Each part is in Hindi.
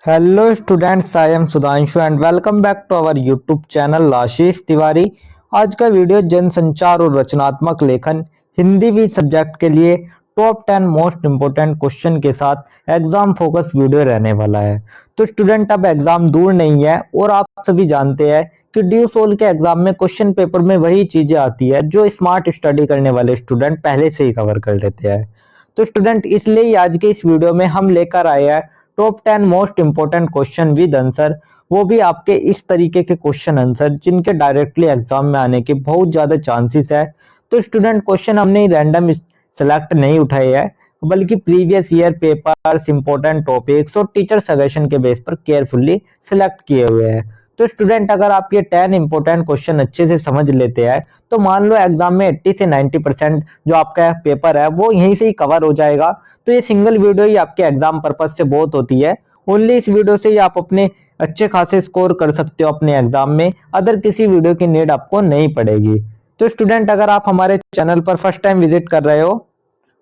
Hello students, I am Sudhanshu and welcome back to our YouTube channel Ashish Tiwari. आज का वीडियो जनसंचार और रचनात्मक लेखन हिंदी भी सब्जेक्ट के लिए टॉप 10 मोस्ट इम्पोर्टेंट क्वेश्चन के साथ एग्जाम फोकस वीडियो रहने वाला है। तो स्टूडेंट, अब एग्जाम दूर नहीं है और आप सभी जानते हैं कि ड्यू सोल के एग्जाम में क्वेश्चन पेपर में वही चीजें आती है जो स्मार्ट स्टडी करने वाले स्टूडेंट पहले से ही कवर कर लेते हैं। तो स्टूडेंट, इसलिए ही आज के इस वीडियो में हम लेकर आए हैं top 10 most important question with answer, वो भी आपके इस तरीके के क्वेश्चन आंसर जिनके डायरेक्टली एग्जाम में आने के बहुत ज्यादा चांसेस है। तो स्टूडेंट, क्वेश्चन हमने रैंडम सेलेक्ट नहीं उठाए हैं, बल्कि previous year papers, important topics और टीचर सजेशन के बेस पर केयरफुली सिलेक्ट किए हुए हैं। तो स्टूडेंट, अगर आप ये 10 इंपॉर्टेंट क्वेश्चन अच्छे से समझ लेते हैं तो मान लो एग्जाम में 80 से 90% जो आपका पेपर है वो यहीं से ही कवर हो जाएगा। तो ये सिंगल वीडियो ही आपके एग्जाम पर्पज से बहुत होती है। ओनली इस वीडियो से ही आप अपने अच्छे खासे स्कोर कर सकते हो अपने एग्जाम में, अदर किसी वीडियो की नीड आपको नहीं पड़ेगी। तो स्टूडेंट, अगर आप हमारे चैनल पर फर्स्ट टाइम विजिट कर रहे हो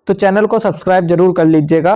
तो चैनल को सब्सक्राइब जरूर कर लीजिएगा,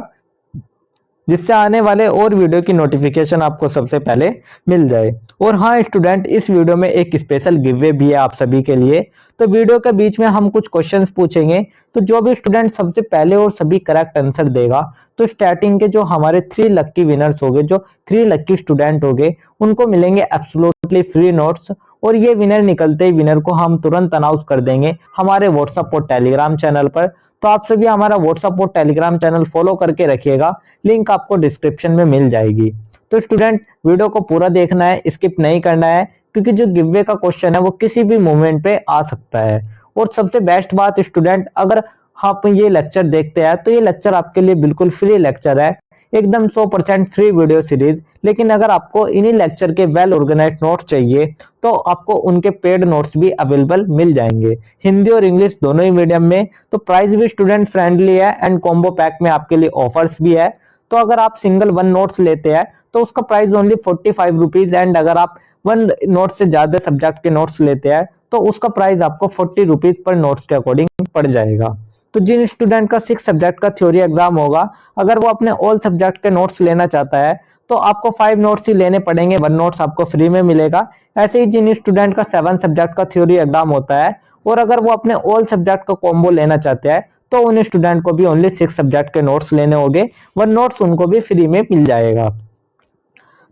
जिससे आने वाले और वीडियो की नोटिफिकेशन आपको सबसे पहले मिल जाए। और हाँ स्टूडेंट, इस वीडियो में एक स्पेशल गिवअवे भी है आप सभी के लिए। तो वीडियो के बीच में हम कुछ क्वेश्चंस पूछेंगे, तो जो भी स्टूडेंट सबसे पहले और सभी करेक्ट आंसर देगा तो स्टार्टिंग के जो हमारे 3 लक्की विनर्स होंगे, जो 3 लक्की स्टूडेंट होंगे, उनको मिलेंगे एब्सोल्युटली फ्री नोट्स। और ये विनर निकलते ही विनर को हम तुरंत अनाउंस कर देंगे हमारे व्हाट्सएप और टेलीग्राम चैनल पर। तो आप सभी हमारा व्हाट्सएप और टेलीग्राम चैनल फॉलो करके रखिएगा, लिंक आपको डिस्क्रिप्शन में मिल जाएगी। तो स्टूडेंट, वीडियो को पूरा देखना है, स्किप नहीं करना है, क्योंकि जो गिवअवे का क्वेश्चन है वो किसी भी मोमेंट पे आ सकता है। और सबसे बेस्ट बात स्टूडेंट, अगर आप ये लेक्चर देखते हैं तो ये लेक्चर आपके लिए बिल्कुल फ्री लेक्चर है, एकदम 100% फ्री वीडियो सीरीज। लेकिन अगर आपको इन्हीं लेक्चर के वेल ऑर्गेनाइज्ड नोट्स चाहिए तो आपको उनके पेड नोट्स भी अवेलेबल मिल जाएंगे, हिंदी और इंग्लिश दोनों ही मीडियम में। तो प्राइस भी स्टूडेंट फ्रेंडली है एंड कॉम्बो पैक में आपके लिए ऑफर्स भी है। तो अगर आप सिंगल 1 नोट्स लेते हैं तो उसका प्राइस ओनली 45 रुपीज, एंड अगर आप 1 नोट से ज्यादा सब्जेक्ट के नोट्स लेते हैं तो उसका प्राइस आपको 40 रुपीज पर नोट्स के अकॉर्डिंग पड़ जाएगा। तो जिन स्टूडेंट का 6 सब्जेक्ट का थ्योरी एग्जाम होगा, अगर वो अपने ऑल सब्जेक्ट के नोट्स लेना चाहता है तो आपको 5 नोट्स ही लेने पड़ेंगे, 1 नोट्स आपको फ्री में मिलेगा। ऐसे ही जिन स्टूडेंट का 7 सब्जेक्ट का थ्योरी एग्जाम होता है और अगर वो अपने ऑल सब्जेक्ट का कॉम्बो लेना चाहते हैं तो उन स्टूडेंट को भी ओनली 6 सब्जेक्ट के नोट्स लेने होंगे, 1 नोट्स उनको भी फ्री में मिल जाएगा।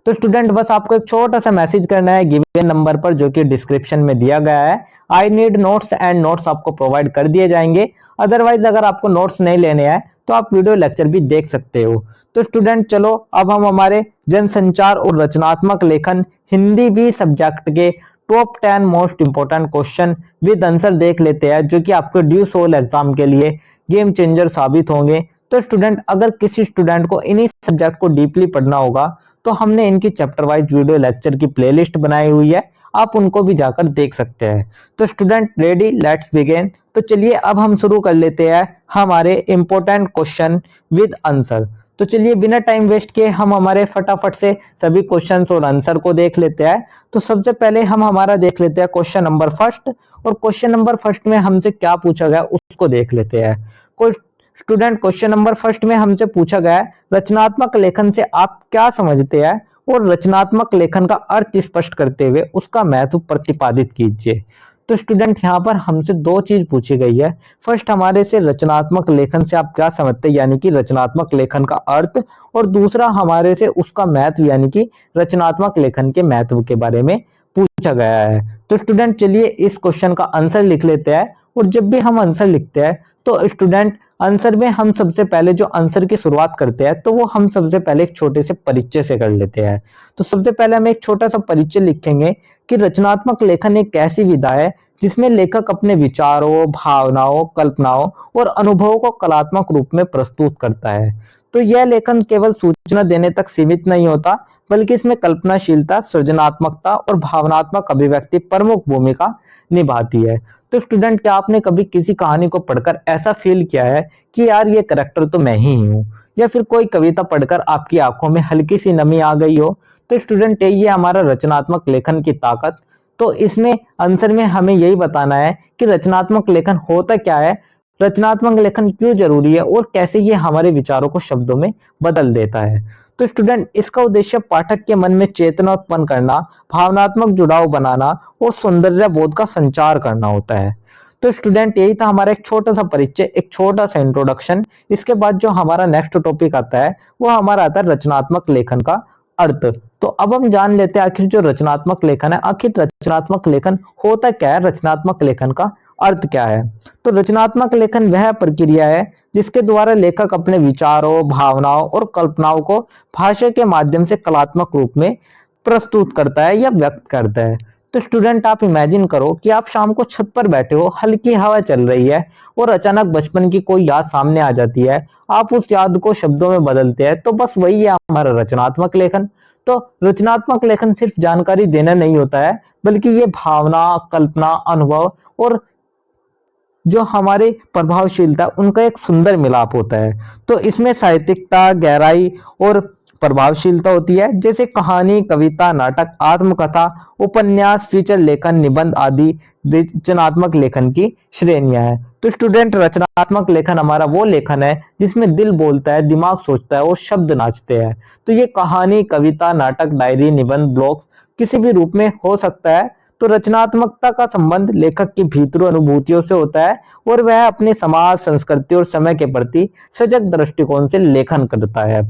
तो स्टूडेंट, बस आपको एक छोटा सा मैसेज करना है गिवन नंबर पर जो कि डिस्क्रिप्शन में दिया गया है। I need notes, and notes आपको प्रोवाइड कर दिए जाएंगे। अदरवाइज अगर आपको नोट्स नहीं लेने हैं तो आप वीडियो लेक्चर भी देख सकते हो। तो स्टूडेंट, चलो अब हम हमारे जनसंचार और रचनात्मक लेखन हिंदी भी सब्जेक्ट के top 10 most important question with answer देख लेते हैं, जो कि आपके ड्यू सोल एग्जाम के लिए गेम चेंजर साबित होंगे। तो स्टूडेंट, अगर किसी स्टूडेंट को इन्हीं सब्जेक्ट को डीपली पढ़ना होगा तो हमने इनकी चैप्टर वाइज वीडियो लेक्चर की प्लेलिस्ट बनाई हुई है, आप उनको भी जाकर देख सकते हैं। तो स्टूडेंट, रेडी, लेट्स बिगिन। तो चलिए अब हम शुरू कर लेते हैं हमारे इंपॉर्टेंट क्वेश्चन विद आंसर। तो चलिए बिना टाइम वेस्ट किए हम हमारे फटाफट से सभी क्वेश्चंस और आंसर को देख लेते हैं। तो सबसे पहले हम हमारा देख लेते हैं क्वेश्चन नंबर फर्स्ट, और क्वेश्चन नंबर फर्स्ट में हमसे क्या पूछा गया उसको देख लेते हैं। स्टूडेंट, क्वेश्चन नंबर फर्स्ट में हमसे पूछा गया है रचनात्मक लेखन से आप क्या समझते हैं, और रचनात्मक लेखन का अर्थ स्पष्ट करते हुए उसका महत्व प्रतिपादित कीजिए। तो स्टूडेंट, यहाँ पर हमसे 2 चीज पूछी गई है। फर्स्ट, हमारे से रचनात्मक लेखन से आप क्या समझते हैं, यानी कि रचनात्मक लेखन का अर्थ, और दूसरा हमारे से उसका महत्व, यानी कि रचनात्मक लेखन के महत्व के बारे में पूछा गया है। तो स्टूडेंट, चलिए इस क्वेश्चन का आंसर लिख लेते हैं। और जब भी हम आंसर लिखते हैं तो स्टूडेंट, आंसर में हम सबसे पहले जो आंसर की शुरुआत करते हैं तो वो हम सबसे पहले एक छोटे से परिचय से कर लेते हैं। तो सबसे पहले हम एक छोटा सा परिचय लिखेंगे कि रचनात्मक लेखन एक ऐसी विधा है जिसमें लेखक अपने विचारों, भावनाओं, कल्पनाओं और अनुभवों को कलात्मक रूप में प्रस्तुत करता है। तो यह लेखन केवल सूचना देने तक सीमित नहीं होता, बल्कि इसमें कल्पनाशीलता, सृजनात्मकता और भावनात्मक अभिव्यक्ति प्रमुख भूमिका निभाती है। तो स्टूडेंट, क्या आपने कभी किसी कहानी को पढ़कर ऐसा फील किया है कि यार ये करैक्टर तो मैं ही हूँ, या फिर कोई कविता पढ़कर आपकी आंखों में हल्की सी नमी आ गई हो? तो स्टूडेंट, ये हमारा रचनात्मक लेखन की ताकत। तो इसमें आंसर में हमें यही बताना है कि रचनात्मक लेखन होता क्या है, रचनात्मक लेखन क्यों जरूरी है, और कैसे ये हमारे विचारों को शब्दों में बदल देता है। तो स्टूडेंट इसका उद्देश्य पाठक के मन में चेतना उत्पन्न करना, भावनात्मक जुड़ाव बनाना और सौंदर्य बोध का संचार करना होता है। तो स्टूडेंट यही था हमारा एक छोटा सा परिचय, एक छोटा सा इंट्रोडक्शन। इसके बाद जो हमारा नेक्स्ट टॉपिक आता है वो हमारा आता है रचनात्मक लेखन का अर्थ। तो अब हम जान लेते हैं आखिर जो रचनात्मक लेखन है, आखिर रचनात्मक लेखन होता क्या है, रचनात्मक लेखन का अर्थ क्या है। तो रचनात्मक लेखन वह प्रक्रिया है जिसके द्वारा लेखक अपने विचारों, भावनाओं और कल्पनाओं को भाषा के माध्यम से कलात्मक रूप में प्रस्तुत करता है या व्यक्त करता है। तो स्टूडेंट आप इमेजिन करो कि आप शाम को छत पर बैठे हो, हल्की हवा चल रही है और अचानक बचपन की कोई याद सामने आ जाती है। आप उस याद को शब्दों में बदलते हैं, तो बस वही है हमारा रचनात्मक लेखन। तो रचनात्मक लेखन सिर्फ जानकारी देना नहीं होता है, बल्कि ये भावना, कल्पना, अनुभव और जो हमारे प्रभावशीलता उनका एक सुंदर मिलाप होता है। तो इसमें साहित्यिकता, गहराई और प्रभावशीलता होती है, जैसे कहानी, कविता, नाटक, आत्मकथा, उपन्यास, फीचर लेखन, निबंध आदि रचनात्मक लेखन की श्रेणियां हैं। तो स्टूडेंट रचनात्मक लेखन हमारा वो लेखन है जिसमें दिल बोलता है, दिमाग सोचता है और शब्द नाचते हैं। तो ये कहानी, कविता, नाटक, डायरी, निबंध, ब्लॉग्स किसी भी रूप में हो सकता है। तो रचनात्मकता का संबंध लेखक की भीतरी अनुभूतियों से होता है और वह अपने समाज, संस्कृति और समय के प्रति सजग दृष्टिकोण से लेखन करता है।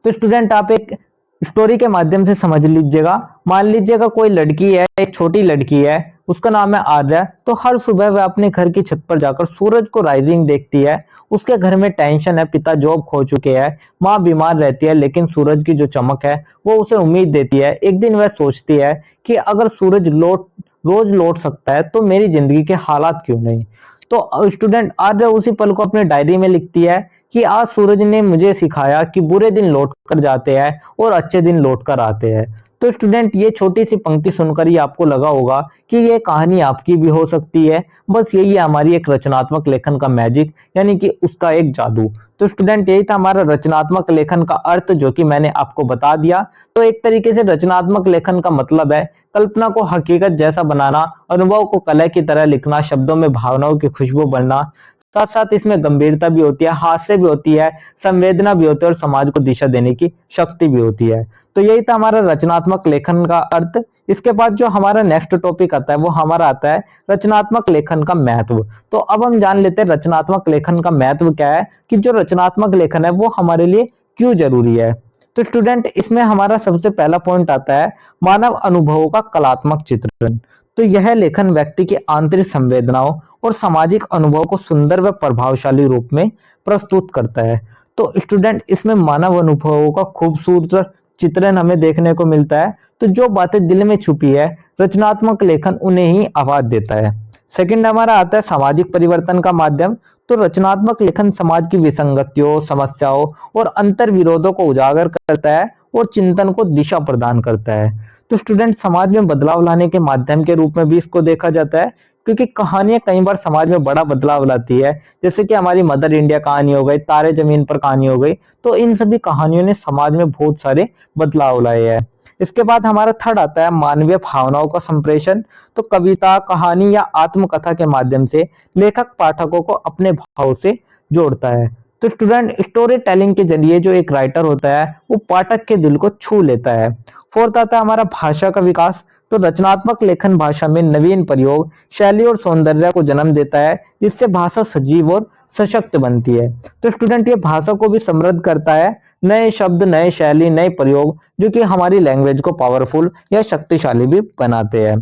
तो स्टूडेंट आप एक स्टोरी के माध्यम से समझ लीजिएगा। मान लीजिएगा कोई लड़की है, एक छोटी लड़की है, उसका नाम है आर्या। तो हर सुबह वह अपने घर की छत पर जाकर सूरज को राइजिंग देखती है। उसके घर में टेंशन है, पिता जॉब खो चुके हैं, माँ बीमार रहती है, लेकिन सूरज की जो चमक है वो उसे उम्मीद देती है। एक दिन वह सोचती है कि अगर सूरज रोज लौट सकता है तो मेरी जिंदगी के हालात क्यों नहीं। तो स्टूडेंट आर्या उसी पल को अपने डायरी में लिखती है कि आज सूरज ने मुझे सिखाया कि बुरे दिन लौट कर जाते हैं और अच्छे दिन लौट कर आते हैं। तो स्टूडेंट ये छोटी सी पंक्ति सुनकर ही आपको लगा होगा कि ये कहानी आपकी भी हो सकती है। बस यही है हमारी एक रचनात्मक लेखन का मैजिक, यानी कि उसका एक जादू। तो स्टूडेंट यही था हमारा रचनात्मक लेखन का अर्थ, जो कि मैंने आपको बता दिया। तो एक तरीके से रचनात्मक लेखन का मतलब है कल्पना को हकीकत जैसा बनाना, अनुभव को कला की तरह लिखना, शब्दों में भावनाओं की खुशबू भरना। साथ साथ इसमें गंभीरता भी होती है, हास्य भी होती है, संवेदना भी होती है और समाज को दिशा देने की शक्ति भी होती है। तो यही था हमारा रचनात्मक लेखन का अर्थ। इसके बाद जो हमारा नेक्स्ट टॉपिक आता है वो हमारा आता है रचनात्मक लेखन का महत्व। तो अब हम जान लेते हैं रचनात्मक लेखन का महत्व क्या है, कि जो रचनात्मक लेखन है वो हमारे लिए क्यों जरूरी है। तो स्टूडेंट इसमें हमारा सबसे पहला पॉइंट आता है मानव अनुभवों का कलात्मक चित्रण। तो यह लेखन व्यक्ति की आंतरिक संवेदनाओं और सामाजिक अनुभव को सुंदर व प्रभावशाली रूप में प्रस्तुत करता है। तो स्टूडेंट इसमें मानव अनुभवों का खूबसूरत चित्रण हमें देखने को मिलता है। तो जो बातें दिल में छुपी है, रचनात्मक लेखन उन्हें ही आवाज देता है। सेकंड हमारा आता है सामाजिक परिवर्तन का माध्यम। तो रचनात्मक लेखन समाज की विसंगतियों, समस्याओं और अंतर विरोधों को उजागर करता है और चिंतन को दिशा प्रदान करता है। तो स्टूडेंट समाज में बदलाव लाने के माध्यम के रूप में भी इसको देखा जाता है, क्योंकि कहानियां कई बार समाज में बड़ा बदलाव लाती है। जैसे कि हमारी मदर इंडिया कहानी हो गई, तारे जमीन पर कहानी हो गई। तो इन सभी कहानियों ने समाज में बहुत सारे बदलाव लाए हैं। इसके बाद हमारा थर्ड आता है मानवीय भावनाओं का संप्रेषण। तो कविता, कहानी या आत्मकथा के माध्यम से लेखक पाठकों को अपने भाव से जोड़ता है। तो स्टूडेंट स्टोरी टेलिंग के जरिए जो एक राइटर होता है वो पाठक के दिल को छू लेता है। फोर्थ आता है हमारा भाषा का विकास। तो रचनात्मक लेखन भाषा में नवीन प्रयोग, शैली और सौंदर्य को जन्म देता है, जिससे भाषा सजीव और सशक्त बनती है। तो स्टूडेंट ये भाषा को भी समृद्ध करता है, नए शब्द, नए शैली, नए प्रयोग, जो कि हमारी लैंग्वेज को पावरफुल या शक्तिशाली भी बनाते हैं।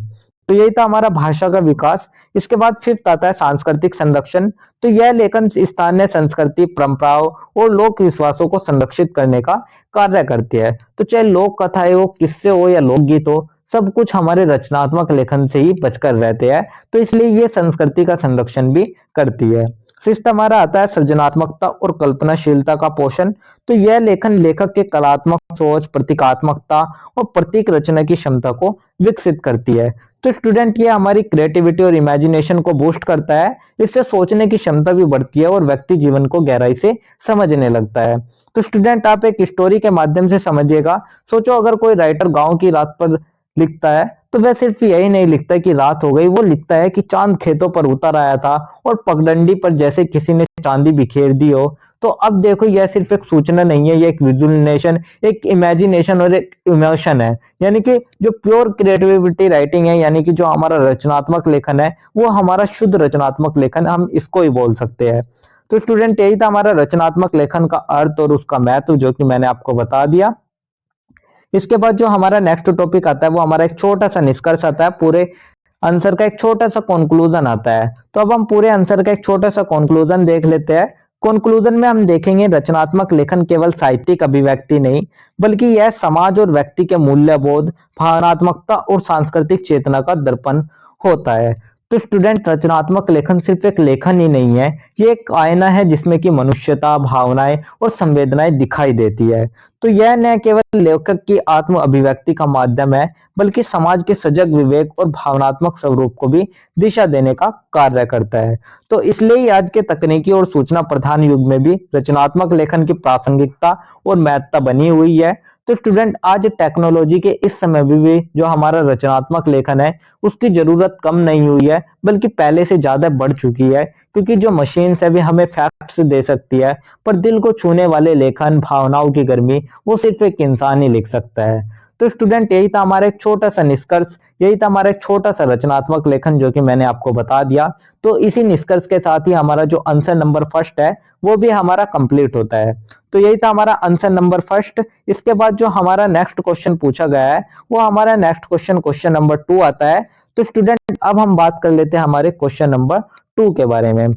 तो यही था हमारा भाषा का विकास। इसके बाद फिफ्थ आता है सांस्कृतिक संरक्षण। तो यह लेखन स्थानीय संस्कृति, परंपराओं और लोक विश्वासों को संरक्षित करने का कार्य करती है। तो चाहे लोक कथाएं हो, किस्से हो या लोकगीत हो, सब कुछ हमारे रचनात्मक लेखन से ही बचकर रहते हैं। तो इसलिए ये संस्कृति का संरक्षण भी करती है। फिफ्थ हमारा आता है सृजनात्मकता और कल्पनाशीलता का पोषण। तो यह लेखन लेखक के कलात्मक सोच, प्रतीकात्मकता और प्रतीक रचना की क्षमता को विकसित करती है। तो स्टूडेंट ये हमारी क्रिएटिविटी और इमेजिनेशन को बूस्ट करता है। इससे सोचने की क्षमता भी बढ़ती है और व्यक्ति जीवन को गहराई से समझने लगता है। तो स्टूडेंट आप एक स्टोरी के माध्यम से समझिएगा। सोचो अगर कोई राइटर गांव की रात पर लिखता है तो वह सिर्फ यही नहीं लिखता कि रात हो गई, वो लिखता है कि चांद खेतों पर उतर आया था और पगडंडी पर जैसे किसी ने चांदी बिखेर दी हो। तो अब देखो, यह सिर्फ एक सूचना नहीं है, ये एक विजुअलाइजेशन, एक इमेजिनेशन और एक इमोशन है। यानी कि जो प्योर क्रिएटिविटी राइटिंग है, यानी कि जो हमारा रचनात्मक लेखन है, वो हमारा शुद्ध रचनात्मक लेखन, हम इसको ही बोल सकते हैं। तो स्टूडेंट, यही था हमारा रचनात्मक लेखन का अर्थ और उसका महत्व, जो कि मैंने आपको बता दिया। इसके बाद जो हमारा नेक्स्ट टॉपिक आता है, वो हमारा एक छोटा सा निष्कर्ष आता है, पूरे आंसर का एक छोटा सा कंक्लूजन आता है। तो अब हम पूरे आंसर का एक छोटा सा कंक्लूजन देख लेते हैं। कंक्लूजन में हम देखेंगे, रचनात्मक लेखन केवल साहित्यिक अभिव्यक्ति नहीं, बल्कि यह समाज और व्यक्ति के मूल्यबोध, भावनात्मकता और सांस्कृतिक चेतना का दर्पण होता है। तो स्टूडेंट, रचनात्मक लेखन सिर्फ एक लेखन ही नहीं है, ये एक आईना है जिसमें कि मनुष्यता, भावनाएं और संवेदनाएं दिखाई देती है। तो यह न केवल लेखक की आत्म अभिव्यक्ति का माध्यम है, बल्कि समाज के सजग विवेक और भावनात्मक स्वरूप को भी दिशा देने का कार्य करता है। तो इसलिए ही आज के तकनीकी और सूचना प्रधान युग में भी रचनात्मक लेखन की प्रासंगिकता और महत्ता बनी हुई है। तो स्टूडेंट, आज टेक्नोलॉजी के इस समय भी जो हमारा रचनात्मक लेखन है, उसकी जरूरत कम नहीं हुई है, बल्कि पहले से ज्यादा बढ़ चुकी है। क्योंकि जो मशीन्स है, भी हमें फैक्ट्स दे सकती है, पर दिल को छूने वाले लेखन, भावनाओं की गर्मी, वो सिर्फ एक इंसान ही लिख सकता है। तो स्टूडेंट, यही था हमारा एक छोटा सा निष्कर्ष, यही था हमारा एक छोटा सा रचनात्मक लेखन, जो कि मैंने आपको बता दिया। तो इसी निष्कर्ष के साथ ही हमारा जो आंसर नंबर फर्स्ट है, वो भी हमारा कंप्लीट होता है। तो यही था हमारा आंसर नंबर फर्स्ट। इसके बाद जो हमारा नेक्स्ट क्वेश्चन पूछा गया है, वो हमारा नेक्स्ट क्वेश्चन, क्वेश्चन नंबर 2 आता है। तो स्टूडेंट, अब हम बात कर लेते हैं हमारे क्वेश्चन नंबर 2 के बारे में।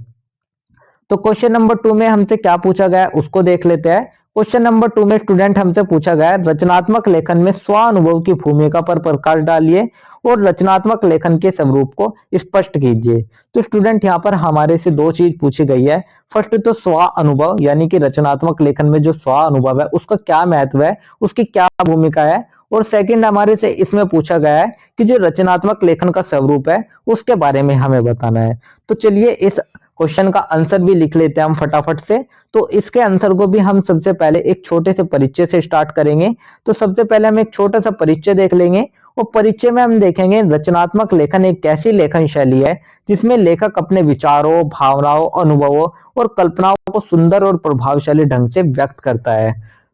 तो क्वेश्चन नंबर 2 में हमसे क्या पूछा गया है, उसको देख लेते हैं। क्वेश्चन नंबर 2 में स्टूडेंट हमसे पूछा गया है, रचनात्मक लेखन में स्वानुभव की भूमिका पर प्रकाश डालिए और रचनात्मक लेखन के स्वरूप को स्पष्ट कीजिए। तो स्टूडेंट, यहाँ पर हमारे से दो चीज पूछी गई है। फर्स्ट तो स्व अनुभव, यानी कि रचनात्मक लेखन में जो स्व अनुभव है, उसका क्या महत्व है, उसकी क्या भूमिका है। और सेकंड हमारे से इसमें पूछा गया है कि जो रचनात्मक लेखन का स्वरूप है, उसके बारे में हमें बताना है। तो चलिए इस क्वेश्चन का आंसर भी लिख लेते हैं हम फटाफट से। तो इसके आंसर को भी हम सबसे पहले एक छोटे से परिचय से स्टार्ट करेंगे। तो सबसे पहले हम एक छोटा सा परिचय देख लेंगे, और परिचय में हम देखेंगे रचनात्मक लेखन एक ऐसी लेखन शैली है जिसमें लेखक अपने विचारों, भावनाओं, अनुभवों और कल्पनाओं को सुंदर और प्रभावशाली ढंग से व्यक्त करता है।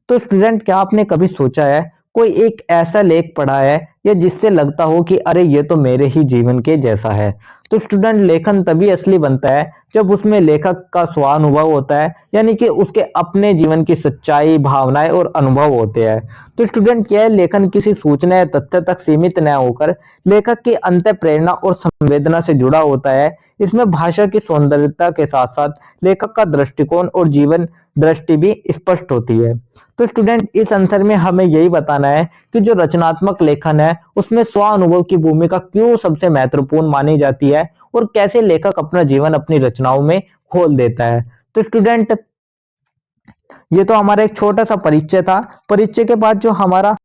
तो स्टूडेंट, क्या आपने कभी सोचा है, कोई एक ऐसा लेख पढ़ा है या जिससे लगता हो कि अरे ये तो मेरे ही जीवन के जैसा है। तो स्टूडेंट, लेखन तभी असली बनता है जब उसमें लेखक का स्वानुभव होता है, यानी कि उसके अपने जीवन की सच्चाई, भावनाएं और अनुभव होते हैं। तो स्टूडेंट, यह लेखन किसी सूचना या तथ्य तक सीमित न होकर लेखक की अंत प्रेरणा और संवेदना से जुड़ा होता है। इसमें भाषा की सौंदर्यता के साथ साथ लेखक का दृष्टिकोण और जीवन दृष्टि भी स्पष्ट होती है। तो स्टूडेंट, इस आंसर में हमें यही बताना है कि जो रचनात्मक लेखन है, उसमें स्व अनुभव की भूमिका क्यों सबसे महत्वपूर्ण मानी जाती है और कैसे लेखक अपना जीवन अपनी रचनाओं में खोल देता है। तो स्टूडेंट, ये तो हमारा एक छोटा सा परिचय था। परिचय के बाद जो हमारा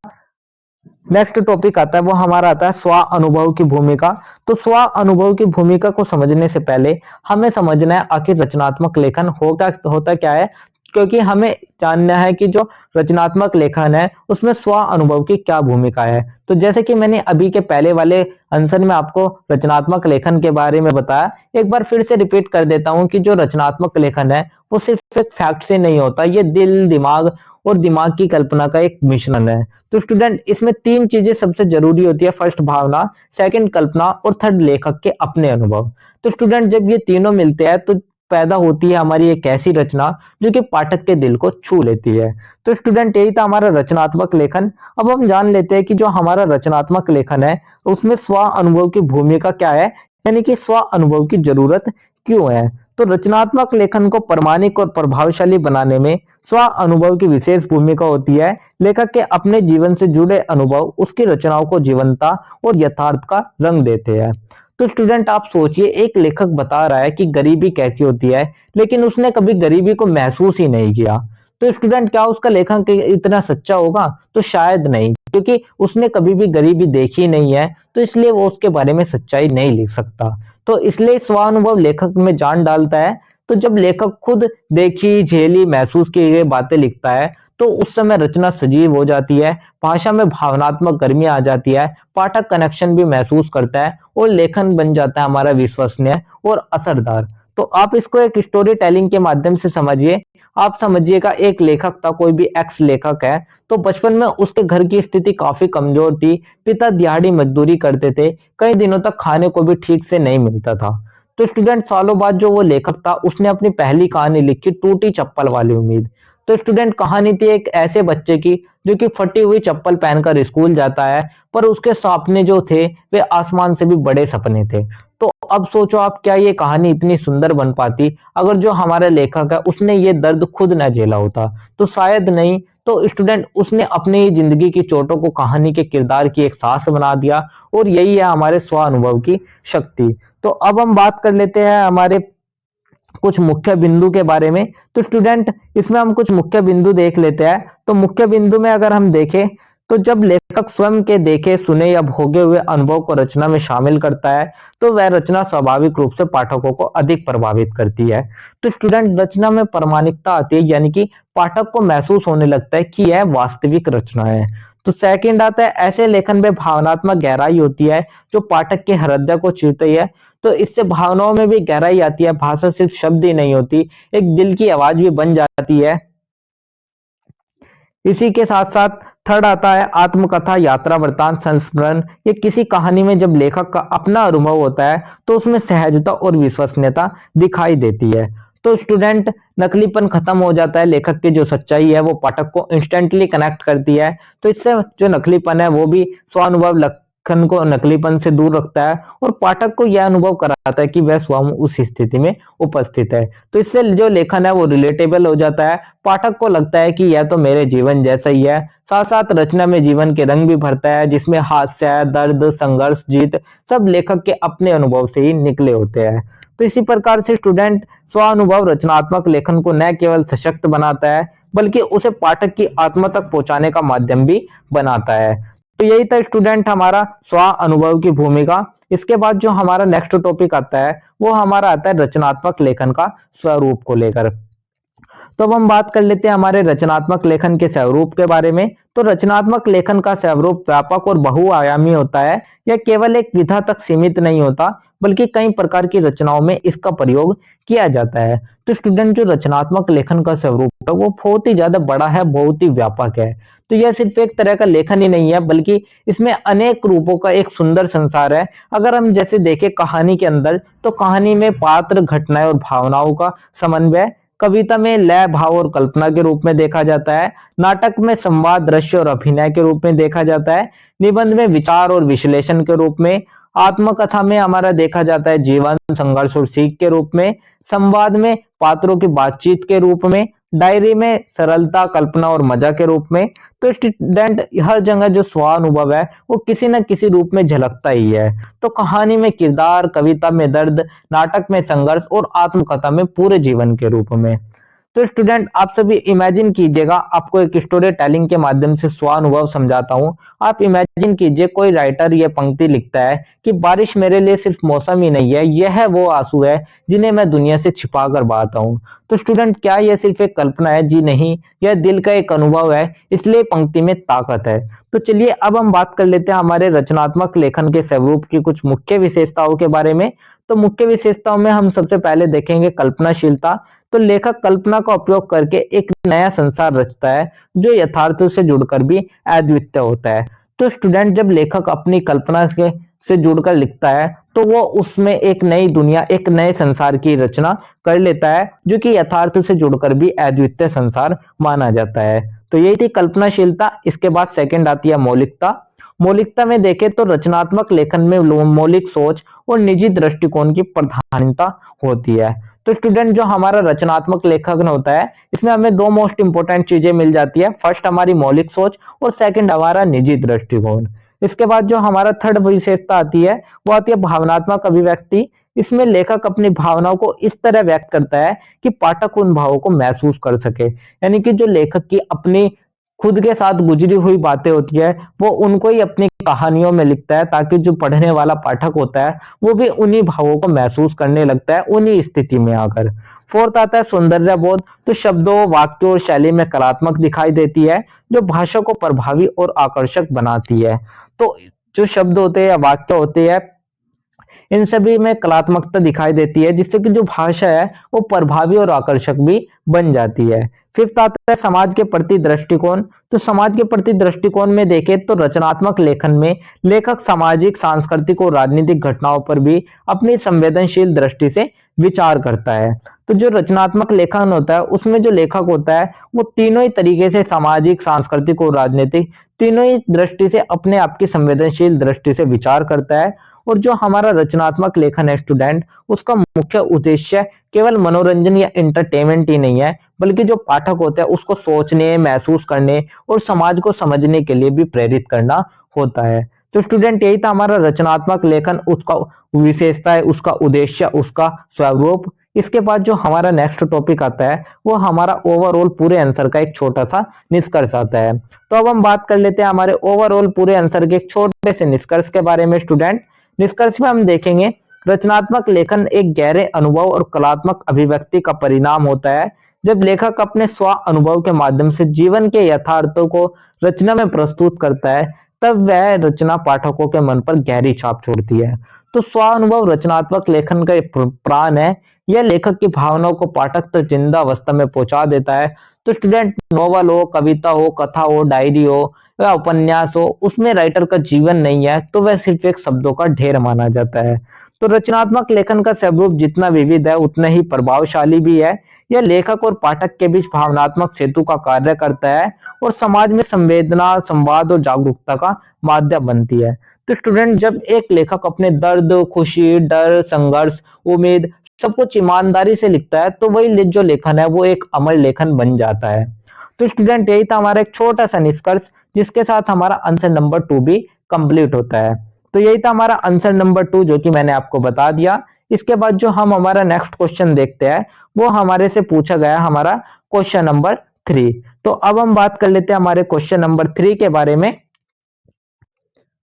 नेक्स्ट टॉपिक आता है, वो हमारा आता है स्व अनुभव की भूमिका। तो स्व अनुभव की भूमिका को समझने से पहले हमें समझना है आखिर रचनात्मक लेखन होता क्या है, क्योंकि हमें जानना है कि जो रचनात्मक लेखन है, उसमें स्व अनुभव की क्या भूमिका है। तो जैसे कि मैंने अभी के पहले वाले आंसर में आपको रचनात्मक लेखन के बारे में बताया, एक बार फिर से रिपीट कर देता हूं कि जो रचनात्मक लेखन है, वो सिर्फ एक फैक्ट से नहीं होता, ये दिल, दिमाग और दिमाग की कल्पना का एक मिश्रण है। तो स्टूडेंट, इसमें तीन चीजें सबसे जरूरी होती है, फर्स्ट भावना, सेकंड कल्पना और थर्ड लेखक के अपने अनुभव। तो स्टूडेंट, जब ये तीनों मिलते हैं तो पैदा होती है हमारी एक ऐसी रचना जो कि पाठक के दिल को छू लेती है। तो स्टूडेंट, यही था हमारा रचनात्मक लेखन। अब हम जान लेते हैं कि जो हमारा रचनात्मक लेखन है, उसमें स्व अनुभव की भूमिका क्या है, यानी कि स्व अनुभव की जरूरत क्यों है। तो रचनात्मक लेखन को प्रामाणिक और प्रभावशाली बनाने में स्व अनुभव की विशेष भूमिका होती है। लेखक के अपने जीवन से जुड़े अनुभव उसकी रचनाओं को जीवंतता और यथार्थ का रंग देते हैं। तो स्टूडेंट, आप सोचिए, एक लेखक बता रहा है कि गरीबी कैसी होती है, लेकिन उसने कभी गरीबी को महसूस ही नहीं किया। तो स्टूडेंट, क्या उसका लेखन इतना सच्चा होगा? तो शायद नहीं, क्योंकि उसने कभी भी गरीबी देखी नहीं है, तो इसलिए वो उसके बारे में सच्चाई नहीं लिख सकता। तो इसलिए स्वानुभव लेखक में जान डालता है, तो जब लेखक खुद देखी झेली महसूस की ये बातें लिखता है तो उस समय रचना सजीव हो जाती है, भाषा में भावनात्मक गर्मी आ जाती है, पाठक कनेक्शन भी महसूस करता है और लेखन बन जाता है हमारा विश्वसनीय और असरदार। तो आप इसको एक स्टोरी टेलिंग के माध्यम से समझिए। आप समझिएगा, एक लेखक था, कोई भी एक्स लेखक है, तो बचपन में उसके घर की स्थिति काफी कमजोर थी। पिता दिहाड़ी मजदूरी करते थे, कई दिनों तक खाने को भी ठीक से नहीं मिलता था। तो स्टूडेंट सालों बाद जो वो लेखक था उसने अपनी पहली कहानी लिखी, टूटी चप्पल वाली उम्मीद। तो स्टूडेंट कहानी थी एक ऐसे बच्चे की जो कि फटी हुई चप्पल पहनकर स्कूल जाता है, पर उसके सपने जो थे वे आसमान से भी बड़े सपने थे। तो अब सोचो आप, क्या ये कहानी इतनी सुंदर बन पाती अगर जो हमारा लेखक है उसने ये दर्द खुद न झेला होता? तो शायद नहीं। तो स्टूडेंट उसने अपनी ही जिंदगी की चोटों को कहानी के किरदार की एक सांस बना दिया, और यही है हमारे स्व अनुभव की शक्ति। तो अब हम बात कर लेते हैं हमारे कुछ मुख्य बिंदु के बारे में। तो स्टूडेंट इसमें हम कुछ मुख्य बिंदु देख लेते हैं। तो मुख्य बिंदु में अगर हम देखें तो जब लेखक स्वयं के देखे सुने या भोगे हुए अनुभव को रचना में शामिल करता है तो वह रचना स्वाभाविक रूप से पाठकों को अधिक प्रभावित करती है। तो स्टूडेंट रचना में प्रामाणिकता आती है, यानी कि पाठक को महसूस होने लगता है कि यह वास्तविक रचना है। तो सेकंड आता है, ऐसे लेखन में भावनात्मक गहराई होती है जो पाठक के हृदय को छूती है। तो इससे भावनाओं में भी गहराई आती है, भाषा सिर्फ शब्द ही नहीं होती, एक दिल की आवाज भी बन जाती है। इसी के साथ साथ थर्ड आता है आत्मकथा, यात्रा, वृतांत, संस्मरण। ये किसी कहानी में जब लेखक का अपना अनुभव होता है तो उसमें सहजता और विश्वसनीयता दिखाई देती है। तो स्टूडेंट नकलीपन खत्म हो जाता है, लेखक की जो सच्चाई है वो पाठक को इंस्टेंटली कनेक्ट करती है। तो इससे जो नकलीपन है वो भी स्वानुभव लेखन को नकलीपन से दूर रखता है और पाठक को यह अनुभव कराता है कि वह स्वयं उस स्थिति में उपस्थित है। तो इससे जो लेखन है वो रिलेटेबल हो जाता है, पाठक को लगता है कि यह तो मेरे जीवन जैसा ही है। साथ साथ रचना में जीवन के रंग भी भरता है, जिसमें हास्य, दर्द, संघर्ष, जीत सब लेखक के अपने अनुभव से ही निकले होते हैं। तो इसी प्रकार से स्टूडेंट स्वानुभव रचनात्मक लेखन को न केवल सशक्त बनाता है बल्कि उसे पाठक की आत्मा तक पहुंचाने का माध्यम भी बनाता है। तो यही था स्टूडेंट हमारा स्व अनुभव की भूमिका। इसके बाद जो हमारा नेक्स्ट टॉपिक आता है वो हमारा आता है रचनात्मक लेखन का स्वरूप को लेकर। तो अब हम बात कर लेते हैं हमारे रचनात्मक लेखन के स्वरूप के बारे में। तो रचनात्मक लेखन का स्वरूप व्यापक और बहुआयामी होता है। यह केवल एक विधा तक सीमित नहीं होता बल्कि कई प्रकार की रचनाओं में इसका प्रयोग किया जाता है। तो स्टूडेंट जो रचनात्मक लेखन का स्वरूप है वो बहुत ही ज्यादा बड़ा है, बहुत ही व्यापक है। तो यह सिर्फ एक तरह का लेखन ही नहीं है बल्कि इसमें अनेक रूपों का एक सुंदर संसार है। अगर हम जैसे देखें कहानी के अंदर, तो कहानी में पात्र, घटनाएं और भावनाओं का समन्वय, कविता में लय, भाव और कल्पना के रूप में देखा जाता है, नाटक में संवाद, दृश्य और अभिनय के रूप में देखा जाता है, निबंध में विचार और विश्लेषण के रूप में, आत्मकथा में हमारा देखा जाता है जीवन, संघर्ष और सीख के रूप में, संवाद में पात्रों की बातचीत के रूप में, डायरी में सरलता, कल्पना और मजा के रूप में। तो स्टूडेंट हर जगह जो स्वानुभव है वो किसी न किसी रूप में झलकता ही है। तो कहानी में किरदार, कविता में दर्द, नाटक में संघर्ष और आत्मकथा में पूरे जीवन के रूप में। तो स्टूडेंट आप सभी इमेजिन कीजिएगा, आपको एक स्टोरी टेलिंग के माध्यम से स्वानुभव समझाता हूँ। आप इमेजिन कीजिए कोई राइटर ये पंक्ति लिखता है कि बारिश मेरे लिए सिर्फ मौसम ही नहीं है, यह वो आंसू है जिन्हें मैं दुनिया से छिपा कर बहाता हूँ। तो स्टूडेंट क्या यह सिर्फ एक कल्पना है? जी नहीं, यह दिल का एक अनुभव है, इसलिए पंक्ति में ताकत है। तो चलिए अब हम बात कर लेते हैं हमारे रचनात्मक लेखन के स्वरूप की कुछ मुख्य विशेषताओं के बारे में। तो मुख्य विशेषताओं में हम सबसे पहले देखेंगे कल्पनाशीलता। तो लेखक कल्पना का उपयोग करके एक नया संसार रचता है जो यथार्थ से जुड़कर भी अद्वितीय होता है। तो स्टूडेंट जब लेखक अपनी कल्पना से जुड़कर लिखता है तो वो उसमें एक नई दुनिया, एक नए संसार की रचना कर लेता है जो कि यथार्थ से जुड़कर भी अद्वितीय संसार माना जाता है। तो यही थी कल्पनाशीलता। इसके बाद सेकंड आती है मौलिकता। मौलिकता में देखें तो रचनात्मक लेखन में मौलिक सोच और निजी दृष्टिकोण की प्रधानता होती है। तो स्टूडेंट जो हमारा रचनात्मक लेखन होता है इसमें हमें दो मोस्ट इंपोर्टेंट चीजें मिल जाती है, फर्स्ट हमारी मौलिक सोच और सेकंड हमारा निजी दृष्टिकोण। इसके बाद जो हमारा थर्ड विशेषता आती है वो आती है भावनात्मक अभिव्यक्ति। इसमें लेखक अपनी भावनाओं को इस तरह व्यक्त करता है कि पाठक उन भावों को महसूस कर सके, यानी कि जो लेखक की अपनी खुद के साथ गुजरी हुई बातें होती है वो उनको ही अपनी कहानियों में लिखता है, ताकि जो पढ़ने वाला पाठक होता है वो भी उन्हीं भावों को महसूस करने लगता है उन्हीं स्थिति में आकर। फोर्थ आता है सौंदर्य बोध। तो शब्दों, वाक्यों और शैली में कलात्मक दिखाई देती है, जो भाषा को प्रभावी और आकर्षक बनाती है। तो जो शब्द होते हैं या वाक्य होते हैं, इन सभी में कलात्मकता दिखाई देती है, जिससे कि जो भाषा है वो प्रभावी और आकर्षक भी बन जाती है। फिफ्थ आता है समाज के प्रति दृष्टिकोण। तो समाज के प्रति दृष्टिकोण में देखें तो रचनात्मक लेखन में लेखक सामाजिक, सांस्कृतिक और राजनीतिक घटनाओं पर भी अपनी संवेदनशील दृष्टि से विचार करता है। तो जो रचनात्मक लेखन होता है उसमें जो लेखक होता है वो तीनों ही तरीके से, सामाजिक, सांस्कृतिक और राजनीतिक, तीनों ही दृष्टि से अपने आप की संवेदनशील दृष्टि से विचार करता है। और जो हमारा रचनात्मक लेखन है स्टूडेंट, उसका मुख्य उद्देश्य केवल मनोरंजन या एंटरटेनमेंट ही नहीं है, बल्कि जो पाठक होते हैं उसको सोचने, महसूस करने और समाज को समझने के लिए भी प्रेरित करना होता है। तो स्टूडेंट यही था हमारा रचनात्मक लेखन, उसका विशेषता है, उसका उद्देश्य, उसका स्वरूप। इसके बाद जो हमारा नेक्स्ट टॉपिक आता है वो हमारा ओवरऑल पूरे आंसर का एक छोटा सा निष्कर्ष आता है। तो अब हम बात कर लेते हैं हमारे ओवरऑल पूरे आंसर के एक छोटे से निष्कर्ष के बारे में। स्टूडेंट, निष्कर्ष में हम देखेंगे रचनात्मक लेखन एक गहरे अनुभव और कलात्मक अभिव्यक्ति का परिणाम होता है। जब लेखक अपने स्व अनुभव के माध्यम से जीवन के यथार्थों को रचना में प्रस्तुत करता है, तब वह रचना पाठकों के मन पर गहरी छाप छोड़ती है। तो स्व अनुभव रचनात्मक लेखन का एक प्राण है। यह लेखक की भावनाओं को पाठक तक जिंदा अवस्था में पहुंचा देता है। तो स्टूडेंट, नोवेल हो, कविता हो, कथा हो, डायरी हो या उपन्यास हो, उसमें राइटर का जीवन नहीं है, तो वह सिर्फ एक शब्दों का ढेर माना जाता है। तो रचनात्मक लेखन का स्वरूप जितना विविध है उतना ही प्रभावशाली भी है। यह लेखक और पाठक के बीच भावनात्मक सेतु का कार्य करता है और समाज में संवेदना, संवाद और जागरूकता का माध्यम बनती है। तो स्टूडेंट, जब एक लेखक अपने दर्द, खुशी, डर, संघर्ष, उम्मीद सब कुछ ईमानदारी से लिखता है, तो वही जो लेखन है वो एक अमर लेखन बन जाता है। तो स्टूडेंट, यही था हमारा एक छोटा सा निष्कर्ष, जिसके साथ हमारा आंसर नंबर 2 भी कंप्लीट होता है। तो यही था हमारा आंसर नंबर 2, जो कि मैंने आपको बता दिया। इसके बाद जो हम हमारा नेक्स्ट क्वेश्चन देखते हैं वो हमारे से पूछा गया हमारा क्वेश्चन नंबर 3। तो अब हम बात कर लेते हैं हमारे क्वेश्चन नंबर 3 के बारे में।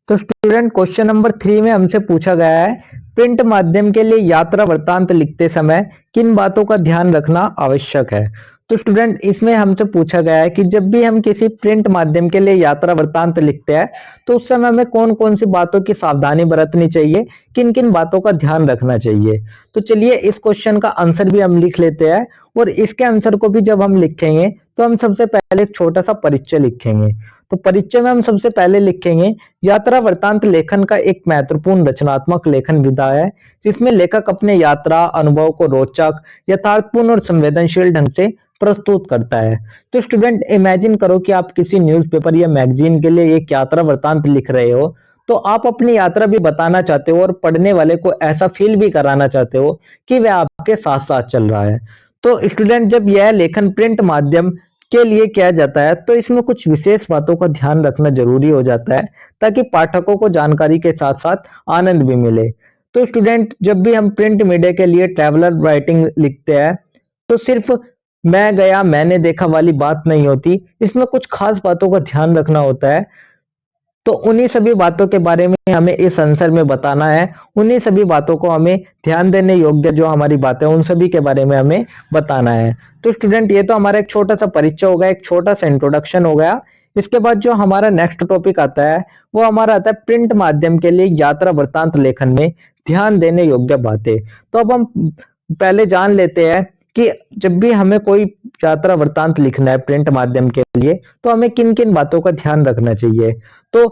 तो स्टूडेंट, क्वेश्चन नंबर 3 में हमसे पूछा गया है, प्रिंट माध्यम के लिए यात्रा वृत्तांत लिखते समय किन बातों का ध्यान रखना आवश्यक है। तो स्टूडेंट, इसमें हमसे पूछा गया है कि जब भी हम किसी प्रिंट माध्यम के लिए यात्रा वृत्तांत लिखते हैं तो उस समय हमें कौन कौन सी बातों की सावधानी बरतनी चाहिए, किन किन बातों का ध्यान रखना चाहिए। तो चलिए इस क्वेश्चन का आंसर भी हम लिख लेते हैं, और इसके आंसर को भी जब हम लिखेंगे तो हम सबसे पहले एक छोटा सा परिचय लिखेंगे। तो परिचय में हम सबसे पहले लिखेंगे, यात्रा वृत्तांत लेखन का एक महत्वपूर्ण रचनात्मक लेखन विधा है, जिसमें लेखक अपने यात्रा अनुभव को रोचक, यथार्थपूर्ण और संवेदनशील ढंग से प्रस्तुत करता है। तो स्टूडेंट, इमेजिन करो कि आप किसी न्यूज़पेपर या मैगजीन के लिए एक यात्रा वृत्तांत लिख रहे हो, तो आप अपनी यात्रा भी बताना चाहते हो और पढ़ने वाले को ऐसा फील भी कराना चाहते हो कि वह आपके साथ साथ चल रहा है। तो स्टूडेंट, जब यह लेखन प्रिंट माध्यम के लिए किया जाता है तो इसमें कुछ विशेष बातों का ध्यान रखना जरूरी हो जाता है, ताकि पाठकों को जानकारी के साथ साथ आनंद भी मिले। तो स्टूडेंट, जब भी हम प्रिंट मीडिया के लिए ट्रैवलर राइटिंग लिखते हैं तो सिर्फ मैं गया, मैंने देखा वाली बात नहीं होती, इसमें कुछ खास बातों का ध्यान रखना होता है। तो उन्हीं सभी बातों के बारे में हमें इस आंसर में बताना है। उन्हीं सभी बातों को हमें ध्यान देने योग्य जो हमारी बातें उन सभी के बारे में हमें बताना है। तो स्टूडेंट, ये तो हमारा एक छोटा सा परिचय हो गया, एक छोटा सा इंट्रोडक्शन हो गया। इसके बाद जो हमारा नेक्स्ट टॉपिक आता है वो हमारा आता है प्रिंट माध्यम के लिए यात्रा वृत्तांत लेखन में ध्यान देने योग्य बातें। तो अब हम पहले जान लेते हैं कि जब भी हमें कोई यात्रा वृत्तांत लिखना है प्रिंट माध्यम के लिए तो हमें किन किन बातों का ध्यान रखना चाहिए। तो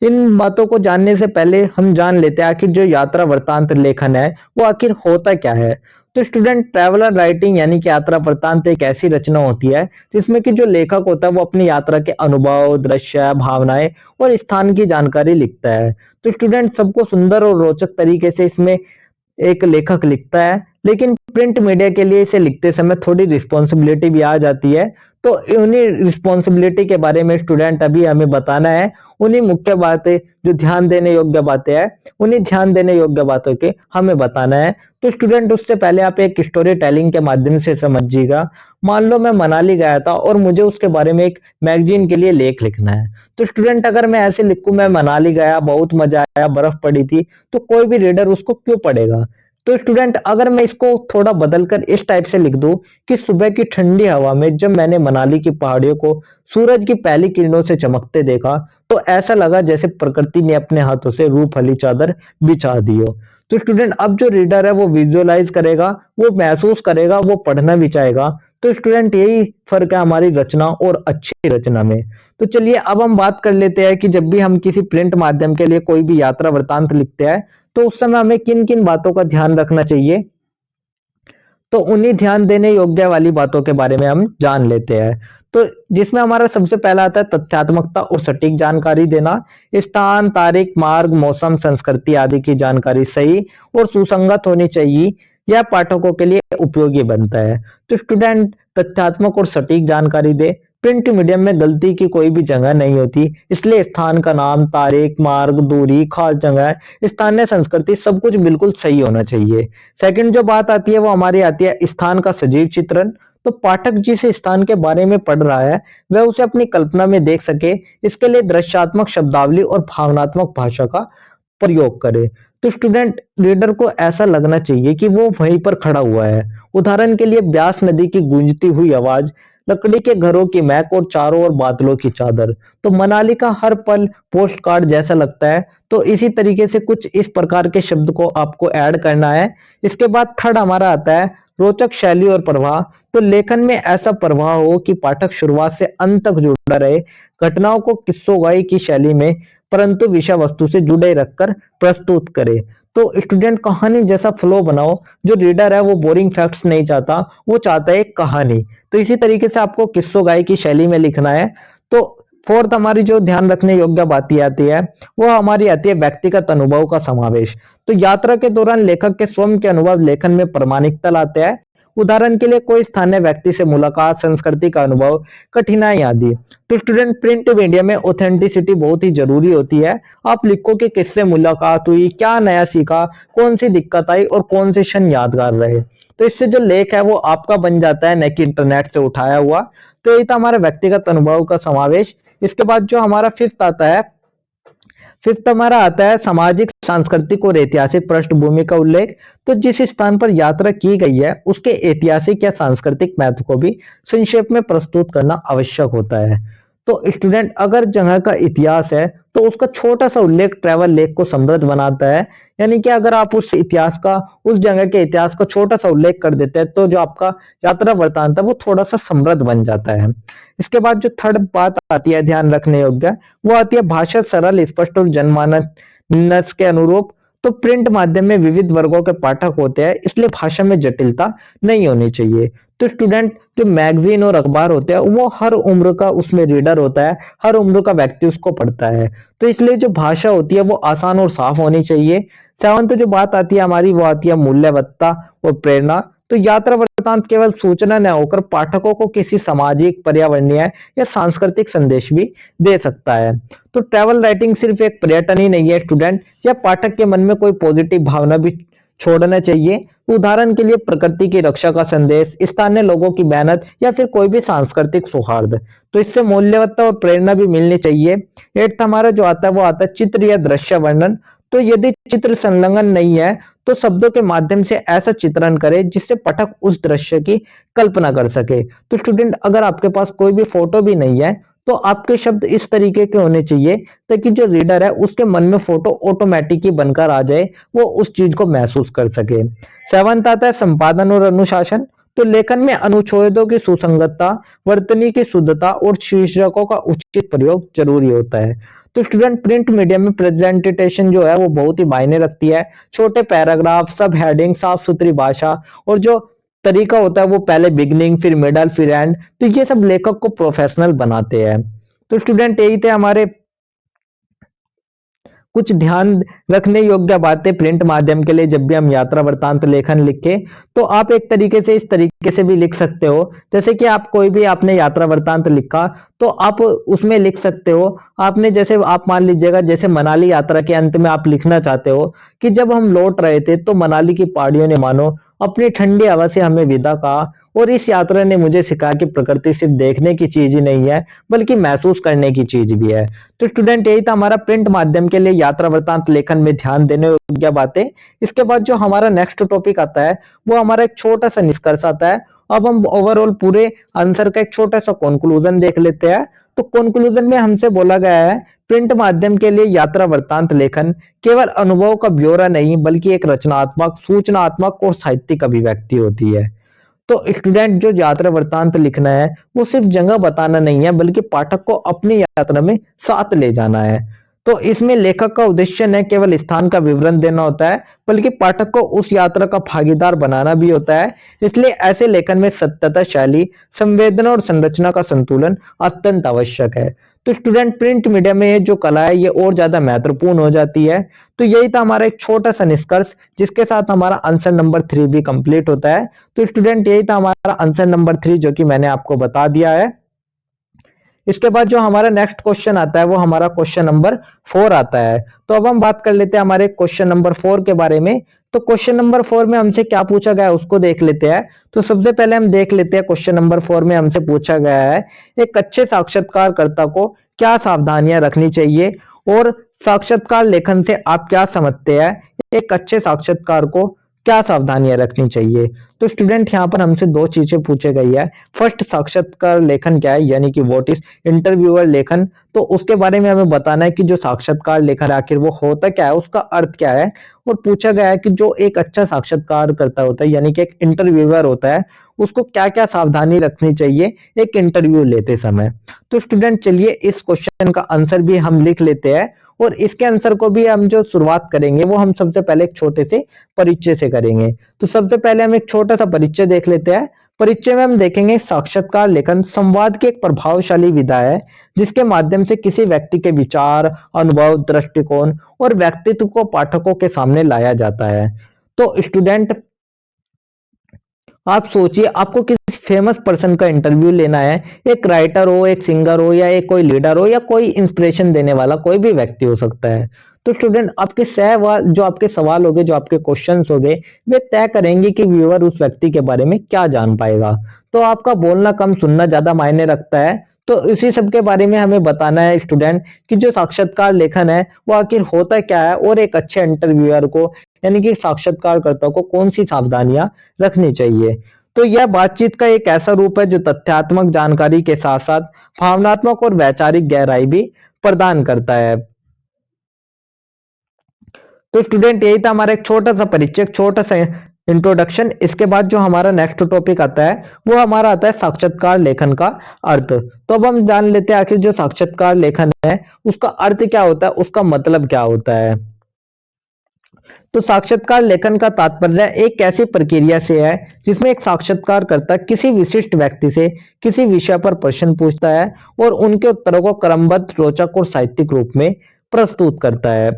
इन बातों को जानने से पहले हम जान लेते हैं आखिर जो यात्रा वृत्तांत लेखन है वो आखिर होता क्या है। तो स्टूडेंट, ट्रैवलर राइटिंग यानी कि यात्रा वृत्तांत एक ऐसी रचना होती है जिसमें कि जो लेखक होता है वो अपनी यात्रा के अनुभव, दृश्य, भावनाएं और स्थान की जानकारी लिखता है। तो स्टूडेंट, सबको सुंदर और रोचक तरीके से इसमें एक लेखक लिखता है, लेकिन प्रिंट मीडिया के लिए इसे लिखते समय थोड़ी रिस्पॉन्सिबिलिटी भी आ जाती है। तो उन्हीं रिस्पॉन्सिबिलिटी के बारे में स्टूडेंट अभी हमें बताना है। उन्हीं मुख्य बातें जो ध्यान देने योग्य बातें हैं, उन्हीं ध्यान देने योग्य बातों के हमें बताना है। तो स्टूडेंट उससे पहले आप एक स्टोरी टेलिंग के माध्यम से समझिएगा। मान लो मैं मनाली गया था और मुझे उसके बारे में एक मैगजीन के लिए लेख लिखना है। तो स्टूडेंट अगर मैं ऐसे लिखूं मैं मनाली गया, बहुत मजा आया, बर्फ पड़ी थी, तो कोई भी रीडर उसको क्यों पढ़ेगा। तो स्टूडेंट अगर मैं इसको थोड़ा बदलकर इस टाइप से लिख दूं कि सुबह की ठंडी हवा में जब मैंने मनाली की पहाड़ियों को सूरज की पहली किरणों से चमकते देखा, तो ऐसा लगा जैसे प्रकृति ने अपने हाथों से रूपहली चादर बिछा दी हो। तो स्टूडेंट अब जो रीडर है वो विजुअलाइज करेगा, वो महसूस करेगा, वो पढ़ना भी चाहेगा। तो स्टूडेंट यही फर्क है हमारी रचना और अच्छी रचना में। तो चलिए अब हम बात कर लेते हैं कि जब भी हम किसी प्रिंट माध्यम के लिए कोई भी यात्रा वृतांत लिखते हैं तो उस समय हमें किन किन बातों का ध्यान रखना चाहिए। तो उन्हीं ध्यान देने योग्य वाली बातों के बारे में हम जान लेते हैं। तो जिसमें हमारा सबसे पहला आता है तथ्यात्मकता और सटीक जानकारी देना। स्थान, तारीख, मार्ग, मौसम, संस्कृति आदि की जानकारी सही और सुसंगत होनी चाहिए। यह पाठकों के लिए उपयोगी बनता है। तो स्टूडेंट तथ्यात्मक और सटीक जानकारी दे। प्रिंट मीडियम में गलती की कोई भी जगह नहीं होती, इसलिए स्थान का नाम, तारीख, मार्ग, दूरी, खास जगह, स्थानीय संस्कृति सब कुछ बिल्कुल सही होना चाहिए। सेकंड जो बात आती है वो हमारी आती है स्थान का सजीव चित्रण। तो पाठक जिस स्थान के बारे में पढ़ रहा है वह उसे अपनी कल्पना में देख सके, इसके लिए दृश्यात्मक शब्दावली और भावनात्मक भाषा का प्रयोग करे। तो स्टूडेंट रीडर को ऐसा लगना चाहिए कि वो वहीं पर खड़ा हुआ है। उदाहरण के लिए ब्यास नदी की गूंजती हुई आवाज, लकड़ी के घरों की महक और चारों ओर बादलों की चादर। तो मनाली का हर पल पोस्ट कार्ड जैसा लगता है। तो इसी तरीके से कुछ इस प्रकार के शब्द को आपको ऐड करना है। इसके बाद थर्ड हमारा आता है रोचक शैली और प्रवाह। तो लेखन में ऐसा प्रवाह हो कि पाठक शुरुआत से अंत तक जुड़ा रहे। घटनाओं को किस्सोगाई की शैली में परंतु विषय वस्तु से जुड़े रखकर प्रस्तुत करे। तो स्टूडेंट कहानी जैसा फ्लो बनाओ। जो रीडर है वो बोरिंग फैक्ट्स नहीं चाहता, वो चाहता है एक कहानी। तो इसी तरीके से आपको किस्सोगाई की शैली में लिखना है। तो फोर्थ हमारी जो ध्यान रखने योग्य बात आती है वो हमारी आती है व्यक्तिगत अनुभव का समावेश। तो यात्रा के दौरान लेखक के स्वयं के अनुभव लेखन में प्रामाणिकता लाते हैं। उदाहरण के लिए कोई स्थानीय व्यक्ति से मुलाकात, संस्कृति का अनुभव, कठिनाई आदि। तो स्टूडेंट प्रिंट मीडिया में ऑथेंटिसिटी बहुत ही जरूरी होती है। आप लिखो कि किससे मुलाकात हुई, क्या नया सीखा, कौन सी दिक्कत आई और कौन से क्षण यादगार रहे। तो इससे जो लेख है वो आपका बन जाता है, न कि इंटरनेट से उठाया हुआ। तो ये था हमारा व्यक्तिगत अनुभव का समावेश। इसके बाद जो हमारा फिफ्थ हमारा आता है सामाजिक, सांस्कृतिक और ऐतिहासिक पृष्ठभूमि का उल्लेख। तो जिस स्थान पर यात्रा की गई है उसके ऐतिहासिक या सांस्कृतिक महत्व को भी संक्षेप में प्रस्तुत करना आवश्यक होता है। तो स्टूडेंट अगर जगह का इतिहास है तो उसका छोटा सा उल्लेख ट्रैवल लेख को समृद्ध बनाता है। यानी कि अगर आप उस जगह के इतिहास का छोटा सा उल्लेख कर देते हैं तो जो आपका यात्रा वृतांत है वो थोड़ा सा समृद्ध बन जाता है। इसके बाद जो थर्ड बात आती है ध्यान रखने योग्य, वो आती है भाषा सरल, स्पष्ट और जनमानस के अनुरूप। तो प्रिंट माध्यम में विविध वर्गों के पाठक होते हैं, इसलिए भाषा में जटिलता नहीं होनी चाहिए। तो स्टूडेंट जो मैगजीन और अखबार होते हैं वो हर उम्र का उसमें रीडर होता है, हर उम्र का व्यक्ति उसको पढ़ता है। तो इसलिए जो भाषा होती है वो आसान और साफ होनी चाहिए। सेवंथ जो बात आती है हमारी वो आती है मूल्यवत्ता और प्रेरणा। तो यात्रा वृतांत केवल सूचना न होकर पाठकों को किसी सामाजिक, पर्यावरणीय या सांस्कृतिक संदेश भी दे सकता है। तो ट्रैवल राइटिंग सिर्फ एक पर्यटन ही नहीं है स्टूडेंट, या पाठक के मन में कोई पॉजिटिव भावना भी छोड़ना चाहिए। उदाहरण के लिए प्रकृति की रक्षा का संदेश, स्थानीय लोगों की मेहनत या फिर कोई भी सांस्कृतिक सौहार्द। तो इससे मूल्यवत्ता और प्रेरणा भी मिलनी चाहिए। एट्थ हमारा जो आता है वो आता है चित्र या दृश्य वर्णन। तो यदि चित्र संलग्न नहीं है तो शब्दों के माध्यम से ऐसा चित्रण करें जिससे पाठक उस दृश्य की कल्पना कर सके। तो स्टूडेंट अगर आपके पास कोई भी फोटो भी नहीं है तो आपके शब्द इस तरीके के होने चाहिए ताकि जो रीडर है उसके मन में फोटो ऑटोमेटिक ही बनकर आ जाए, वो उस चीज को महसूस कर सके। सेवंथ आता है संपादन और अनुशासन। तो लेखन में अनुच्छेदों की सुसंगतता, वर्तनी की शुद्धता और शीर्षकों का उचित प्रयोग जरूरी होता है। तो स्टूडेंट प्रिंट मीडिया में प्रेजेंटेशन जो है वो बहुत ही मायने रखती है। छोटे पैराग्राफ, सब हेडिंग, साफ सुथरी भाषा और जो तरीका होता है वो पहले बिगनिंग, फिर मिडल, फिर एंड। तो ये सब लेखक को प्रोफेशनल बनाते हैं। तो स्टूडेंट यही थे हमारे कुछ ध्यान रखने योग्य बातें प्रिंट माध्यम के लिए जब भी हम यात्रा वृत्तांत लेखन लिखे, तो आप एक तरीके से इस तरीके से भी लिख सकते हो। जैसे कि आप कोई भी आपने यात्रा वृत्तांत लिखा तो आप उसमें लिख सकते हो, आपने जैसे आप मान लीजिएगा जैसे मनाली यात्रा के अंत में आप लिखना चाहते हो कि जब हम लौट रहे थे तो मनाली की पहाड़ियों ने मानो अपनी ठंडी हवा से हमें विदा कहा, और इस यात्रा ने मुझे सिखाया कि प्रकृति सिर्फ देखने की चीज ही नहीं है बल्कि महसूस करने की चीज भी है। तो स्टूडेंट यही था हमारा प्रिंट माध्यम के लिए यात्रा वृत्तांत लेखन में ध्यान देने योग्य बातें। इसके बाद जो हमारा नेक्स्ट टॉपिक आता है वो हमारा एक छोटा सा निष्कर्ष आता है। अब हम ओवरऑल पूरे आंसर का एक छोटा सा कंक्लूजन देख लेते हैं। तो कंक्लूजन में हमसे बोला गया है प्रिंट माध्यम के लिए यात्रा वृत्तांत लेखन केवल अनुभव का ब्यौरा नहीं बल्कि एक रचनात्मक, सूचनात्मक और साहित्यिक अभिव्यक्ति होती है। तो स्टूडेंट जो यात्रा वृत्तांत लिखना है वो सिर्फ जगह बताना नहीं है बल्कि पाठक को अपनी यात्रा में साथ ले जाना है। तो इसमें लेखक का उद्देश्य न केवल स्थान का विवरण देना होता है बल्कि पाठक को उस यात्रा का भागीदार बनाना भी होता है। इसलिए ऐसे लेखन में सत्यता, शैली, संवेदना और संरचना का संतुलन अत्यंत आवश्यक है। तो स्टूडेंट प्रिंट मीडिया में ये जो कला है ये और ज्यादा महत्वपूर्ण हो जाती है। तो यही था हमारा एक छोटा सा निष्कर्ष जिसके साथ हमारा आंसर नंबर 3 भी कंप्लीट होता है। तो स्टूडेंट यही था हमारा आंसर नंबर 3 जो कि मैंने आपको बता दिया है। इसके बाद जो हमारा नेक्स्ट क्वेश्चन आता है वो हमारा क्वेश्चन नंबर 4 आता है। तो अब हम बात कर लेते हैं हमारे क्वेश्चन नंबर 4 के बारे में। तो क्वेश्चन नंबर 4 में हमसे क्या पूछा गया है उसको देख लेते हैं। तो सबसे पहले हम देख लेते हैं क्वेश्चन नंबर 4 में हमसे पूछा गया है एक अच्छे साक्षात्कारकर्ता को क्या सावधानियां रखनी चाहिए और साक्षात्कार लेखन से आप क्या समझते हैं, एक अच्छे साक्षात्कार को क्या सावधानियां रखनी चाहिए। तो स्टूडेंट यहाँ पर हमसे दो चीजें पूछे गई है। फर्स्ट, साक्षात्कार लेखन क्या है, यानी कि व्हाट इज इंटरव्यूअर लेखन। तो उसके बारे में हमें बताना है कि जो साक्षात्कार लेखन आखिर वो होता क्या है, उसका अर्थ क्या है। और पूछा गया है कि जो एक अच्छा साक्षात्कार करता होता है यानी कि एक इंटरव्यूअर होता है उसको क्या क्या सावधानी रखनी चाहिए एक इंटरव्यू लेते समय। तो स्टूडेंट चलिए इस क्वेश्चन का आंसर भी हम लिख लेते हैं, और इसके आंसर को भी हम जो शुरुआत करेंगे वो हम सबसे पहले एक छोटे से परिचय से करेंगे। तो सबसे पहले हम एक छोटा सा परिचय देख लेते हैं। परिचय में हम देखेंगे साक्षात्कार लेखन संवाद की एक प्रभावशाली विधा है जिसके माध्यम से किसी व्यक्ति के विचार, अनुभव, दृष्टिकोण और व्यक्तित्व को पाठकों के सामने लाया जाता है। तो स्टूडेंट आप सोचिए आपको किसी फेमस पर्सन का इंटरव्यू लेना है, एक राइटर हो, एक सिंगर हो, या एक कोई लीडर हो, या कोई इंस्पिरेशन देने वाला कोई भी व्यक्ति हो सकता है। तो स्टूडेंट आपके सवाल जो आपके सवाल होंगे, जो आपके क्वेश्चंस होंगे, वे तय करेंगे कि व्यूअर उस व्यक्ति के बारे में क्या जान पाएगा। तो आपका बोलना कम, सुनना ज्यादा मायने रखता है। तो इसी सब के बारे में हमें बताना है स्टूडेंट कि जो साक्षात्कार लेखन है वो आखिर होता क्या है और एक अच्छे इंटरव्यूअर को यानी कि साक्षात्कारकर्ता को कौन सी सावधानियां रखनी चाहिए। तो यह बातचीत का एक ऐसा रूप है जो तथ्यात्मक जानकारी के साथ साथ भावनात्मक और वैचारिक गहराई भी प्रदान करता है। तो स्टूडेंट यही था हमारा एक छोटा सा परिचय, एक छोटा सा इंट्रोडक्शन। इसके बाद जो हमारा नेक्स्ट टॉपिक आता है वो हमारा आता है साक्षात्कार लेखन का अर्थ। तो अब हम जान लेते हैं आखिर जो साक्षात्कार लेखन है उसका अर्थ क्या होता है, उसका मतलब क्या होता है। तो साक्षात्कार लेखन का तात्पर्य एक ऐसी प्रक्रिया से है जिसमें एक साक्षात्कारकर्ता किसी विशिष्ट व्यक्ति से किसी विषय पर प्रश्न पूछता है और उनके उत्तरों को क्रमबद्ध, रोचक और साहित्यिक रूप में प्रस्तुत करता है।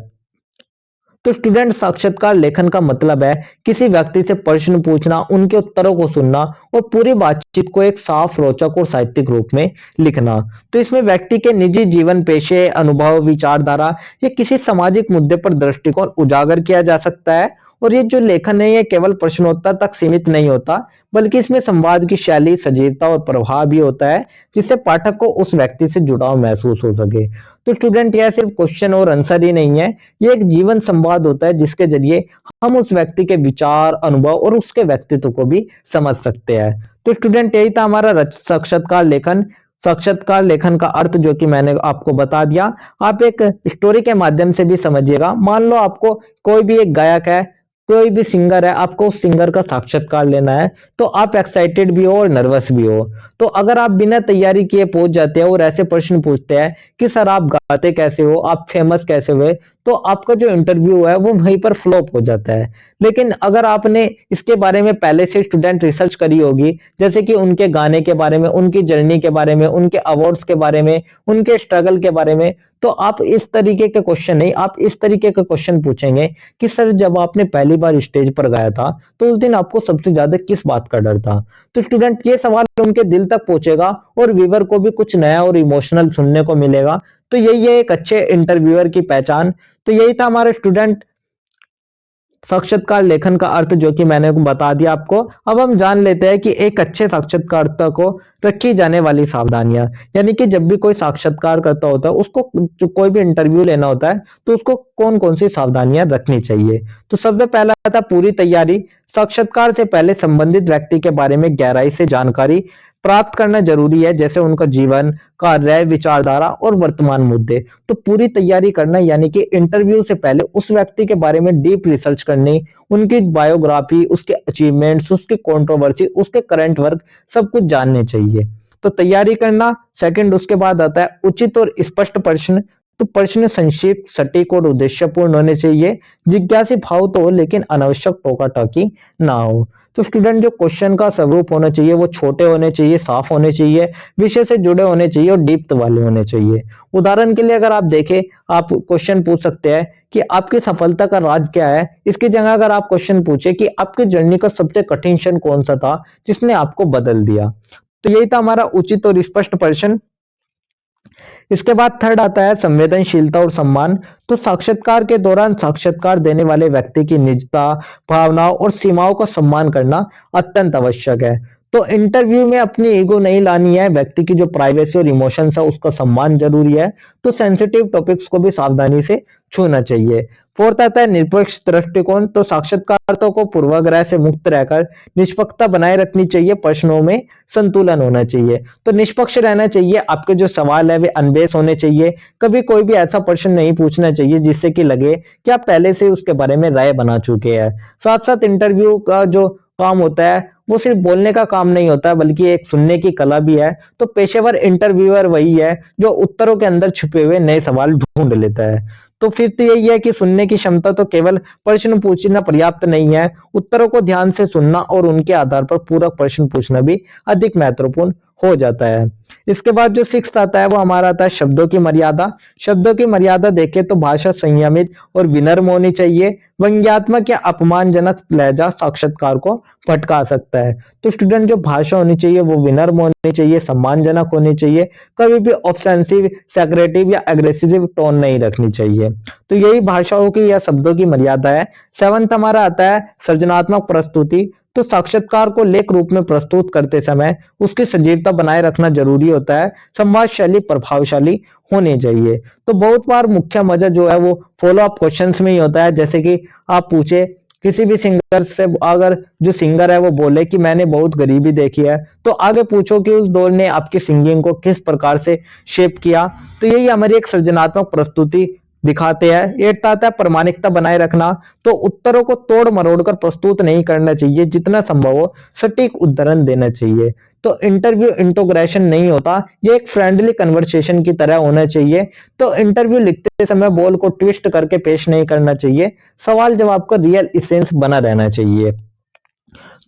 तो स्टूडेंट साक्षात्कार लेखन का मतलब है किसी व्यक्ति से प्रश्न पूछना, उनके उत्तरों को सुनना और पूरी बातचीत को एक साफ, रोचक और साहित्यिक रूप में लिखना। तो इसमें व्यक्ति के निजी जीवन, पेशे, अनुभव, विचारधारा या किसी सामाजिक मुद्दे पर दृष्टिकोण उजागर किया जा सकता है। और ये जो लेखन है ये केवल प्रश्नोत्तर तक सीमित नहीं होता बल्कि इसमें संवाद की शैली, सजीवता और प्रभाव भी होता है जिससे पाठक को उस व्यक्ति से जुड़ाव महसूस हो सके। तो स्टूडेंट यह सिर्फ क्वेश्चन और आंसर ही नहीं है, ये एक जीवन संवाद होता है जिसके जरिए हम उस व्यक्ति के विचार, अनुभव और उसके व्यक्तित्व को भी समझ सकते हैं। तो स्टूडेंट यही था हमारा साक्षात्कार लेखन। साक्षात्कार लेखन का अर्थ जो कि मैंने आपको बता दिया, आप एक स्टोरी के माध्यम से भी समझिएगा। मान लो आपको कोई भी एक गायक है, कोई भी सिंगर है, आपको उस सिंगर का साक्षात्कार लेना है तो आप एक्साइटेड भी हो और नर्वस भी हो। तो अगर आप बिना तैयारी किए पहुंच जाते हैं और ऐसे प्रश्न पूछते हैं कि सर आप गाते कैसे हो, आप फेमस कैसे हुए, तो आपका जो इंटरव्यू है वो वहीं पर फ्लॉप हो जाता है। लेकिन अगर आपने इसके बारे में पहले से स्टूडेंट रिसर्च करी होगी, जैसे कि उनके गाने के बारे में, उनकी जर्नी के बारे में, उनके अवार्ड्स के बारे में, उनके स्ट्रगल के बारे में, तो आप इस तरीके के क्वेश्चन नहीं, आप इस तरीके के क्वेश्चन पूछेंगे कि सर जब आपने पहली बार स्टेज पर गाया था तो उस दिन आपको सबसे ज्यादा किस बात का डर था। तो स्टूडेंट ये सवाल उनके दिल तक पहुंचेगा और व्यूअर को भी कुछ नया और इमोशनल सुनने को मिलेगा। तो यही है एक अच्छे इंटरव्यूअर की पहचान। तो यही था हमारे स्टूडेंट साक्षात्कार लेखन का अर्थ, जो कि मैंने बता दिया आपको। अब हम जान लेते हैं कि एक अच्छे साक्षात्कारकर्ता को रखी जाने वाली सावधानियां, यानी कि जब भी कोई साक्षात्कार करता होता है, उसको जो कोई भी इंटरव्यू लेना होता है तो उसको कौन कौन सी सावधानियां रखनी चाहिए। तो सबसे पहला था पूरी तैयारी। साक्षात्कार से पहले संबंधित व्यक्ति के बारे में गहराई से जानकारी प्राप्त करना जरूरी है, जैसे उनका जीवन, कार्य, विचारधारा और वर्तमान मुद्दे। तो पूरी तैयारी करना यानी कि इंटरव्यू से पहले उस व्यक्ति के बारे में डीप रिसर्च करनी, उनकी बायोग्राफी, उसके अचीवमेंट्स, उसकी कंट्रोवर्सी, उसके करंट वर्क, सब कुछ जानने चाहिए। तो तैयारी करना। सेकंड, उसके बाद आता है उचित और स्पष्ट प्रश्न। तो प्रश्न संक्षिप्त, सटीक और उद्देश्यपूर्ण होने चाहिए। जिज्ञासी भाव तो हो, लेकिन अनावश्यक टोका टाकी ना हो। तो स्टूडेंट जो क्वेश्चन का स्वरूप होना चाहिए वो छोटे होने चाहिए, साफ होने चाहिए, विषय से जुड़े होने चाहिए और डीप वाले होने चाहिए। उदाहरण के लिए अगर आप देखें, आप क्वेश्चन पूछ सकते हैं कि आपकी सफलता का राज क्या है। इसकी जगह अगर आप क्वेश्चन पूछे कि आपकी जर्नी का सबसे कठिन क्षण कौन सा था जिसने आपको बदल दिया। तो यही था हमारा उचित और स्पष्ट प्रश्न। इसके बाद थर्ड आता है संवेदनशीलता और सम्मान। तो साक्षात्कार के दौरान साक्षात्कार देने वाले व्यक्ति की निजता, भावनाओं और सीमाओं का सम्मान करना अत्यंत आवश्यक है। तो इंटरव्यू में अपनी ईगो नहीं लानी है, व्यक्ति की जो प्राइवेसी और इमोशंस है उसका सम्मान जरूरी है। तो सेंसिटिव टॉपिक्स को भी सावधानी से छूना चाहिए। फोर्थ आता है निरपेक्ष दृष्टिकोण। तो साक्षात्कारकर्ता को पूर्वाग्रह से मुक्त रहकर निष्पक्षता बनाए रखनी चाहिए, प्रश्नों में संतुलन होना चाहिए। तो निष्पक्ष रहना चाहिए, आपके जो सवाल है वे अनबेस होने चाहिए। कभी कोई भी ऐसा प्रश्न नहीं पूछना चाहिए जिससे कि लगे कि आप पहले से उसके बारे में राय बना चुके हैं। साथ साथ इंटरव्यू का जो काम होता है वो सिर्फ बोलने का काम नहीं होता है, बल्कि एक सुनने की कला भी है। तो पेशेवर इंटरव्यूअर वही है जो उत्तरों के अंदर छुपे हुए नए सवाल ढूंढ लेता है। तो फिर तो यही है कि सुनने की क्षमता तो केवल प्रश्न पूछना पर्याप्त नहीं है, उत्तरों को ध्यान से सुनना और उनके आधार पर पूरक प्रश्न पूछना भी अधिक महत्वपूर्ण हो जाता है। इसके बाद जो सिक्स्थ आता है वो हमारा आता है शब्दों की मर्यादा। शब्दों की मर्यादा देखें तो भाषा संयमित और विनम्र होनी चाहिए। व्यंग्यात्मक या अपमानजनक लहजा साक्षात्कार को भटका सकता है। तो स्टूडेंट जो भाषा होनी चाहिए वो विनम्र होनी चाहिए, सम्मानजनक होनी चाहिए। कभी भी ऑफेंसिव, सेक्रेटिव या एग्रेसिव टोन नहीं रखनी चाहिए। तो यही भाषाओं की या शब्दों की मर्यादा है। सेवंथ हमारा आता है सृजनात्मक प्रस्तुति। तो साक्षात्कार को लेख रूप में प्रस्तुत करते समय उसकी सजीवता बनाए रखना जरूरी होता है। संवाद शैली प्रभावशाली होनी चाहिए। तो बहुत बार मुख्य मजा जो है वो फॉलो अप क्वेश्चंस में ही होता है, जैसे कि आप पूछे किसी भी सिंगर से, अगर जो सिंगर है वो बोले कि मैंने बहुत गरीबी देखी है, तो आगे पूछो कि उस दौर ने आपकी सिंगिंग को किस प्रकार से शेप किया। तो यही हमारी एक सृजनात्मक प्रस्तुति दिखाते हैं। ये आता है प्रामाणिकता बनाए रखना। तो उत्तरों को तोड़ मरोड़ कर प्रस्तुत नहीं करना चाहिए, जितना संभव हो सटीक उदाहरण देना चाहिए। तो इंटरव्यू इंटोग्रेशन नहीं होता, ये एक फ्रेंडली कन्वर्सेशन की तरह होना चाहिए। तो इंटरव्यू लिखते समय बोल को ट्विस्ट करके पेश नहीं करना चाहिए, सवाल जवाब का रियल इसेंस बना रहना चाहिए।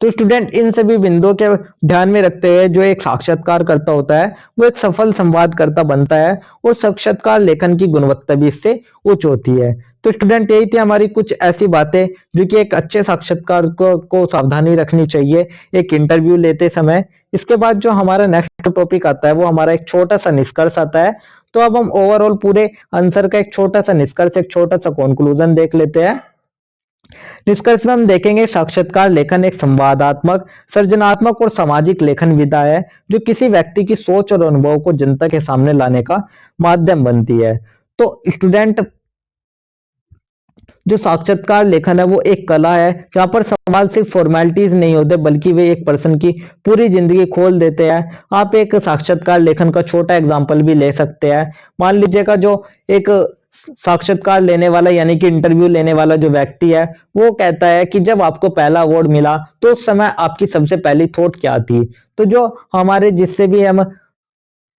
तो स्टूडेंट इन सभी बिंदुओं के ध्यान में रखते हुए जो एक साक्षात्कार करता होता है वो एक सफल संवादकर्ता बनता है और साक्षात्कार लेखन की गुणवत्ता भी इससे उच्च होती है। तो स्टूडेंट यही थी हमारी कुछ ऐसी बातें जो कि एक अच्छे साक्षात्कार को सावधानी रखनी चाहिए एक इंटरव्यू लेते समय। इसके बाद जो हमारा नेक्स्ट टॉपिक आता है वो हमारा एक छोटा सा निष्कर्ष आता है। तो अब हम ओवरऑल पूरे आंसर का एक छोटा सा निष्कर्ष, एक छोटा सा कंक्लूजन देख लेते हैं। निष्कर्ष में हम देखेंगे साक्षात्कार लेखन एक संवादात्मक, सृजनात्मक और सामाजिक लेखन विधा है जो किसी व्यक्ति की सोच और अनुभव को जनता के सामने लाने का माध्यम बनती है। तो स्टूडेंट जो साक्षात्कार लेखन है वो एक कला है जहां पर सवाल सिर्फ फॉर्मेलिटीज नहीं होते बल्कि वे एक पर्सन की पूरी जिंदगी खोल देते हैं। आप एक साक्षात्कार लेखन का छोटा एग्जांपल भी ले सकते हैं। मान लीजिएगा जो एक साक्षात्कार लेने वाला यानी कि इंटरव्यू लेने वाला जो व्यक्ति है वो कहता है कि जब आपको पहला अवार्ड मिला तो उस समय आपकी सबसे पहली थॉट क्या थी। तो जो हमारे जिससे भी हम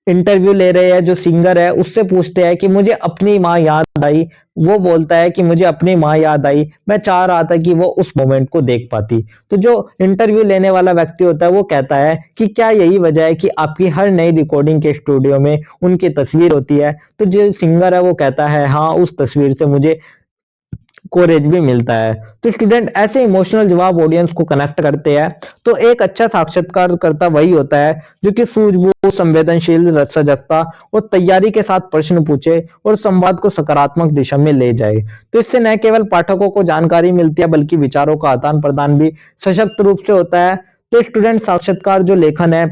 इंटरव्यू ले रहे हैं जो सिंगर है उससे पूछते हैं कि मुझे अपनी माँ याद आई। वो बोलता है कि मुझे अपनी माँ याद आई, मैं चाह रहा था कि वो उस मोमेंट को देख पाती। तो जो इंटरव्यू लेने वाला व्यक्ति होता है वो कहता है कि क्या यही वजह है कि आपकी हर नई रिकॉर्डिंग के स्टूडियो में उनकी तस्वीर होती है? तो जो सिंगर है वो कहता है हाँ, उस तस्वीर से मुझे कोरेज भी मिलता है। तो स्टूडेंट ऐसे इमोशनल जवाब ऑडियंस को कनेक्ट करते हैं। तो एक अच्छा साक्षात्कारकर्ता वही होता है जो कि सूझबूझ, संवेदनशील, सजगता और तैयारी के साथ प्रश्न पूछे और संवाद को सकारात्मक दिशा में ले जाए। तो इससे न केवल पाठकों को जानकारी मिलती है बल्कि विचारों का आदान प्रदान भी सशक्त रूप से होता है। तो स्टूडेंट साक्षात्कार जो लेखन है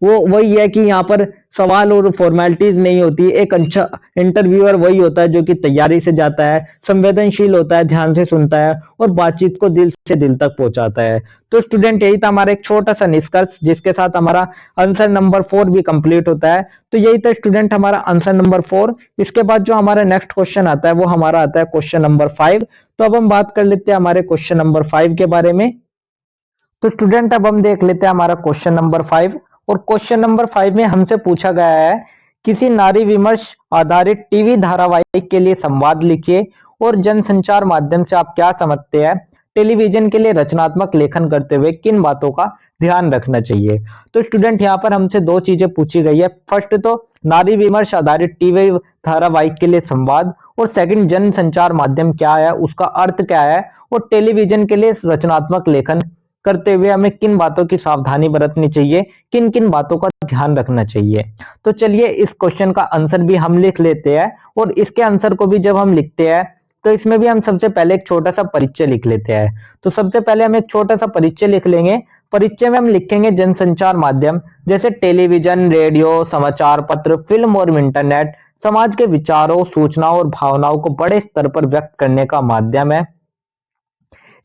वो वही है कि यहाँ पर सवाल और फॉर्मेलिटीज नहीं होती। एक अच्छा इंटरव्यूअर वही होता है जो कि तैयारी से जाता है, संवेदनशील होता है, ध्यान से सुनता है और बातचीत को दिल से दिल तक पहुंचाता है। तो स्टूडेंट यही था हमारा एक छोटा सा निष्कर्ष जिसके साथ हमारा आंसर नंबर 4 भी कंप्लीट होता है। तो यही था स्टूडेंट हमारा आंसर नंबर 4। इसके बाद जो हमारा नेक्स्ट क्वेश्चन आता है वो हमारा आता है क्वेश्चन नंबर 5। तो अब हम बात कर लेते हैं हमारे क्वेश्चन नंबर 5 के बारे में। तो स्टूडेंट अब हम देख लेते हैं हमारा क्वेश्चन नंबर 5। और क्वेश्चन नंबर 5 में हमसे पूछा गया है किसी नारी विमर्श आधारित टीवी धारावाहिक के लिए संवाद लिखिए और जनसंचार माध्यम से आप क्या समझते हैं? टेलीविजन के लिए रचनात्मक लेखन करते हुए किन बातों का ध्यान रखना चाहिए? तो स्टूडेंट यहाँ पर हमसे दो चीजें पूछी गई है। फर्स्ट तो नारी विमर्श आधारित टीवी धारावाहिक के लिए संवाद, और सेकंड जनसंचार माध्यम क्या है, उसका अर्थ क्या है, और टेलीविजन के लिए रचनात्मक लेखन करते हुए हमें किन बातों की सावधानी बरतनी चाहिए, किन किन बातों का ध्यान रखना चाहिए। तो चलिए इस क्वेश्चन का आंसर भी हम लिख लेते हैं। और इसके आंसर को भी जब हम लिखते हैं तो इसमें भी हम सबसे पहले एक छोटा सा परिचय लिख लेते हैं। तो सबसे पहले हम एक छोटा सा परिचय लिख लेंगे। परिचय में हम लिखेंगे जनसंचार माध्यम जैसे टेलीविजन, रेडियो, समाचार पत्र, फिल्म और इंटरनेट समाज के विचारों, सूचनाओं और भावनाओं को बड़े स्तर पर व्यक्त करने का माध्यम है।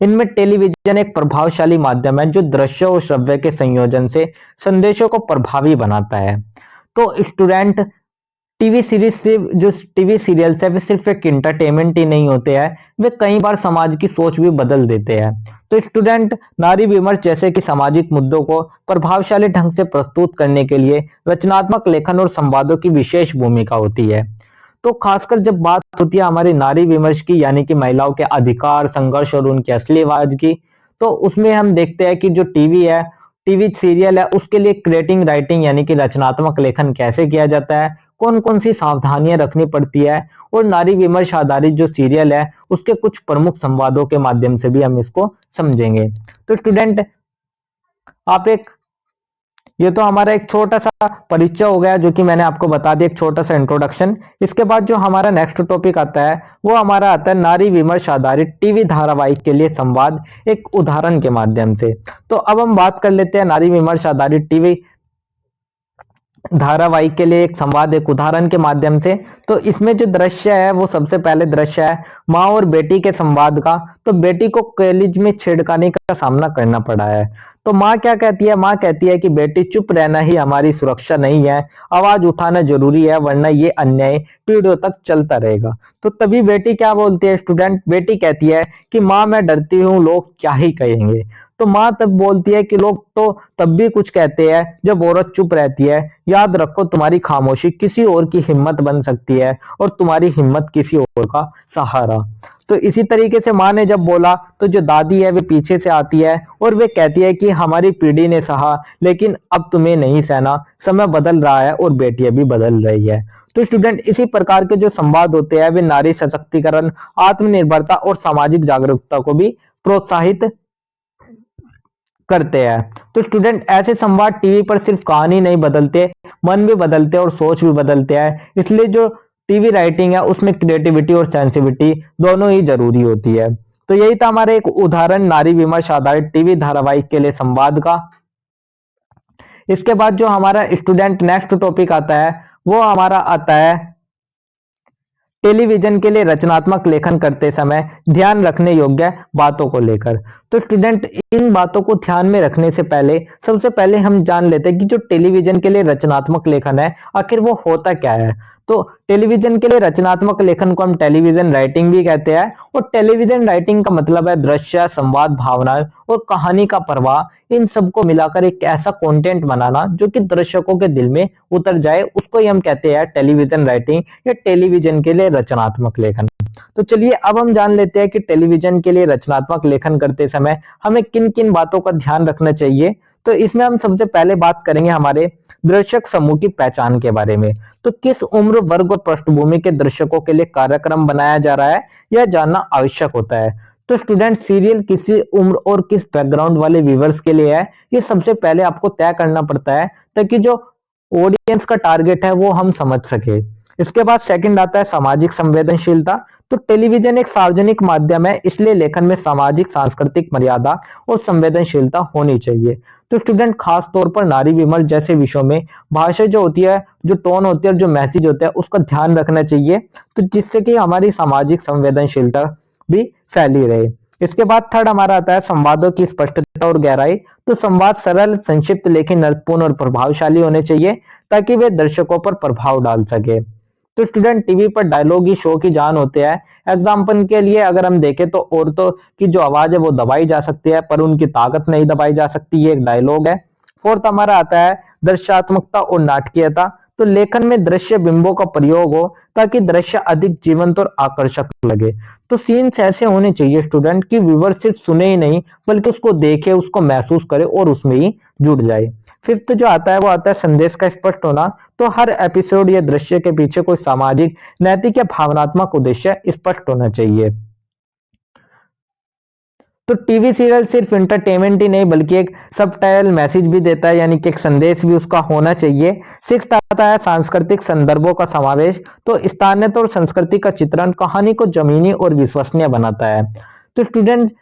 इनमें टेलीविजन एक प्रभावशाली माध्यम है जो दृश्य और श्रव्य के संयोजन से संदेशों को प्रभावी बनाता है। तो स्टूडेंट टीवी सीरीज से जो टीवी सीरियल्स है वे सिर्फ एक इंटरटेनमेंट ही नहीं होते हैं, वे कई बार समाज की सोच भी बदल देते हैं। तो स्टूडेंट नारी विमर्श जैसे कि सामाजिक मुद्दों को प्रभावशाली ढंग से प्रस्तुत करने के लिए रचनात्मक लेखन और संवादों की विशेष भूमिका होती है। तो खासकर जब बात होती है हमारी नारी विमर्श की, यानी कि महिलाओं के अधिकार, संघर्ष और उनकी असली आवाज की, तो उसमें हम देखते हैं कि जो टीवी है, टीवी सीरियल है, उसके लिए क्रिएटिंग राइटिंग यानी कि रचनात्मक लेखन कैसे किया जाता है, कौन कौन सी सावधानियां रखनी पड़ती है, और नारी विमर्श आधारित जो सीरियल है उसके कुछ प्रमुख संवादों के माध्यम से भी हम इसको समझेंगे। तो स्टूडेंट आप एक ये तो हमारा एक छोटा सा परिचय हो गया जो कि मैंने आपको बता दिया, एक छोटा सा इंट्रोडक्शन। इसके बाद जो हमारा नेक्स्ट टॉपिक आता है वो हमारा आता है नारी विमर्श आधारित टीवी धारावाहिक के लिए संवाद एक उदाहरण के माध्यम से। तो अब हम बात कर लेते हैं नारी विमर्श आधारित टीवी धारावाहिक के लिए एक संवाद एक उदाहरण के माध्यम से। तो इसमें जो दृश्य है वो सबसे पहले दृश्य है माँ और बेटी के संवाद का। तो बेटी को कॉलेज में छेड़खानी का सामना करना पड़ा है। तो माँ क्या कहती है? माँ कहती है कि बेटी चुप रहना ही हमारी सुरक्षा नहीं है, आवाज उठाना जरूरी है वरना ये अन्याय पीढ़ियों तक चलता रहेगा। तो तभी बेटी क्या बोलती है स्टूडेंट? बेटी कहती है कि माँ मैं डरती हूँ लोग क्या ही कहेंगे। तो माँ तब बोलती है कि लोग तो तब भी कुछ कहते हैं जब औरत चुप रहती है। याद रखो तुम्हारी खामोशी किसी और की हिम्मत बन सकती है और तुम्हारी हिम्मत किसी और का सहारा। तो इसी तरीके से माँ ने जब बोला तो जो दादी है वे पीछे से आती है और वे कहती है कि हमारी पीढ़ी ने सहा लेकिन अब तुम्हें नहीं सहना, समय बदल रहा है और बेटियां भी बदल रही है। तो स्टूडेंट इसी प्रकार के जो संवाद होते हैं वे नारी सशक्तिकरण, आत्मनिर्भरता और सामाजिक जागरूकता को भी प्रोत्साहित करते हैं। तो स्टूडेंट ऐसे संवाद टीवी पर सिर्फ कहानी नहीं बदलते, मन भी बदलते और सोच भी बदलते हैं। इसलिए जो टीवी राइटिंग है उसमें क्रिएटिविटी और सेंसिटिविटी दोनों ही जरूरी होती है। तो यही था हमारे एक उदाहरण नारी विमर्श आधारित टीवी धारावाहिक के लिए संवाद का। इसके बाद जो हमारा स्टूडेंट नेक्स्ट टॉपिक आता है वो हमारा आता है टेलीविजन के लिए रचनात्मक लेखन करते समय ध्यान रखने योग्य बातों को लेकर। तो स्टूडेंट इन बातों को ध्यान में रखने से पहले सबसे पहले हम जान लेते हैं कि जो टेलीविजन के लिए रचनात्मक लेखन है आखिर वो होता क्या है। तो टेलीविजन के लिए रचनात्मक लेखन को हम टेलीविजन राइटिंग भी कहते हैं, और टेलीविजन राइटिंग का मतलब है दृश्य, संवाद, भावनाएं और कहानी का प्रवाह, इन सबको मिलाकर एक ऐसा कंटेंट बनाना जो कि दर्शकों के दिल में उतर जाए, उसको ही हम कहते हैं टेलीविजन राइटिंग या टेलीविजन के लिए रचनात्मक लेखन। तो चलिए अब हम जान लेते हैं कि टेलीविजन के लिए रचनात्मक लेखन करते समय हमें किन किन बातों का ध्यान रखना चाहिए। तो इसमें हम सबसे पहले बात करेंगे हमारे दर्शक समूह की पहचान के बारे में। तो किस उम्र वर्ग और पृष्ठभूमि के दर्शकों के लिए कार्यक्रम बनाया जा रहा है, यह जानना आवश्यक होता है। तो स्टूडेंट, सीरियल किसी उम्र और किस बैकग्राउंड वाले व्यूवर्स के लिए है, ये सबसे पहले आपको तय करना पड़ता है, ताकि जो ऑडियंस का टारगेट है वो हम समझ सके। इसके बाद सेकंड आता है सामाजिक संवेदनशीलता। तो टेलीविजन एक सार्वजनिक माध्यम है, इसलिए लेखन में सामाजिक, सांस्कृतिक मर्यादा और संवेदनशीलता होनी चाहिए। तो स्टूडेंट, खास तौर पर नारी विमर्श जैसे विषयों में भाषा जो होती है, जो टोन होती है और जो मैसेज होता है, उसका ध्यान रखना चाहिए, तो जिससे कि हमारी सामाजिक संवेदनशीलता भी फैली रहे। इसके बाद थर्ड हमारा आता है संवादों की स्पष्टता और गहराई। तो संवाद सरल, संक्षिप्त लेकिन अर्थपूर्ण और प्रभावशाली होने चाहिए, ताकि वे दर्शकों पर प्रभाव डाल सके। तो स्टूडेंट, टीवी पर डायलॉग ही शो की जान होते हैं। एग्जाम्पल के लिए अगर हम देखें तो औरतों की जो आवाज है वो दबाई जा सकती है, पर उनकी ताकत नहीं दबाई जा सकती, ये एक डायलॉग है। फोर्थ हमारा आता है दृश्यात्मकता और नाटकीयता। तो लेखन में दृश्य बिंबों का प्रयोग हो, ताकि दृश्य अधिक जीवंत और आकर्षक लगे। तो सीन्स ऐसे होने चाहिए स्टूडेंट कि व्यूअर सिर्फ सुने ही नहीं, बल्कि उसको देखे, उसको महसूस करे और उसमें ही जुड़ जाए। फिफ्थ जो आता है वो आता है संदेश का स्पष्ट होना। तो हर एपिसोड या दृश्य के पीछे कोई सामाजिक, नैतिक या भावनात्मक उद्देश्य स्पष्ट होना चाहिए। तो टीवी सीरियल सिर्फ इंटरटेनमेंट ही नहीं बल्कि एक सबटाइटल मैसेज भी देता है, यानी कि एक संदेश भी उसका होना चाहिए। सिक्स्थ आता है सांस्कृतिक संदर्भों का समावेश। तो स्थानीयता और संस्कृति का चित्रण कहानी को जमीनी और विश्वसनीय बनाता है। तो स्टूडेंट,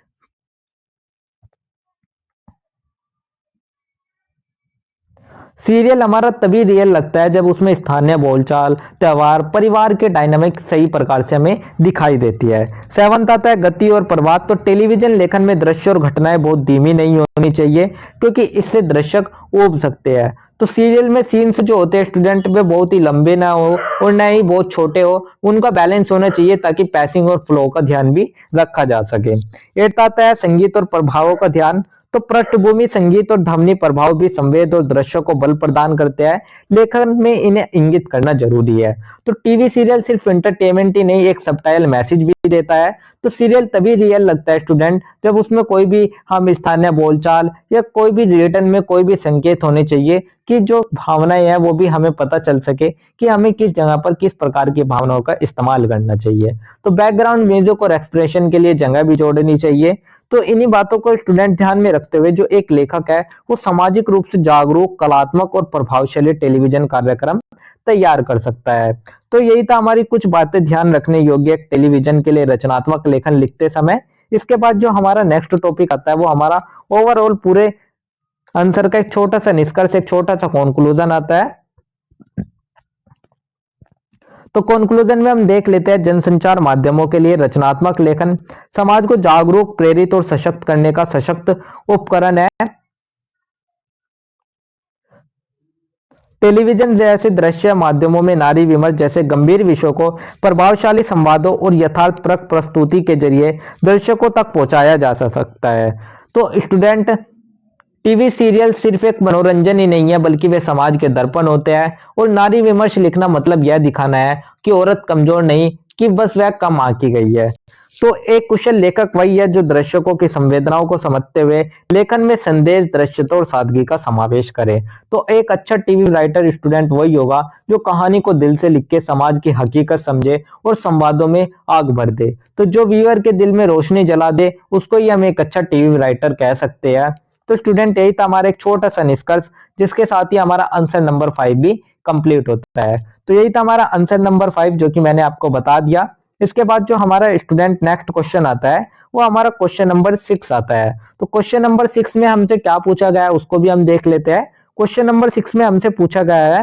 सीरियल हमारा तभी रियल लगता है जब उसमें स्थानीय बोलचाल, त्योहार, परिवार के डायनामिक सही प्रकार से हमें दिखाई देती है। सेवंथ आता है गति और प्रवाह। तो टेलीविजन लेखन में दृश्य और घटनाएं बहुत धीमी नहीं होनी चाहिए, क्योंकि इससे दर्शक ऊब सकते हैं। तो सीरियल में सीन्स जो होते हैं स्टूडेंट, वे बहुत ही लंबे ना हो और ना ही बहुत छोटे हो, उनका बैलेंस होना चाहिए, ताकि पैसिंग और फ्लो का ध्यान भी रखा जा सके। एट आता है संगीत और प्रभावों का ध्यान। तो पृष्ठभूमि संगीत और ध्वनि प्रभाव भी संवेद और दृश्य को बल प्रदान करते हैं, लेखन में इन्हें इंगित करना जरूरी है। तो टीवी सीरियल सिर्फ एंटरटेनमेंट ही नहीं, एक सबटाइटल मैसेज भी देता है। तो सीरियल तभी रियल लगता है स्टूडेंट जब उसमें कोई भी हम स्थानीय बोलचाल या कोई भी रिटर्न में कोई भी संकेत होने चाहिए, कि जो भावनाएं हैं वो भी हमें पता चल सके कि हमें किस जगह पर किस प्रकार की भावनाओं का इस्तेमाल करना चाहिए। तो बैकग्राउंड म्यूजिक और एक्सप्रेशन के लिए जगह भी जोड़नी चाहिए। तो इन्हीं बातों को स्टूडेंट ध्यान में रखते हुए जो एक लेखक है वो सामाजिक रूप से जागरूक, कलात्मक और प्रभावशाली टेलीविजन कार्यक्रम तैयार कर सकता है। तो यही था हमारी कुछ बातें ध्यान रखने योग्य टेलीविजन के लिए रचनात्मक लेखन लिखते समय। इसके बाद जो हमारा नेक्स्ट टॉपिक आता है वो हमारा ओवरऑल पूरे आंसर का एक छोटा सा निष्कर्ष, एक छोटा सा कंक्लूजन आता है। तो कंक्लूजन में हम देख लेते हैं जनसंचार माध्यमों के लिए रचनात्मक लेखन समाज को जागरूक, प्रेरित और सशक्त करने का सशक्त उपकरण है। टेलीविजन जैसे दृश्य माध्यमों में नारी विमर्श जैसे गंभीर विषयों को प्रभावशाली संवादों और यथार्थपरक प्रस्तुति के जरिए दर्शकों तक पहुंचाया जा सकता है। तो स्टूडेंट, टीवी सीरियल सिर्फ एक मनोरंजन ही नहीं है, बल्कि वे समाज के दर्पण होते हैं। और नारी विमर्श लिखना मतलब यह दिखाना है कि औरत कमजोर नहीं, कि बस वह कम आंकी गई है। तो एक कुशल लेखक वही है जो दर्शकों की संवेदनाओं को समझते हुए लेखन में संदेश, दृश्यता और सादगी का समावेश करे। तो एक अच्छा टीवी राइटर स्टूडेंट वही होगा जो कहानी को दिल से लिख के समाज की हकीकत समझे और संवादों में आग भर दे। तो जो व्यूअर के दिल में रोशनी जला दे, उसको ही हम एक अच्छा टीवी राइटर कह सकते हैं। तो स्टूडेंट, यही था हमारा एक छोटा सा निष्कर्ष, जिसके साथ ही हमारा आंसर नंबर 5 भी कंप्लीट होता है। तो यही था हमारा आंसर नंबर 5, जो कि मैंने आपको बता दिया। इसके बाद जो हमारा स्टूडेंट नेक्स्ट क्वेश्चन आता है वो हमारा क्वेश्चन नंबर 6 आता है। तो क्वेश्चन नंबर 6 में हमसे क्या पूछा गया है उसको भी हम देख लेते हैं। क्वेश्चन नंबर 6 में हमसे पूछा गया है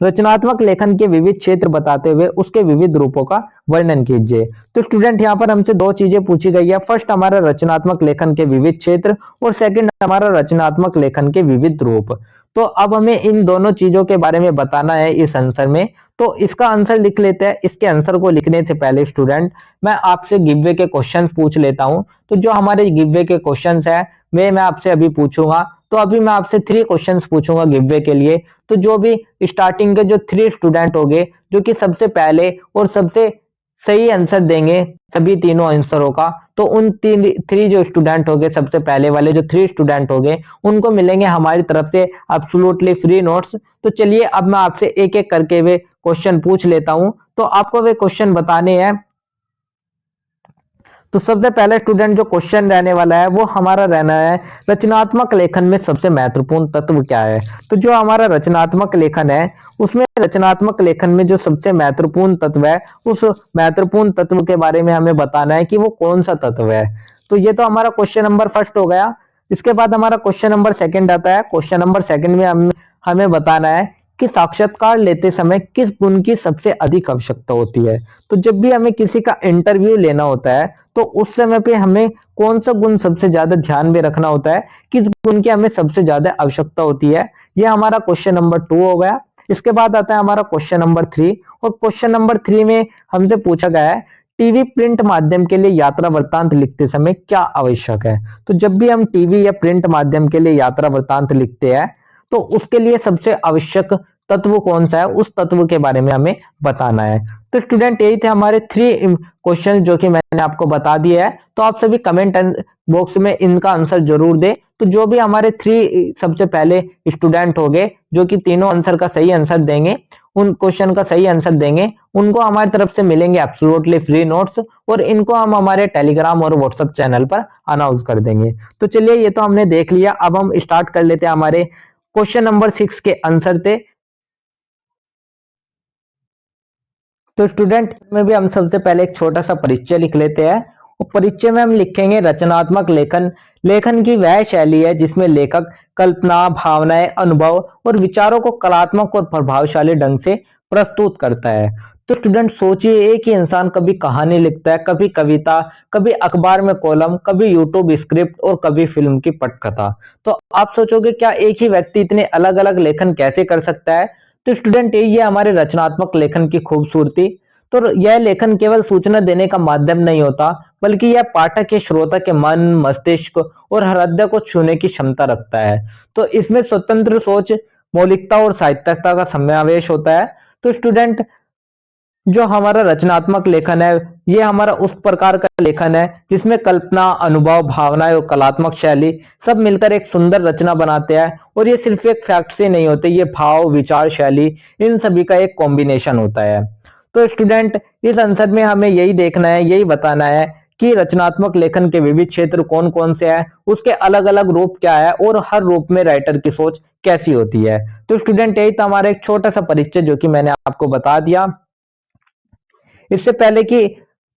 रचनात्मक लेखन के विविध क्षेत्र बताते हुए उसके विविध रूपों का वर्णन कीजिए। तो स्टूडेंट यहाँ पर हमसे दो चीजें पूछी गई है, फर्स्ट हमारा रचनात्मक लेखन के विविध क्षेत्र और सेकंड हमारा रचनात्मक लेखन के विविध रूप। तो अब हमें इन दोनों चीजों के बारे में बताना है इस आंसर में। तो इसका आंसर लिख लेते हैं। इसके आंसर को लिखने से पहले स्टूडेंट मैं आपसे गिववे के क्वेश्चंस पूछ लेता हूं। तो जो हमारे गिववे के क्वेश्चंस है वे मैं आपसे अभी पूछूंगा। तो अभी मैं आपसे 3 क्वेश्चंस पूछूंगा गिववे के लिए। तो जो भी स्टार्टिंग के जो 3 स्टूडेंट होंगे जो कि सबसे पहले और सबसे सही आंसर देंगे सभी तीनों आंसरों का, तो उन 3 जो स्टूडेंट होंगे, सबसे पहले वाले जो 3 स्टूडेंट होंगे उनको मिलेंगे हमारी तरफ से एब्सोल्युटली फ्री नोट्स। तो चलिए अब मैं आपसे एक एक करके वे क्वेश्चन पूछ लेता हूं। तो आपको वे क्वेश्चन बताने हैं। तो सबसे पहला स्टूडेंट जो क्वेश्चन रहने वाला है वो हमारा रहना है, रचनात्मक लेखन में सबसे महत्वपूर्ण तत्व क्या है। तो जो हमारा रचनात्मक लेखन है उसमें रचनात्मक लेखन में जो सबसे महत्वपूर्ण तत्व है उस महत्वपूर्ण तत्व के बारे में हमें बताना है कि वो कौन सा तत्व है। तो ये तो हमारा क्वेश्चन नंबर फर्स्ट हो गया। इसके बाद हमारा क्वेश्चन नंबर सेकंड आता है। क्वेश्चन नंबर सेकंड में हमें बताना है कि साक्षात्कार लेते समय किस गुण की सबसे अधिक आवश्यकता होती है। तो जब भी हमें किसी का इंटरव्यू लेना होता है तो उस समय पे हमें कौन सा गुण सबसे ज्यादा ध्यान में रखना होता है, किस गुण की हमें सबसे ज्यादा आवश्यकता होती है। ये हमारा क्वेश्चन नंबर 2 हो गया। इसके बाद आता है हमारा क्वेश्चन नंबर 3 और क्वेश्चन नंबर 3 में हमसे पूछा गया है टीवी प्रिंट माध्यम के लिए यात्रा वृत्तांत लिखते समय क्या आवश्यक है। तो जब भी हम टीवी या प्रिंट माध्यम के लिए यात्रा वृत्तांत लिखते हैं तो उसके लिए सबसे आवश्यक तत्व कौन सा है, उस तत्व के बारे में हमें बताना है। तो स्टूडेंट यही थे हमारे 3 क्वेश्चन जो कि मैंने आपको बता दिया है। तो आप सभी कमेंट बॉक्स में इनका आंसर जरूर दे। तो जो भी हमारे 3 सबसे पहले स्टूडेंट होंगे जो कि तीनों आंसर का सही आंसर देंगे, उन क्वेश्चन का सही आंसर देंगे, उनको हमारी तरफ से मिलेंगे एब्सोल्युटली फ्री नोट्स और इनको हम हमारे टेलीग्राम और व्हाट्सएप चैनल पर अनाउंस कर देंगे। तो चलिए ये तो हमने देख लिया। अब हम स्टार्ट कर लेते हैं हमारे क्वेश्चन नंबर 6 के आंसर थे। तो स्टूडेंट में भी हम सबसे पहले एक छोटा सा परिचय लिख लेते हैं और परिचय में हम लिखेंगे रचनात्मक लेखन लेखन की वह शैली है जिसमें लेखक कल्पना, भावनाएं, अनुभव और विचारों को कलात्मक और प्रभावशाली ढंग से प्रस्तुत करता है। तो स्टूडेंट सोचिए एक ही इंसान कभी कहानी लिखता है, कभी कविता, कभी अखबार में कॉलम, कभी यूट्यूब स्क्रिप्ट और कभी फिल्म की पटकथा। तो आप सोचोगे क्या एक ही व्यक्ति इतने अलग अलग लेखन कैसे कर सकता है। तो स्टूडेंट यही है हमारे रचनात्मक लेखन की खूबसूरती। तो यह लेखन केवल सूचना देने का माध्यम नहीं होता बल्कि यह पाठक के श्रोता के मन, मस्तिष्क और हृदय को छूने की क्षमता रखता है। तो इसमें स्वतंत्र सोच, मौलिकता और साहित्यिकता का समावेश होता है। तो स्टूडेंट जो हमारा रचनात्मक लेखन है ये हमारा उस प्रकार का लेखन है जिसमें कल्पना, अनुभव, भावनाएं और कलात्मक शैली सब मिलकर एक सुंदर रचना बनाते हैं। और ये सिर्फ एक फैक्ट से नहीं होते, ये भाव, विचार, शैली इन सभी का एक कॉम्बिनेशन होता है। तो स्टूडेंट इस आंसर में हमें यही देखना है, यही बताना है कि रचनात्मक लेखन के विविध क्षेत्र कौन कौन से हैं, उसके अलग अलग रूप क्या है और हर रूप में राइटर की सोच कैसी होती है। तो स्टूडेंट यही था हमारा एक छोटा सा परिचय जो कि मैंने आपको बता दिया। इससे पहले कि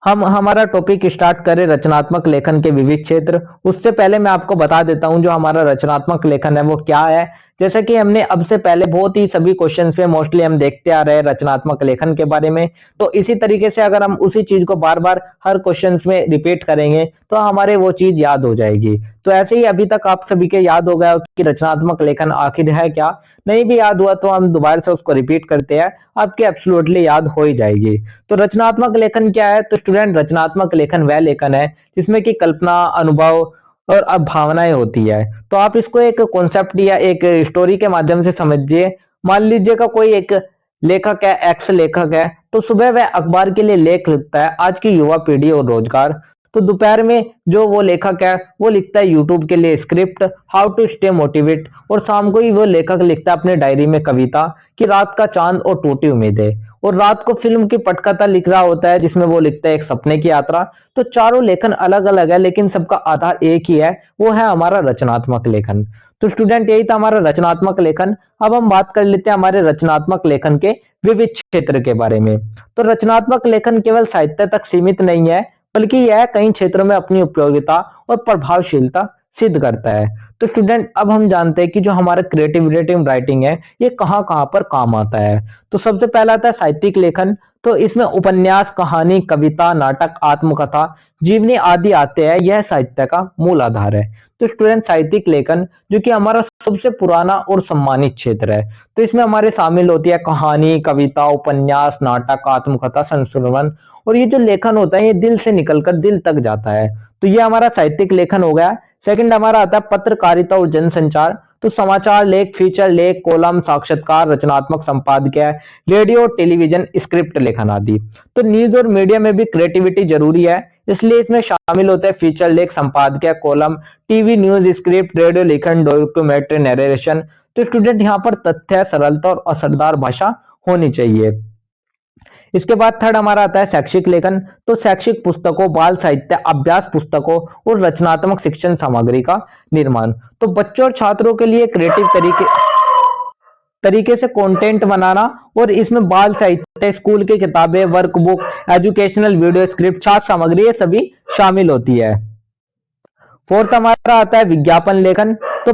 हम हमारा टॉपिक स्टार्ट करें रचनात्मक लेखन के विविध क्षेत्र, उससे पहले मैं आपको बता देता हूं जो हमारा रचनात्मक लेखन है वो क्या है। जैसे कि हमने अब से पहले बहुत ही सभी क्वेश्चंस में मोस्टली हम देखते आ रहे हैं रचनात्मक लेखन के बारे में। तो इसी तरीके से अगर हम उसी चीज को बार बार हर क्वेश्चंस में रिपीट करेंगे तो हमारे वो चीज याद हो जाएगी। तो ऐसे ही अभी तक आप सभी के याद हो गया कि रचनात्मक लेखन आखिर है क्या। नहीं भी याद हुआ तो हम दोबारा से उसको रिपीट करते हैं, आपके एब्सोल्युटली याद हो ही जाएगी। तो रचनात्मक लेखन क्या है। तो स्टूडेंट रचनात्मक लेखन वह लेखन है जिसमें कि कल्पना, अनुभव और अब भावनाएं होती है। तो आप इसको एक कॉन्सेप्ट या एक स्टोरी के माध्यम से समझिए। मान लीजिएगा कोई एक लेखक है, एक्स लेखक है, तो सुबह वह अखबार के लिए लेख लिखता है आज की युवा पीढ़ी और रोजगार। तो दोपहर में जो वो लेखक है वो लिखता है यूट्यूब के लिए script, how to stay motivate. और शाम को ही वो लेखक लिखता है अपने डायरी में कविता कि रात का चांद और टूटी उम्मीदें। और रात को फिल्म की पटकथा लिख रहा होता है जिसमें वो लिखता है एक सपने की यात्रा। तो चारों लेखन अलग अलग है लेकिन सबका आधार एक ही है, वो है हमारा रचनात्मक लेखन। तो स्टूडेंट यही था हमारा रचनात्मक लेखन। अब हम बात कर लेते हैं हमारे रचनात्मक लेखन के विविध क्षेत्र के बारे में। तो रचनात्मक लेखन केवल साहित्य तक सीमित नहीं है बल्कि यह कई क्षेत्रों में अपनी उपयोगिता और प्रभावशीलता सिद्ध करता है। तो स्टूडेंट अब हम जानते हैं कि जो हमारा क्रिएटिव राइटिंग है ये कहाँ कहाँ पर काम आता है। तो सबसे पहला आता है साहित्यिक लेखन। तो इसमें उपन्यास, कहानी, कविता, नाटक, आत्मकथा, जीवनी आदि आते हैं। यह साहित्य का मूल आधार है। तो स्टूडेंट साहित्यिक लेखन जो कि हमारा सबसे पुराना और सम्मानित क्षेत्र है। तो इसमें हमारे शामिल होती है कहानी, कविता, उपन्यास, नाटक, आत्मकथा, संस्मरण। और ये जो लेखन होता है ये दिल से निकलकर दिल तक जाता है। तो ये हमारा साहित्यिक लेखन हो गया। सेकंड हमारा आता है पत्रकारिता और जनसंचार। तो समाचार लेख, फीचर लेख, कॉलम, साक्षात्कार, रचनात्मक संपादकीय, रेडियो, टेलीविजन, स्क्रिप्ट लेखन आदि। तो न्यूज और मीडिया में भी क्रिएटिविटी जरूरी है, इसलिए इसमें शामिल होते हैं फीचर लेख, संपादकीय, column, TV news, script, radio लेखन, डॉक्यूमेंट्री, नरेशन। तो स्टूडेंट यहाँ पर तथ्य, सरलता और असरदार भाषा होनी चाहिए। इसके बाद थर्ड हमारा आता है शैक्षिक लेखन। तो शैक्षिक पुस्तकों, बाल साहित्य, अभ्यास पुस्तकों और रचनात्मक शिक्षण सामग्री का निर्माण। तो बच्चों और छात्रों के लिए क्रिएटिव तरीके से कंटेंट बनाना, और इसमें बाल साहित्य, स्कूल की किताबें, वर्कबुक, एजुकेशनल वीडियो, स्क्रिप्ट, छात्र सामग्री ये सभी शामिल होती है। फोर्थ हमारा आता है विज्ञापन लेखन। तो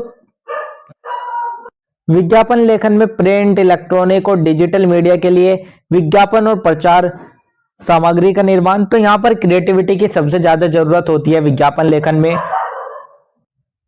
विज्ञापन लेखन में प्रिंट, इलेक्ट्रॉनिक और डिजिटल मीडिया के लिए विज्ञापन और प्रचार सामग्री का निर्माण। तो यहाँ पर क्रिएटिविटी की सबसे ज्यादा जरूरत होती है विज्ञापन लेखन में।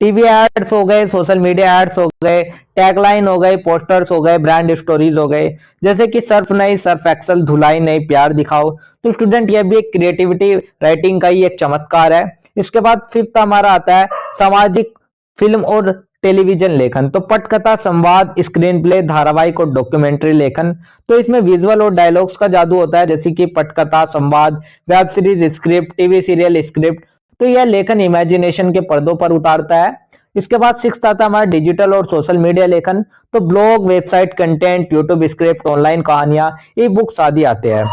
टीवी एड्स हो गए, सोशल मीडिया एड्स हो गए, टैगलाइन हो गए, पोस्टर्स हो गए, ब्रांड स्टोरीज हो गए, जैसे कि सर्फ नहीं, सर्फ एक्सल, धुलाई नहीं, प्यार दिखाओ। तो स्टूडेंट यह भी एक क्रिएटिविटी राइटिंग का ही एक चमत्कार है। इसके बाद फिफ्थ हमारा आता है सामाजिक फिल्म और टेलीविजन लेखन। तो पटकथा, संवाद, स्क्रीन प्ले, धारावाहिक और डॉक्यूमेंट्री लेखन। तो इसमें विजुअल और डायलॉग्स का जादू होता है, जैसे कि पटकथा, संवाद, web series script, TV serial script. तो यह लेखन इमेजिनेशन के पर्दों पर उतारता है। इसके बाद सिक्स्थ आता है हमारा डिजिटल और सोशल मीडिया लेखन। तो blog, website content, YouTube script, online कहानियां, ई बुक्स आदि आते हैं।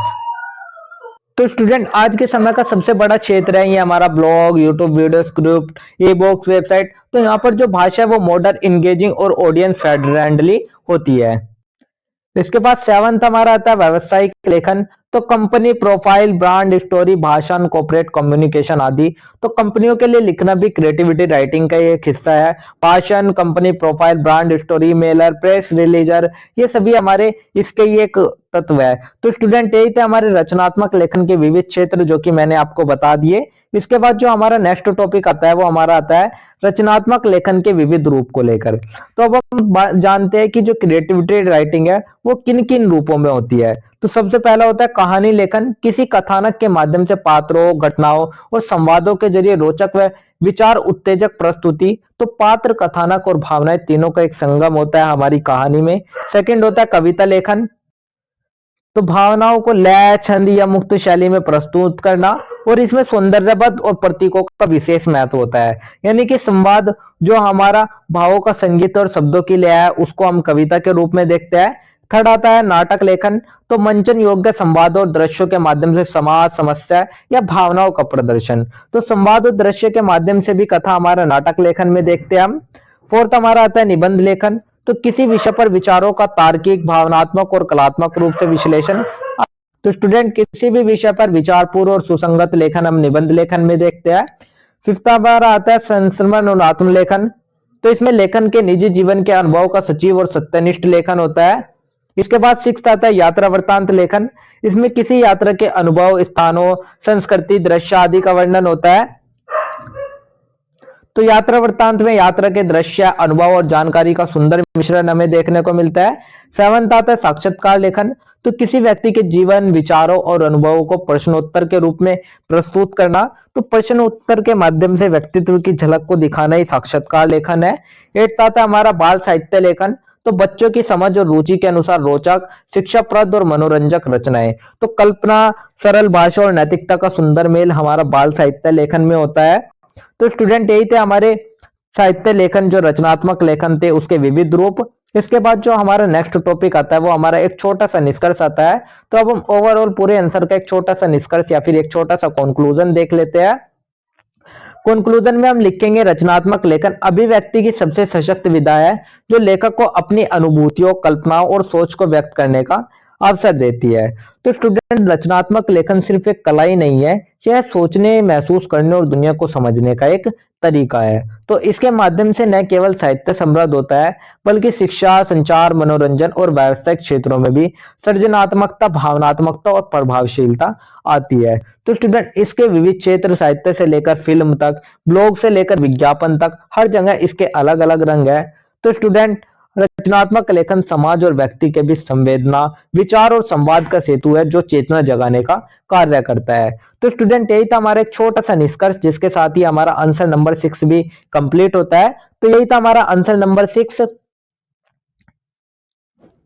तो स्टूडेंट आज के समय का सबसे बड़ा क्षेत्र है ये हमारा blog, YouTube video, script, e books, website. तो यहाँ पर जो भाषा है वो मॉडर्न, इंगेजिंग और ऑडियंस फ्रेंडली होती है। इसके बाद सेवंथ हमारा आता है व्यावसायिक लेखन। तो कंपनी प्रोफाइल, ब्रांड स्टोरी, भाषण, कॉर्पोरेट कम्युनिकेशन आदि। तो कंपनियों के लिए लिखना भी क्रिएटिविटी राइटिंग का एक हिस्सा है। भाषण, company profile, brand story, mailer, press releaser, ये सभी हमारे इसके ही एक तत्व है। तो स्टूडेंट यही थे हमारे रचनात्मक लेखन के विविध क्षेत्र जो कि मैंने आपको बता दिए। इसके बाद जो हमारा नेक्स्ट टॉपिक आता है वो हमारा आता है रचनात्मक लेखन के विविध रूप को लेकर। तो अब हम जानते हैं कि जो क्रिएटिविटी राइटिंग है वो किन किन रूपों में होती है। तो सबसे पहला होता है कहानी लेखन। किसी कथानक के माध्यम से पात्रों, घटनाओं और संवादों के जरिए रोचक व विचार उत्तेजक प्रस्तुति। तो पात्र, कथानक और भावनाएं तीनों का एक संगम होता है हमारी कहानी में। सेकंड होता है कविता लेखन। तो भावनाओं को लय, छंद या मुक्त शैली में प्रस्तुत करना, और इसमें सौंदर्यबद्ध और प्रतीकों का विशेष महत्व होता है। यानी कि संवाद जो हमारा भावों का संगीत और शब्दों की लय है उसको हम कविता के रूप में देखते हैं। थर्ड आता है नाटक लेखन। तो मंचन योग्य संवाद और दृश्यों के माध्यम से समाज, समस्या या भावनाओं का प्रदर्शन। तो संवाद और दृश्य के माध्यम से भी कथा हमारा नाटक लेखन में देखते हैं हम। फोर्थ हमारा आता है निबंध लेखन। तो किसी विषय पर विचारों का तार्किक, भावनात्मक और कलात्मक रूप से विश्लेषण। तो स्टूडेंट किसी भी विषय पर विचारपूर्ण और सुसंगत लेखन हम निबंध लेखन में देखते हैं। फिफ्थ हमारा आता है संस्मरण और आत्मलेखन। तो इसमें लेखन के निजी जीवन के अनुभव का सजीव और सत्यनिष्ठ लेखन होता है। इसके बाद सिक्स्थ आता है यात्रा वृत्तांत लेखन। इसमें किसी यात्रा के अनुभव, स्थानों, संस्कृति, दृश्य आदि का वर्णन होता है। तो यात्रा वृत्तांत में यात्रा के दृश्य, अनुभव और जानकारी का सुंदर मिश्रण हमें देखने को मिलता है। सेवंथ आता है साक्षात्कार लेखन। तो किसी व्यक्ति के जीवन, विचारों और अनुभवों को प्रश्नोत्तर के रूप में प्रस्तुत करना। तो प्रश्न उत्तर के माध्यम से व्यक्तित्व की झलक को दिखाना ही साक्षात्कार लेखन है। एट्थ आता है हमारा बाल साहित्य लेखन। तो बच्चों की समझ और रुचि के अनुसार रोचक, शिक्षाप्रद और मनोरंजक रचनाएं। तो कल्पना, सरल भाषा और नैतिकता का सुंदर मेल हमारा बाल साहित्य लेखन में होता है। तो स्टूडेंट यही थे हमारे साहित्य लेखन जो रचनात्मक लेखन थे उसके विविध रूप। इसके बाद जो हमारा नेक्स्ट टॉपिक आता है वो हमारा एक छोटा सा निष्कर्ष आता है। तो अब हम ओवरऑल पूरे आंसर का एक छोटा सा निष्कर्ष या फिर एक छोटा सा कंक्लूजन देख लेते हैं। कंक्लूजन में हम लिखेंगे रचनात्मक लेखन अभिव्यक्ति की सबसे सशक्त विधा है जो लेखक को अपनी अनुभूतियों, कल्पनाओं और सोच को व्यक्त करने का अवसर देती है। तो स्टूडेंट रचनात्मक लेखन सिर्फ एक कला ही नहीं है, यह सोचने, महसूस करने और दुनिया को समझने का एक तरीका है। तो इसके माध्यम से न केवल साहित्य समृद्ध होता है बल्कि शिक्षा, संचार, मनोरंजन और व्यावसायिक क्षेत्रों में भी सृजनात्मकता, भावनात्मकता और प्रभावशीलता आती है। तो स्टूडेंट इसके विविध क्षेत्र, साहित्य से लेकर फिल्म तक, ब्लॉग से लेकर विज्ञापन तक, हर जगह इसके अलग अलग रंग है। तो स्टूडेंट रचनात्मक लेखन समाज और व्यक्ति के बीच संवेदना, विचार और संवाद का सेतु है जो चेतना जगाने का कार्य करता है। तो स्टूडेंट यही था हमारा एक छोटा सा निष्कर्ष, जिसके साथ ही हमारा आंसर नंबर 6 भी कंप्लीट होता है। तो यही था हमारा आंसर नंबर 6।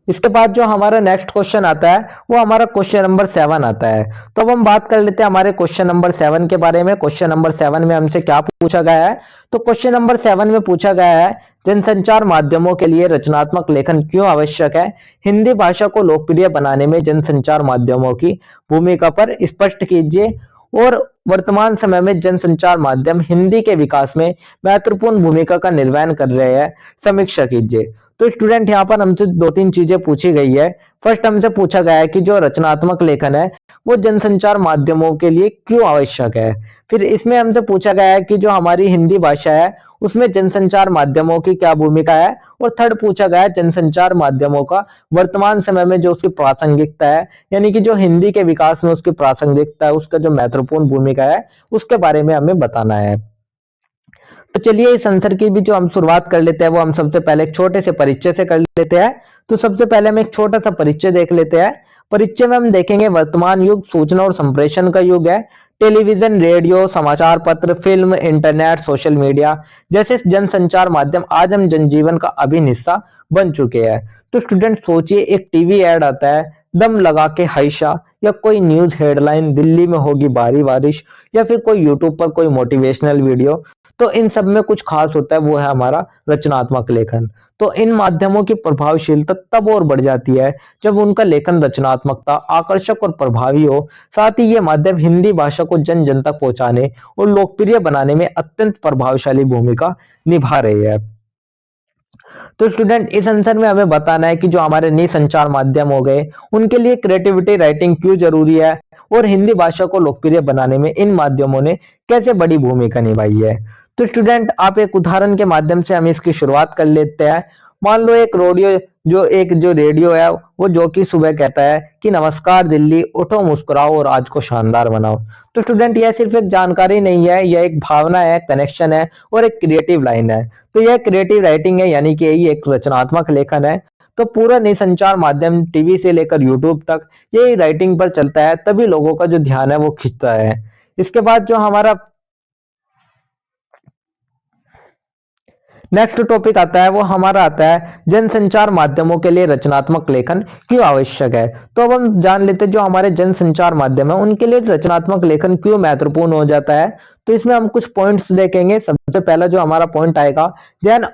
इसके बाद जो हमारा नेक्स्ट क्वेश्चन आता है वो हमारा क्वेश्चन नंबर 7 आता है। तो अब हम बात कर लेते हैं हमारे क्वेश्चन नंबर 7 के बारे में। क्वेश्चन नंबर 7 में हमसे क्या पूछा गया है? तो क्वेश्चन नंबर 7 में पूछा गया है, जनसंचार माध्यमों के लिए रचनात्मक लेखन क्यों आवश्यक है? हिंदी भाषा को लोकप्रिय बनाने में जनसंचार माध्यमों की भूमिका पर स्पष्ट कीजिए और वर्तमान समय में जनसंचार माध्यम हिंदी के विकास में महत्वपूर्ण भूमिका का निर्वहन कर रहे हैं, समीक्षा कीजिए। तो स्टूडेंट यहाँ पर हमसे 2-3 चीजें पूछी गई है। फर्स्ट हमसे पूछा गया है कि जो रचनात्मक लेखन है वो जनसंचार माध्यमों के लिए क्यों आवश्यक है। फिर इसमें हमसे पूछा गया है कि जो हमारी हिंदी भाषा है उसमें जनसंचार माध्यमों की क्या भूमिका है। और थर्ड पूछा गया है जनसंचार माध्यमों का वर्तमान समय में जो उसकी प्रासंगिकता है, यानी कि जो हिंदी के विकास में उसकी प्रासंगिकता है, उसका जो महत्वपूर्ण भूमिका है उसके बारे में हमें बताना है। तो चलिए इस आंसर की भी जो हम शुरुआत कर लेते हैं वो हम सबसे पहले एक छोटे से परिचय से कर लेते हैं। तो सबसे पहले हम एक छोटा सा परिचय देख लेते हैं। परिचय में हम देखेंगे वर्तमान युग सूचना और संप्रेषण का युग है। टेलीविजन, रेडियो, समाचार पत्र, फिल्म, इंटरनेट, सोशल मीडिया जैसे जनसंचार माध्यम आज हम जनजीवन का अभिन्न हिस्सा बन चुके हैं। तो स्टूडेंट सोचिए, एक टीवी ऐड आता है, दम लगा के हाइशा, या कोई न्यूज हेडलाइन, दिल्ली में होगी भारी बारिश, या फिर कोई यूट्यूब पर कोई मोटिवेशनल वीडियो। तो इन सब में कुछ खास होता है, वो है हमारा रचनात्मक लेखन। तो इन माध्यमों की प्रभावशीलता तब और बढ़ जाती है जब उनका लेखन रचनात्मकता, आकर्षक और प्रभावी हो। साथ ही ये माध्यम हिंदी भाषा को जन जन तक पहुंचाने और लोकप्रिय बनाने में अत्यंत प्रभावशाली भूमिका निभा रही है। तो स्टूडेंट इस आंसर में हमें बताना है कि जो हमारे नए संचार माध्यम हो गए उनके लिए क्रिएटिविटी राइटिंग क्यों जरूरी है और हिंदी भाषा को लोकप्रिय बनाने में इन माध्यमों ने कैसे बड़ी भूमिका निभाई है। तो स्टूडेंट आप एक उदाहरण के माध्यम से हम इसकी शुरुआत कर लेते हैं। मान लो एक जो रेडियो है वो जो कि सुबह कहता है कि नमस्कार दिल्ली, उठो मुस्कुराओ और आज को शानदार बनाओ। तो स्टूडेंट यह सिर्फ एक जानकारी नहीं है, यह एक भावना है, कनेक्शन है और एक क्रिएटिव लाइन है। तो यह क्रिएटिव राइटिंग है, यानी कि यही एक रचनात्मक लेखन है। तो पूरा नई संचार माध्यम टीवी से लेकर यूट्यूब तक यही राइटिंग पर चलता है, तभी लोगों का जो ध्यान है वो खिंचता है। इसके बाद जो हमारा नेक्स्ट टॉपिक आता है वो हमारा आता है जनसंचार माध्यमों के लिए रचनात्मक लेखन क्यों आवश्यक है। तो अब हम जान लेते हैं जो हमारे जनसंचार माध्यम है उनके लिए रचनात्मक लेखन क्यों महत्वपूर्ण हो जाता है। तो इसमें हम कुछ पॉइंट्स देखेंगे। सबसे पहला जो हमारा पॉइंट आएगा, ध्यान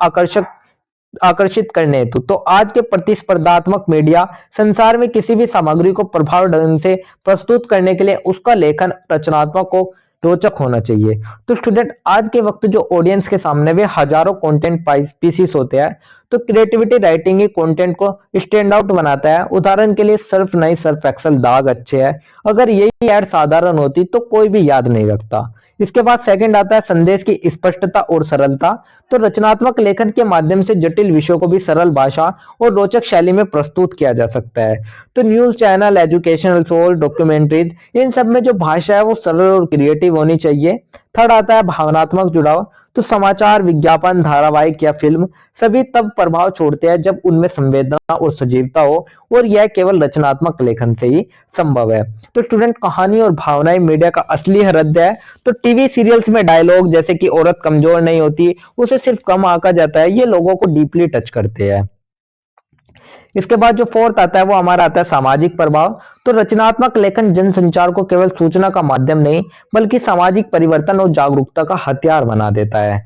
आकर्षित करने हेतु। तो आज के प्रतिस्पर्धात्मक मीडिया संसार में किसी भी सामग्री को प्रभावी ढंग से प्रस्तुत करने के लिए उसका लेखन रचनात्मक को रोचक होना चाहिए। तो स्टूडेंट आज के वक्त जो ऑडियंस के सामने वे हजारों कंटेंट पीसीस होते हैं, तो क्रिएटिविटी राइटिंग ही कंटेंट को स्टैंड आउट बनाता है। उदाहरण के लिए सर्फ नहीं, सर्फ एक्सेल दाग अच्छे है, अगर यही ऐड साधारण होती तो कोई भी याद नहीं रखता। इसके बाद सेकंड आता है संदेश की स्पष्टता और सरलता। तो रचनात्मक लेखन के माध्यम से जटिल विषयों को भी सरल भाषा और रोचक शैली में प्रस्तुत किया जा सकता है। तो news channel, educational show, documentaries, इन सब में जो भाषा है वो सरल और क्रिएटिव होनी चाहिए। थर्ड आता है भावनात्मक जुड़ाव। तो समाचार, विज्ञापन, धारावाहिक या फिल्म सभी तब प्रभाव छोड़ते हैं जब उनमें संवेदना और सजीवता हो, और यह केवल रचनात्मक लेखन से ही संभव है। तो स्टूडेंट कहानी और भावनाएं मीडिया का असली हृदय है। तो टीवी सीरियल्स में डायलॉग जैसे कि औरत कमजोर नहीं होती, उसे सिर्फ कम आंका जाता है, ये लोगों को डीपली टच करते हैं। इसके बाद जो फोर्थ आता है वो हमारा आता है सामाजिक प्रभाव। तो रचनात्मक लेखन जनसंचार को केवल सूचना का माध्यम नहीं बल्कि सामाजिक परिवर्तन और जागरूकता का हथियार बना देता है।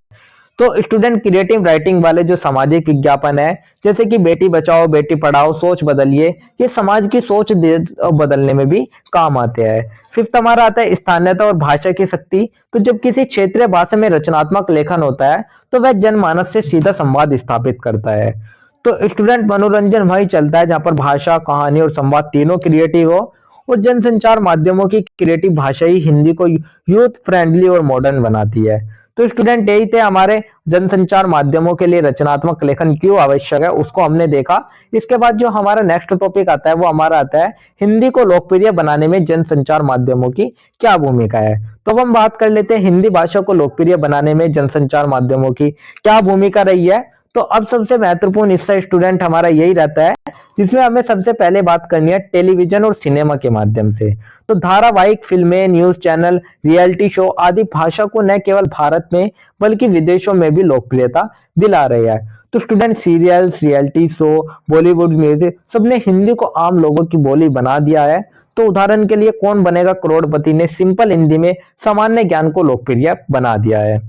तो स्टूडेंट क्रिएटिव राइटिंग वाले जो सामाजिक विज्ञापन है जैसे कि बेटी बचाओ बेटी पढ़ाओ सोच बदलिए, ये समाज की सोच बदलने में भी काम आते हैं। फिफ्थ हमारा आता है स्थानीयता और भाषा की शक्ति। तो जब किसी क्षेत्रीय भाषा में रचनात्मक लेखन होता है तो वह जनमानस से सीधा संवाद स्थापित करता है। तो स्टूडेंट मनोरंजन वही चलता है जहां पर भाषा, कहानी और संवाद तीनों क्रिएटिव हो, और जनसंचार माध्यमों की क्रिएटिव भाषा ही हिंदी को यूथ फ्रेंडली और मॉडर्न बनाती है। तो स्टूडेंट यही थे हमारे जनसंचार माध्यमों के लिए रचनात्मक लेखन क्यों आवश्यक है, उसको हमने देखा। इसके बाद जो हमारा नेक्स्ट टॉपिक आता है वो हमारा आता है हिंदी को लोकप्रिय बनाने में जनसंचार माध्यमों की क्या भूमिका है। तो अब हम बात कर लेते हैं हिंदी भाषा को लोकप्रिय बनाने में जनसंचार माध्यमों की क्या भूमिका रही है। तो अब सबसे महत्वपूर्ण हिस्सा स्टूडेंट हमारा यही रहता है जिसमें हमें सबसे पहले बात करनी है टेलीविजन और सिनेमा के माध्यम से। तो धारावाहिक, फिल्में, न्यूज चैनल, रियलिटी शो आदि भाषा को न केवल भारत में बल्कि विदेशों में भी लोकप्रियता दिला रही है। तो student serials, reality show, Bollywood music सबने हिंदी को आम लोगों की बोली बना दिया है। तो उदाहरण के लिए कौन बनेगा करोड़पति ने सिंपल हिंदी में सामान्य ज्ञान को लोकप्रिय बना दिया है।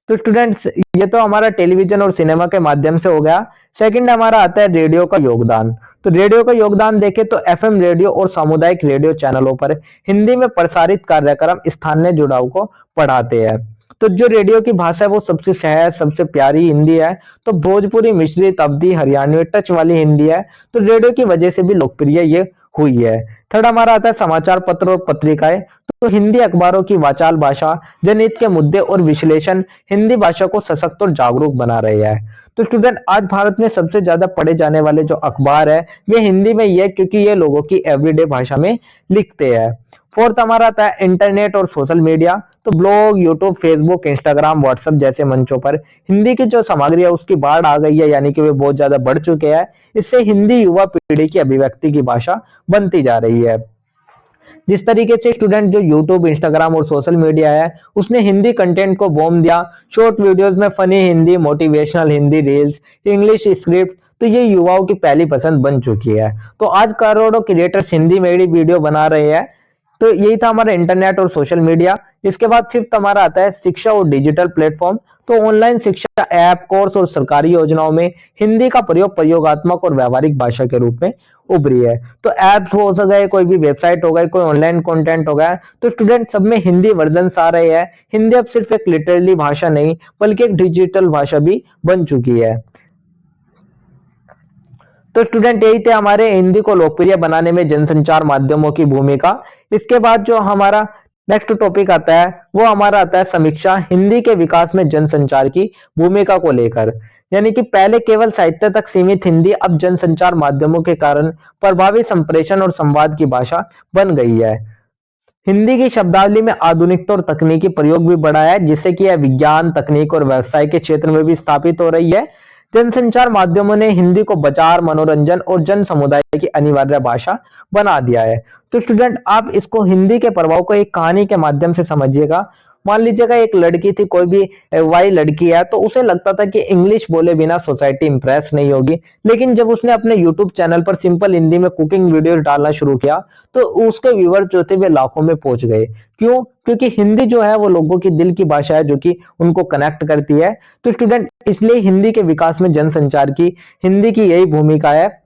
तो स्टूडेंट्स ये तो हमारा टेलीविजन और सिनेमा के माध्यम से हो गया। सेकंड हमारा आता है रेडियो का योगदान। तो रेडियो का योगदान देखें तो एफएम रेडियो और सामुदायिक रेडियो चैनलों पर हिंदी में प्रसारित कार्यक्रम स्थानीय जुड़ाव को बढ़ाते हैं। तो जो रेडियो की भाषा है वो सबसे सहज, सबसे प्यारी हिंदी है। तो भोजपुरी, मिश्रित, अवधी, हरियाणवी टच वाली हिंदी है। तो रेडियो की वजह से भी लोकप्रिय ये हुई है। थर्ड हमारा आता है समाचार पत्र और पत्रिकाएं। तो हिंदी अखबारों की वाचाल भाषा, जनहित के मुद्दे और विश्लेषण हिंदी भाषा को सशक्त और जागरूक बना रही है। तो स्टूडेंट आज भारत में सबसे ज्यादा पढ़े जाने वाले जो अखबार है वे हिंदी में ही है क्योंकि ये लोगों की एवरीडे भाषा में लिखते हैं। फोर्थ हमारा आता है इंटरनेट और सोशल मीडिया। तो blog, YouTube, Facebook, Instagram, WhatsApp जैसे मंचों पर हिंदी की जो सामग्री है उसकी बाढ़ आ गई है, यानी कि वे बहुत ज्यादा बढ़ चुके हैं। इससे हिंदी युवा पीढ़ी की अभिव्यक्ति की भाषा बनती जा रही है। जिस तरीके से स्टूडेंट जो यूट्यूब, इंस्टाग्राम और सोशल मीडिया है उसने हिंदी कंटेंट को बूम दिया। शॉर्ट वीडियोस में funny Hindi, motivational Hindi reels, English script, तो ये युवाओं की पहली पसंद बन चुकी है। तो आज करोड़ों क्रिएटर्स हिंदी में ही वीडियो बना रहे हैं। तो यही था हमारा इंटरनेट और सोशल मीडिया। इसके बाद फिफ्थ हमारा आता है शिक्षा और डिजिटल प्लेटफॉर्म। तो ऑनलाइन शिक्षा ऐप, कोर्स और सरकारी योजनाओं में हिंदी का प्रयोग प्रयोगात्मक और व्यावहारिक भाषा के रूप में उभरी है। तो ऐप्स हो गए, कोई भी वेबसाइट हो गई, कोई ऑनलाइन कंटेंट हो गया, तो स्टूडेंट सब में हिंदी वर्जन आ रहे हैं। हिंदी अब सिर्फ एक लिटरली भाषा नहीं बल्कि एक डिजिटल भाषा भी बन चुकी है। तो स्टूडेंट यही थे हमारे हिंदी को लोकप्रिय बनाने में जनसंचार माध्यमों की भूमिका। इसके बाद जो हमारा नेक्स्ट टॉपिक आता है वो हमारा आता है समीक्षा हिंदी के विकास में जनसंचार की भूमिका को लेकर। यानी कि पहले केवल साहित्य तक सीमित हिंदी अब जनसंचार माध्यमों के कारण प्रभावी संप्रेषण और संवाद की भाषा बन गई है। हिंदी की शब्दावली में आधुनिकता और तकनीकी प्रयोग भी बढ़ा है जिससे कि यह विज्ञान, तकनीक और व्यवसाय के क्षेत्र में भी स्थापित हो रही है। जनसंचार माध्यमों ने हिंदी को बाजार, मनोरंजन और जन समुदाय की अनिवार्य भाषा बना दिया है। तो स्टूडेंट आप इसको हिंदी के प्रभाव को एक कहानी के माध्यम से समझिएगा। मान लीजिएगा एक लड़की थी, कोई भी वाई लड़की है, तो उसे लगता था कि इंग्लिश बोले बिना सोसाइटी इंप्रेस नहीं होगी। लेकिन जब उसने अपने यूट्यूब चैनल पर सिंपल हिंदी में कुकिंग वीडियोस डालना शुरू किया तो उसके व्यूअर जो थे वे लाखों में पहुंच गए। क्यों? क्योंकि हिंदी जो है वो लोगों की दिल की भाषा है जो कि उनको कनेक्ट करती है। तो स्टूडेंट इसलिए हिंदी के विकास में जनसंचार की हिंदी की यही भूमिका है।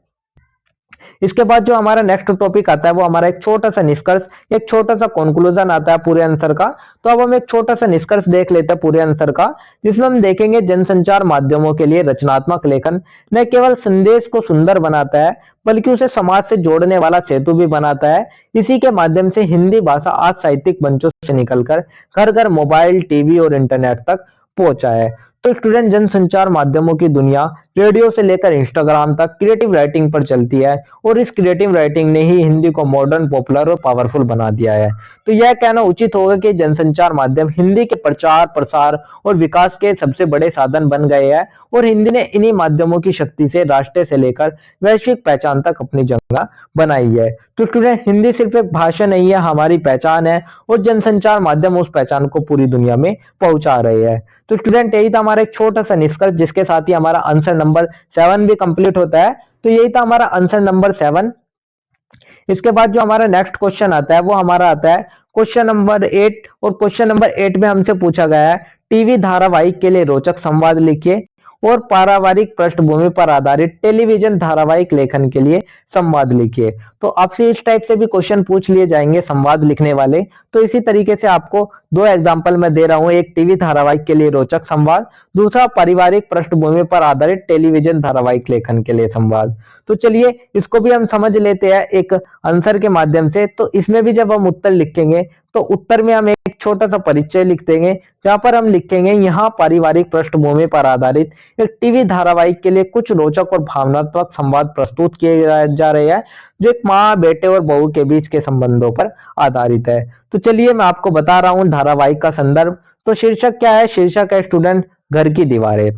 इसके बाद जो हमारा नेक्स्ट टॉपिक आता है वो हमारा एक छोटा सा निष्कर्ष, एक छोटा सा कंक्लूजन आता है पूरे आंसर का। तो अब हम एक छोटा सा निष्कर्ष देख लेते हैं पूरे आंसर का, जिसमें हम देखेंगे जनसंचार माध्यमों के लिए रचनात्मक लेखन न केवल संदेश को सुंदर बनाता है बल्कि उसे समाज से जोड़ने वाला सेतु भी बनाता है। इसी के माध्यम से हिंदी भाषा आज साहित्यिक मंचों से निकलकर घर घर, मोबाइल, टीवी और इंटरनेट तक पहुंचा है। तो स्टूडेंट जनसंचार माध्यमों की दुनिया रेडियो से लेकर इंस्टाग्राम तक क्रिएटिव राइटिंग पर चलती है और इस क्रिएटिव राइटिंग ने ही हिंदी को मॉडर्न, पॉपुलर और पावरफुल बना दिया है। तो यह कहना उचित होगा कि जनसंचार माध्यम हिंदी के प्रचार, प्रसार और विकास के सबसे बड़े साधन बन गए हैं और हिंदी ने इन्हीं माध्यमों की शक्ति से राष्ट्रीय से लेकर वैश्विक पहचान तक अपनी जगह बनाई है। तो स्टूडेंट हिंदी सिर्फ एक भाषा नहीं है, हमारी पहचान है और जनसंचार माध्यम उस पहचान को पूरी दुनिया में पहुंचा रहे हैं। तो स्टूडेंट यही था हमारा एक छोटा सा निष्कर्ष जिसके साथ ही हमारा आंसर नंबर 7 भी कंप्लीट होता है। तो यही था हमारा आंसर नंबर 7। इसके बाद जो हमारा नेक्स्ट क्वेश्चन आता है वो हमारा आता है क्वेश्चन नंबर 8 और क्वेश्चन नंबर 8 में हमसे पूछा गया है टीवी धारावाहिक के लिए रोचक संवाद लिखिए और पारिवारिक पृष्ठभूमि पर आधारित टेलीविजन धारावाहिक लेखन के लिए संवाद लिखिए। तो आपसे इस टाइप से भी क्वेश्चन पूछ लिए जाएंगे संवाद लिखने वाले। तो इसी तरीके से आपको दो एग्जांपल मैं दे रहा हूं, एक टीवी धारावाहिक के लिए रोचक संवाद, दूसरा पारिवारिक पृष्ठभूमि पर आधारित टेलीविजन धारावाहिक लेखन के लिए संवाद। तो चलिए इसको भी हम समझ लेते हैं एक आंसर के माध्यम से। तो इसमें भी जब हम उत्तर लिखेंगे तो उत्तर में हम एक छोटा सा परिचय लिख देंगे, जहां पर हम लिखेंगे यहाँ पारिवारिक पृष्ठभूमि पर आधारित एक टीवी धारावाहिक के लिए कुछ रोचक और भावनात्मक संवाद प्रस्तुत किए जा रहे हैं, जो एक माँ, बेटे और बहू के बीच के संबंधों पर आधारित है। तो चलिए मैं आपको बता रहा हूँ धारावाहिक का संदर्भ। तो शीर्षक क्या है? शीर्षक है स्टूडेंट, घर की दीवारें।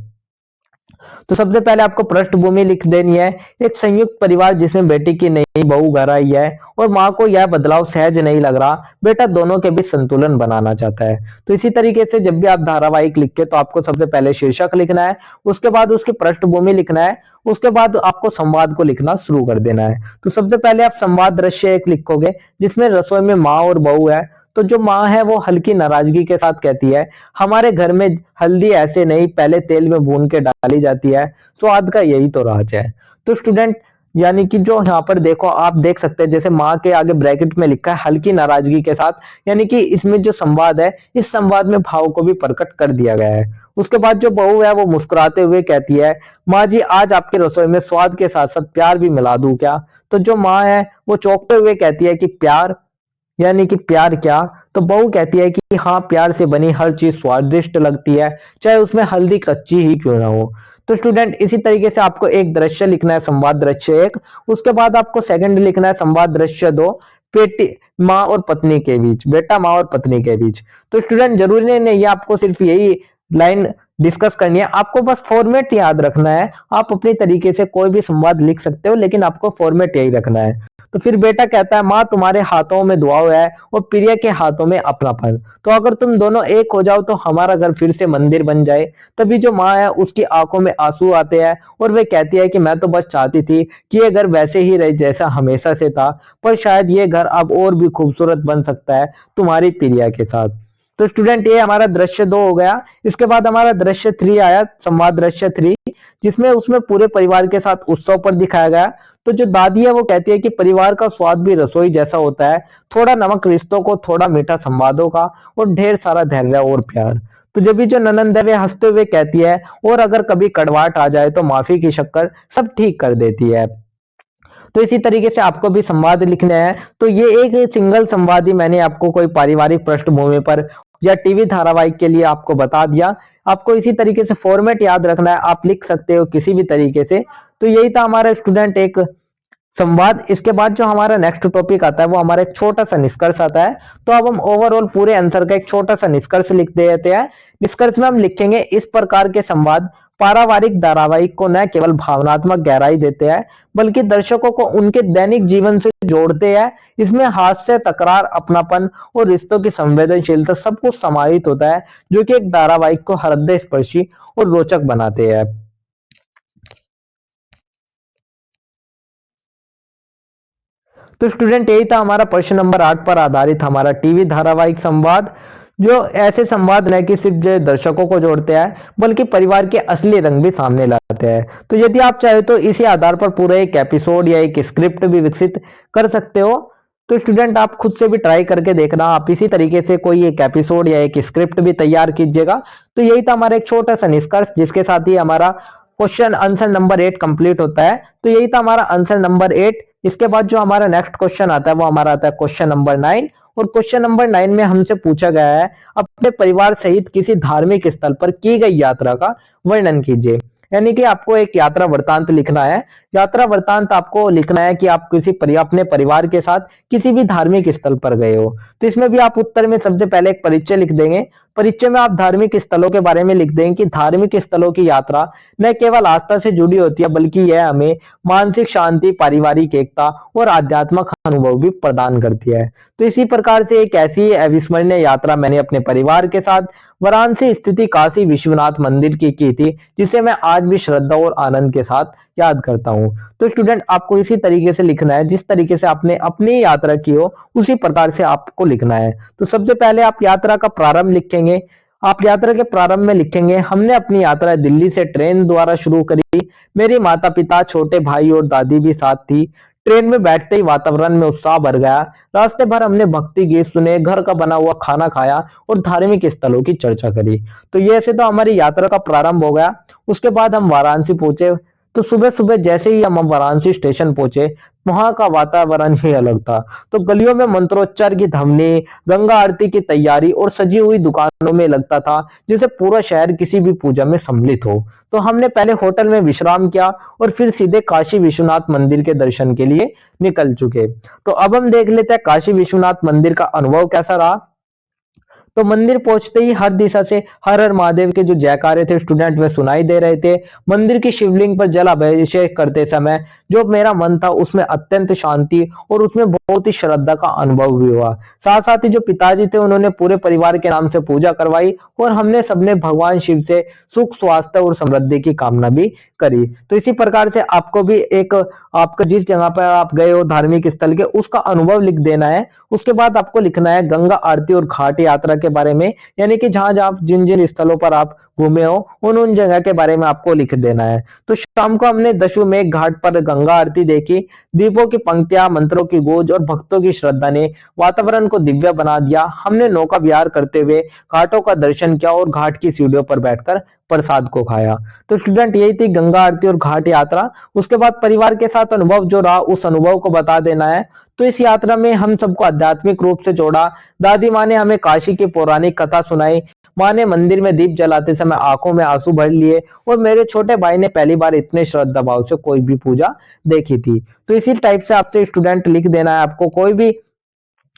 तो सबसे पहले आपको पृष्ठभूमि लिख देनी है। एक संयुक्त परिवार जिसमें बेटी की नई बहू घर आई है और माँ को यह बदलाव सहज नहीं लग रहा। बेटा दोनों के बीच संतुलन बनाना चाहता है। तो इसी तरीके से जब भी आप धारावाहिक लिखे तो आपको सबसे पहले शीर्षक लिखना है, उसके बाद उसकी पृष्ठभूमि लिखना है, उसके बाद आपको संवाद को लिखना शुरू कर देना है। तो सबसे पहले आप संवाद दृश्य एक लिखोगे, जिसमें रसोई में माँ और बहू है। तो जो माँ है वो हल्की नाराजगी के साथ कहती है, हमारे घर में हल्दी ऐसे नहीं, पहले तेल में भून के डाली जाती है, स्वाद का यही तो राज है। तो स्टूडेंट यानी कि जो यहाँ पर देखो, आप देख सकते हैं जैसे माँ के आगे ब्रैकेट में लिखा है हल्की नाराजगी के साथ, यानी कि इसमें जो संवाद है, इस संवाद में भाव को भी प्रकट कर दिया गया है। उसके बाद जो बहू है वो मुस्कुराते हुए कहती है, माँ जी आज आपकी रसोई में स्वाद के साथ साथ प्यार भी मिला दूं क्या? तो जो माँ है वो चौंकते हुए कहती है कि प्यार, यानी कि प्यार क्या? तो बहू कहती है कि हाँ, प्यार से बनी हर चीज स्वादिष्ट लगती है, चाहे उसमें हल्दी कच्ची ही क्यों ना हो। तो स्टूडेंट इसी तरीके से आपको एक दृश्य लिखना है, संवाद दृश्य एक। उसके बाद आपको सेकंड लिखना है संवाद दृश्य दो, बेटी माँ और पत्नी के बीच, बेटा माँ और पत्नी के बीच। तो स्टूडेंट जरूरी नहीं है आपको सिर्फ यही लाइन डिस्कस करनी है, आपको बस फॉर्मेट याद रखना है। आप अपनी तरीके से कोई भी संवाद लिख सकते हो, लेकिन आपको फॉर्मेट यही रखना है। तो फिर बेटा कहता है, माँ तुम्हारे हाथों में दुआओं है और प्रिया के हाथों में अपनापन। तो अगर तुम दोनों एक हो जाओ तो हमारा घर फिर से मंदिर बन जाए। तभी जो माँ है उसकी आंखों में आंसू आते हैं और वे कहती है कि मैं तो बस चाहती थी कि ये घर वैसे ही रहे जैसा हमेशा से था, पर शायद ये घर अब और भी खूबसूरत बन सकता है तुम्हारी प्रिया के साथ। तो स्टूडेंट ये हमारा दृश्य 2 हो गया। इसके बाद हमारा दृश्य 3 आया, संवाद दृश्य 3, जिसमें उसमें पूरे परिवार के साथ उत्सव पर दिखाया गया। तो जो दादी है वो कहती है कि परिवार का स्वाद भी रसोई जैसा होता है, थोड़ा नमक रिश्तों को, थोड़ा मीठा संवादों का और ढेर सारा धैर्य और प्यार। तो जब भी जो ननंद है वे हंसते हुए कहती है, और अगर कभी कड़वाहट आ जाए तो माफी की शक्कर सब ठीक कर देती है। तो इसी तरीके से आपको भी संवाद लिखने हैं। तो ये एक सिंगल संवाद ही मैंने आपको कोई पारिवारिक पृष्ठभूमि पर या टीवी धारावाहिक के लिए आपको बता दिया। आपको इसी तरीके से फॉर्मेट याद रखना है, आप लिख सकते हो किसी भी तरीके से। तो यही था हमारा स्टूडेंट एक संवाद। इसके बाद जो हमारा नेक्स्ट टॉपिक आता है वो हमारा एक छोटा सा निष्कर्ष आता है। तो अब हम ओवरऑल पूरे आंसर का एक छोटा सा निष्कर्ष लिख देते हैं। निष्कर्ष में हम लिखेंगे, इस प्रकार के संवाद पारिवारिक धारावाहिक को न केवल भावनात्मक गहराई देते हैं, बल्कि दर्शकों को उनके दैनिक जीवन से जोड़ते हैं। इसमें हास्य, तकरार, अपनापन और रिश्तों की संवेदनशीलता सब कुछ समाहित होता है, जो कि एक धारावाहिक को हृदय स्पर्शी और रोचक बनाते हैं। तो स्टूडेंट यही था हमारा प्रश्न नंबर 8 पर आधारित हमारा टीवी धारावाहिक संवाद, जो ऐसे संवाद न कि सिर्फ जो दर्शकों को जोड़ते हैं, बल्कि परिवार के असली रंग भी सामने लाते हैं। तो यदि आप चाहे तो इसी आधार पर पूरा एक एपिसोड या एक स्क्रिप्ट भी विकसित कर सकते हो। तो स्टूडेंट आप खुद से भी ट्राई करके देखना, आप इसी तरीके से कोई एक एपिसोड या एक स्क्रिप्ट भी तैयार कीजिएगा। तो यही था हमारा एक छोटा सा निष्कर्ष, जिसके साथ ही हमारा क्वेश्चन आंसर नंबर 8 कंप्लीट होता है। तो यही था हमारा आंसर नंबर 8। इसके बाद जो हमारा नेक्स्ट क्वेश्चन आता है वो हमारा आता है क्वेश्चन नंबर 9। और क्वेश्चन नंबर 9 में हमसे पूछा गया है, अपने परिवार सहित किसी धार्मिक स्थल पर की गई यात्रा का वर्णन कीजिए। यानी कि आपको एक यात्रा वृतांत लिखना है। यात्रा वृतांत आपको लिखना है कि आप अपने परिवार के साथ किसी भी धार्मिक स्थल पर गए हो। तो इसमें भी आप उत्तर में सबसे पहले एक परिचय लिख देंगे। परिचय में आप धार्मिक स्थलों के बारे में लिख देंगे कि धार्मिक स्थलों की यात्रा न केवल आस्था से जुड़ी होती है, बल्कि यह हमें मानसिक शांति, पारिवारिक एकता और आध्यात्मिक अनुभव भी प्रदान करती है। तो इसी प्रकार से एक ऐसी अविस्मरणीय यात्रा मैंने अपने परिवार के साथ वाराणसी स्थित काशी विश्वनाथ मंदिर की थी, जिसे मैं आज भी श्रद्धा और आनंद के साथ याद करता हूँ। तो स्टूडेंट आपको इसी तरीके से लिखना है, जिस तरीके से आपने अपनी यात्रा की हो उसी प्रकार से आपको लिखना है। तो सबसे पहले आप यात्रा का प्रारंभ लिखेंगे। आप यात्रा के प्रारंभ में लिखेंगे, हमने अपनी यात्रा दिल्ली से ट्रेन द्वारा शुरू करी। मेरे माता पिता, छोटे भाई और दादी भी साथ थी। ट्रेन में बैठते ही वातावरण में उत्साह भर गया। रास्ते भर हमने भक्ति गीत सुने, घर का बना हुआ खाना खाया और धार्मिक स्थलों की चर्चा करी। तो ये ऐसे तो हमारी यात्रा का प्रारंभ हो गया। उसके बाद हम वाराणसी पहुंचे। तो सुबह सुबह जैसे ही हम वाराणसी स्टेशन पहुंचे, वहां का वातावरण ही अलग था। तो गलियों में मंत्रोच्चार की ध्वनि, गंगा आरती की तैयारी और सजी हुई दुकानों में लगता था जैसे पूरा शहर किसी भी पूजा में सम्मिलित हो। तो हमने पहले होटल में विश्राम किया और फिर सीधे काशी विश्वनाथ मंदिर के दर्शन के लिए निकल चुके। तो अब हम देख लेते हैं काशी विश्वनाथ मंदिर का अनुभव कैसा रहा। तो मंदिर पहुंचते ही हर दिशा से हर हर महादेव के जो जयकारे थे स्टूडेंट वे सुनाई दे रहे थे। मंदिर की शिवलिंग पर जल अभिषेक करते समय जो मेरा मन था उसमें अत्यंत शांति और उसमें बहुत ही श्रद्धा का अनुभव भी हुआ। साथ साथ ही जो पिताजी थे उन्होंने पूरे परिवार के नाम से पूजा करवाई और हमने सबने भगवान शिव से सुख स्वास्थ्य और समृद्धि की कामना भी करी। तो इसी प्रकार से आपको भी एक आपका जिस जगह पर आप गए हो धार्मिक स्थल के उसका अनुभव लिख देना है। उसके बाद आपको लिखना है गंगा आरती और घाट यात्रा के बारे में, यानी कि जहां जहां जिन जिन स्थलों पर आप घूमे हो उन उन जगह के बारे में आपको लिख देना है। तो शाम को हमने दशाश्वमेध घाट पर गंगा आरती देखी। दीपों की पंक्तियां, मंत्रों की गूंज और भक्तों की श्रद्धा ने वातावरण को दिव्य बना दिया। हमने नौका विहार करते हुए घाटों का दर्शन किया और घाट की सीढ़ियों पर बैठकर प्रसाद को खाया। तो स्टूडेंट यही थी गंगा आरती और घाट यात्रा। उसके बाद परिवार के साथ अनुभव जो रहा उस अनुभव को बता देना है। तो इस यात्रा में हम सबको आध्यात्मिक रूप से जोड़ा। दादी माँ ने हमें काशी की पौराणिक कथा सुनाई। माँ ने मंदिर में दीप जलाते समय आंखों में आंसू भर लिए और मेरे छोटे भाई ने पहली बार इतने श्रद्धा भाव से कोई भी पूजा देखी थी। तो इसी टाइप से आपसे स्टूडेंट लिख देना है आपको कोई भी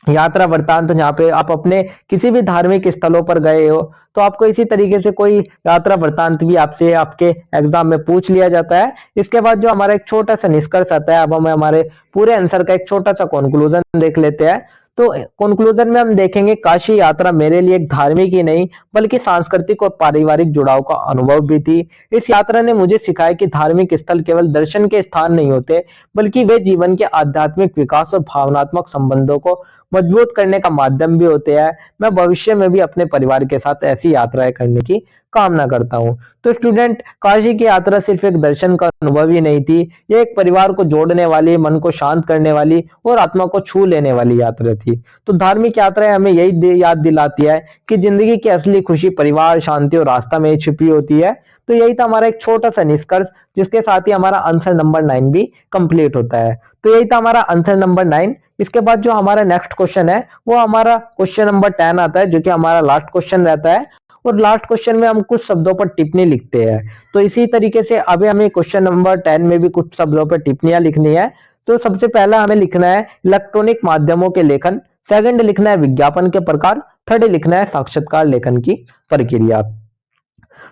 यात्रा वृत्तांत जहाँ पे आप अपने किसी भी धार्मिक स्थलों पर गए हो। तो आपको इसी तरीके से कोई यात्रा वृत्तांत भी आपसे आपके एग्जाम में पूछ लिया जाता है। इसके बाद जो हमारा एक छोटा सा निष्कर्ष आता है, अब हम हमारे पूरे आंसर का एक छोटा सा कंक्लूजन देख लेते हैं। तो कंक्लूजन में हम देखेंगे काशी यात्रा मेरे लिए एक धार्मिक ही नहीं बल्कि सांस्कृतिक और पारिवारिक जुड़ाव का अनुभव भी थी। इस यात्रा ने मुझे सिखाया कि धार्मिक स्थल केवल दर्शन के स्थान नहीं होते बल्कि वे जीवन के आध्यात्मिक विकास और भावनात्मक संबंधों को मजबूत करने का माध्यम भी होते हैं। मैं भविष्य में भी अपने परिवार के साथ ऐसी यात्राएं करने की कामना करता हूँ। तो स्टूडेंट काशी की यात्रा सिर्फ एक दर्शन का अनुभव ही नहीं थी, ये एक परिवार को जोड़ने वाली, मन को शांत करने वाली और आत्मा को छू लेने वाली यात्रा थी। तो धार्मिक यात्राएं हमें यही याद दिलाती है कि जिंदगी की असली खुशी परिवार, शांति और आस्था में ही छिपी होती है। तो यही था हमारा एक छोटा सा निष्कर्ष जिसके साथ ही हमारा आंसर नंबर 9 भी कंप्लीट होता है। तो यही था हमारा आंसर नंबर 9। इसके बाद जो हमारा नेक्स्ट क्वेश्चन है वो हमारा क्वेश्चन नंबर 10 आता है, जो कि हमारा लास्ट क्वेश्चन रहता है। और लास्ट क्वेश्चन में हम कुछ शब्दों पर टिप्पणी लिखते हैं। तो इसी तरीके से अभी हमें क्वेश्चन नंबर 10 में भी कुछ शब्दों पर टिप्पणियां लिखनी है। तो सबसे पहला हमें लिखना है इलेक्ट्रॉनिक माध्यमों के लेखन, सेकंड लिखना है विज्ञापन के प्रकार, थर्ड लिखना है साक्षात्कार लेखन की प्रक्रिया।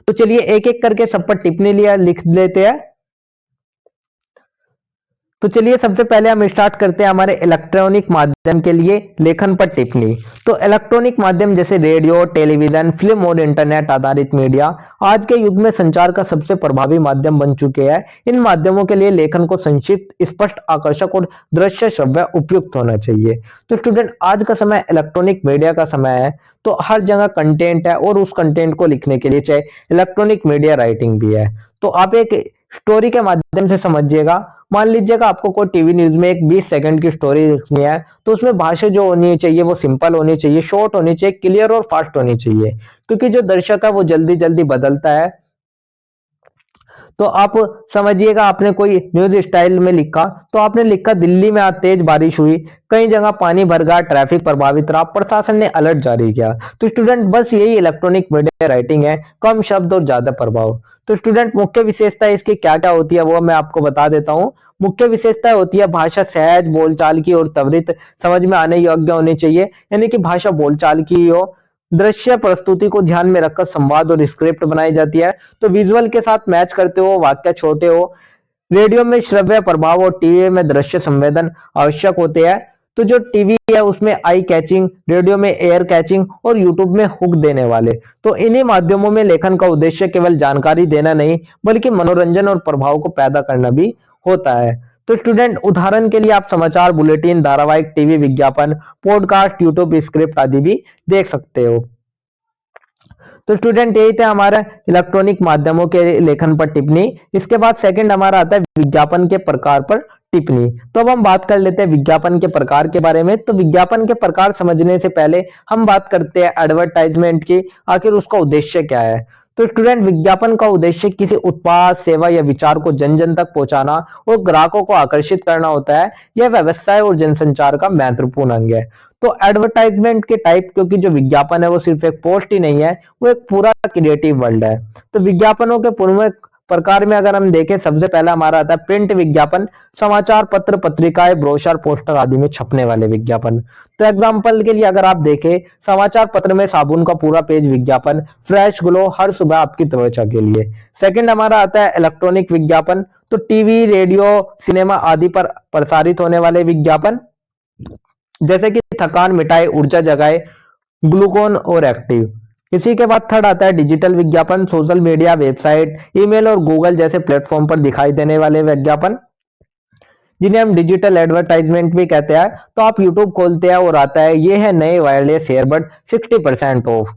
तो चलिए एक एक करके सब पर टिप्पणी लिख लेते हैं। तो चलिए सबसे पहले हम स्टार्ट करते हैं हमारे इलेक्ट्रॉनिक माध्यम के लिए लेखन पर टिप्पणी। तो इलेक्ट्रॉनिक माध्यम जैसे रेडियो, टेलीविजन, फिल्म और इंटरनेट आधारित मीडिया आज के युग में संचार का सबसे प्रभावी माध्यम बन चुके हैं। इन माध्यमों के लिए लेखन को संक्षिप्त, स्पष्ट, आकर्षक और दृश्य श्रव्य उपयुक्त होना चाहिए। तो स्टूडेंट आज का समय इलेक्ट्रॉनिक मीडिया का समय है, तो हर जगह कंटेंट है और उस कंटेंट को लिखने के लिए चाहे इलेक्ट्रॉनिक मीडिया राइटिंग भी है। तो आप एक स्टोरी के माध्यम से समझिएगा। मान लीजिएगा आपको कोई टीवी न्यूज में एक 20 सेकंड की स्टोरी लिखनी है, तो उसमें भाषा जो होनी चाहिए वो सिंपल होनी चाहिए, शॉर्ट होनी चाहिए, क्लियर और फास्ट होनी चाहिए, क्योंकि जो दर्शक है वो जल्दी जल्दी बदलता है। तो आप समझिएगा आपने कोई न्यूज स्टाइल में लिखा, तो आपने लिखा दिल्ली में आज तेज बारिश हुई, कई जगह पानी भर गया, ट्रैफिक प्रभावित रहा, प्रशासन ने अलर्ट जारी किया। तो स्टूडेंट बस यही इलेक्ट्रॉनिक मीडिया राइटिंग है, कम शब्द और ज्यादा प्रभाव। तो स्टूडेंट मुख्य विशेषता इसकी क्या क्या होती है वो मैं आपको बता देता हूँ। मुख्य विशेषता होती है भाषा सहज, बोलचाल की और त्वरित समझ में आने योग्य होनी चाहिए, यानी कि भाषा बोलचाल की हो। दृश्य प्रस्तुति को ध्यान में रखकर संवाद और स्क्रिप्ट बनाई जाती है, तो विजुअल के साथ मैच करते हो, वाक्य छोटे हो। रेडियो में श्रव्य प्रभाव और टीवी में दृश्य संवेदन आवश्यक होते हैं। तो जो टीवी है उसमें आई कैचिंग, रेडियो में एयर कैचिंग और यूट्यूब में हुक देने वाले। तो इन्हीं माध्यमों में लेखन का उद्देश्य केवल जानकारी देना नहीं बल्कि मनोरंजन और प्रभाव को पैदा करना भी होता है। तो स्टूडेंट उदाहरण के लिए आप समाचार बुलेटिन, धारावाहिक, टीवी विज्ञापन, पॉडकास्ट, यूट्यूब स्क्रिप्ट आदि भी देख सकते हो। तो स्टूडेंट यही थे हमारा इलेक्ट्रॉनिक माध्यमों के लेखन पर टिप्पणी। इसके बाद सेकंड हमारा आता है विज्ञापन के प्रकार पर टिप्पणी। तो अब हम बात कर लेते हैं विज्ञापन के प्रकार के बारे में। तो विज्ञापन के प्रकार समझने से पहले हम बात करते हैं एडवर्टाइजमेंट की, आखिर उसका उद्देश्य क्या है। तो स्टूडेंट, विज्ञापन का उद्देश्य किसी उत्पाद, सेवा या विचार को जन जन तक पहुंचाना और ग्राहकों को आकर्षित करना होता है। यह व्यवसाय और जनसंचार का महत्वपूर्ण अंग है। तो एडवर्टाइजमेंट के टाइप, क्योंकि जो विज्ञापन है वो सिर्फ एक पोस्ट ही नहीं है, वो एक पूरा क्रिएटिव वर्ल्ड है। तो विज्ञापनों के पूर्व प्रकार में अगर हम देखें, सबसे पहला हमारा आता है प्रिंट विज्ञापन, समाचार पत्र, पत्रिकाएं, ब्रोशर, पोस्टर आदि में छपने वाले विज्ञापन। तो एग्जांपल के लिए अगर आप देखें, समाचार पत्र में साबुन का पूरा पेज विज्ञापन, फ्रेश ग्लो हर सुबह आपकी त्वचा के लिए। सेकंड हमारा आता है इलेक्ट्रॉनिक विज्ञापन, तो टीवी, रेडियो, सिनेमा आदि पर प्रसारित होने वाले विज्ञापन, जैसे कि थकान मिटाए, ऊर्जा जगाए, ग्लूकोन और एक्टिव। इसी के बाद थर्ड आता है डिजिटल विज्ञापन, सोशल मीडिया, वेबसाइट, ईमेल और गूगल जैसे प्लेटफॉर्म पर दिखाई देने वाले विज्ञापन, जिन्हें हम डिजिटल एडवर्टाइजमेंट भी कहते हैं। तो आप यूट्यूब खोलते हैं और आता है ये है नए वायरलेस ईयरबड 60% ऑफ।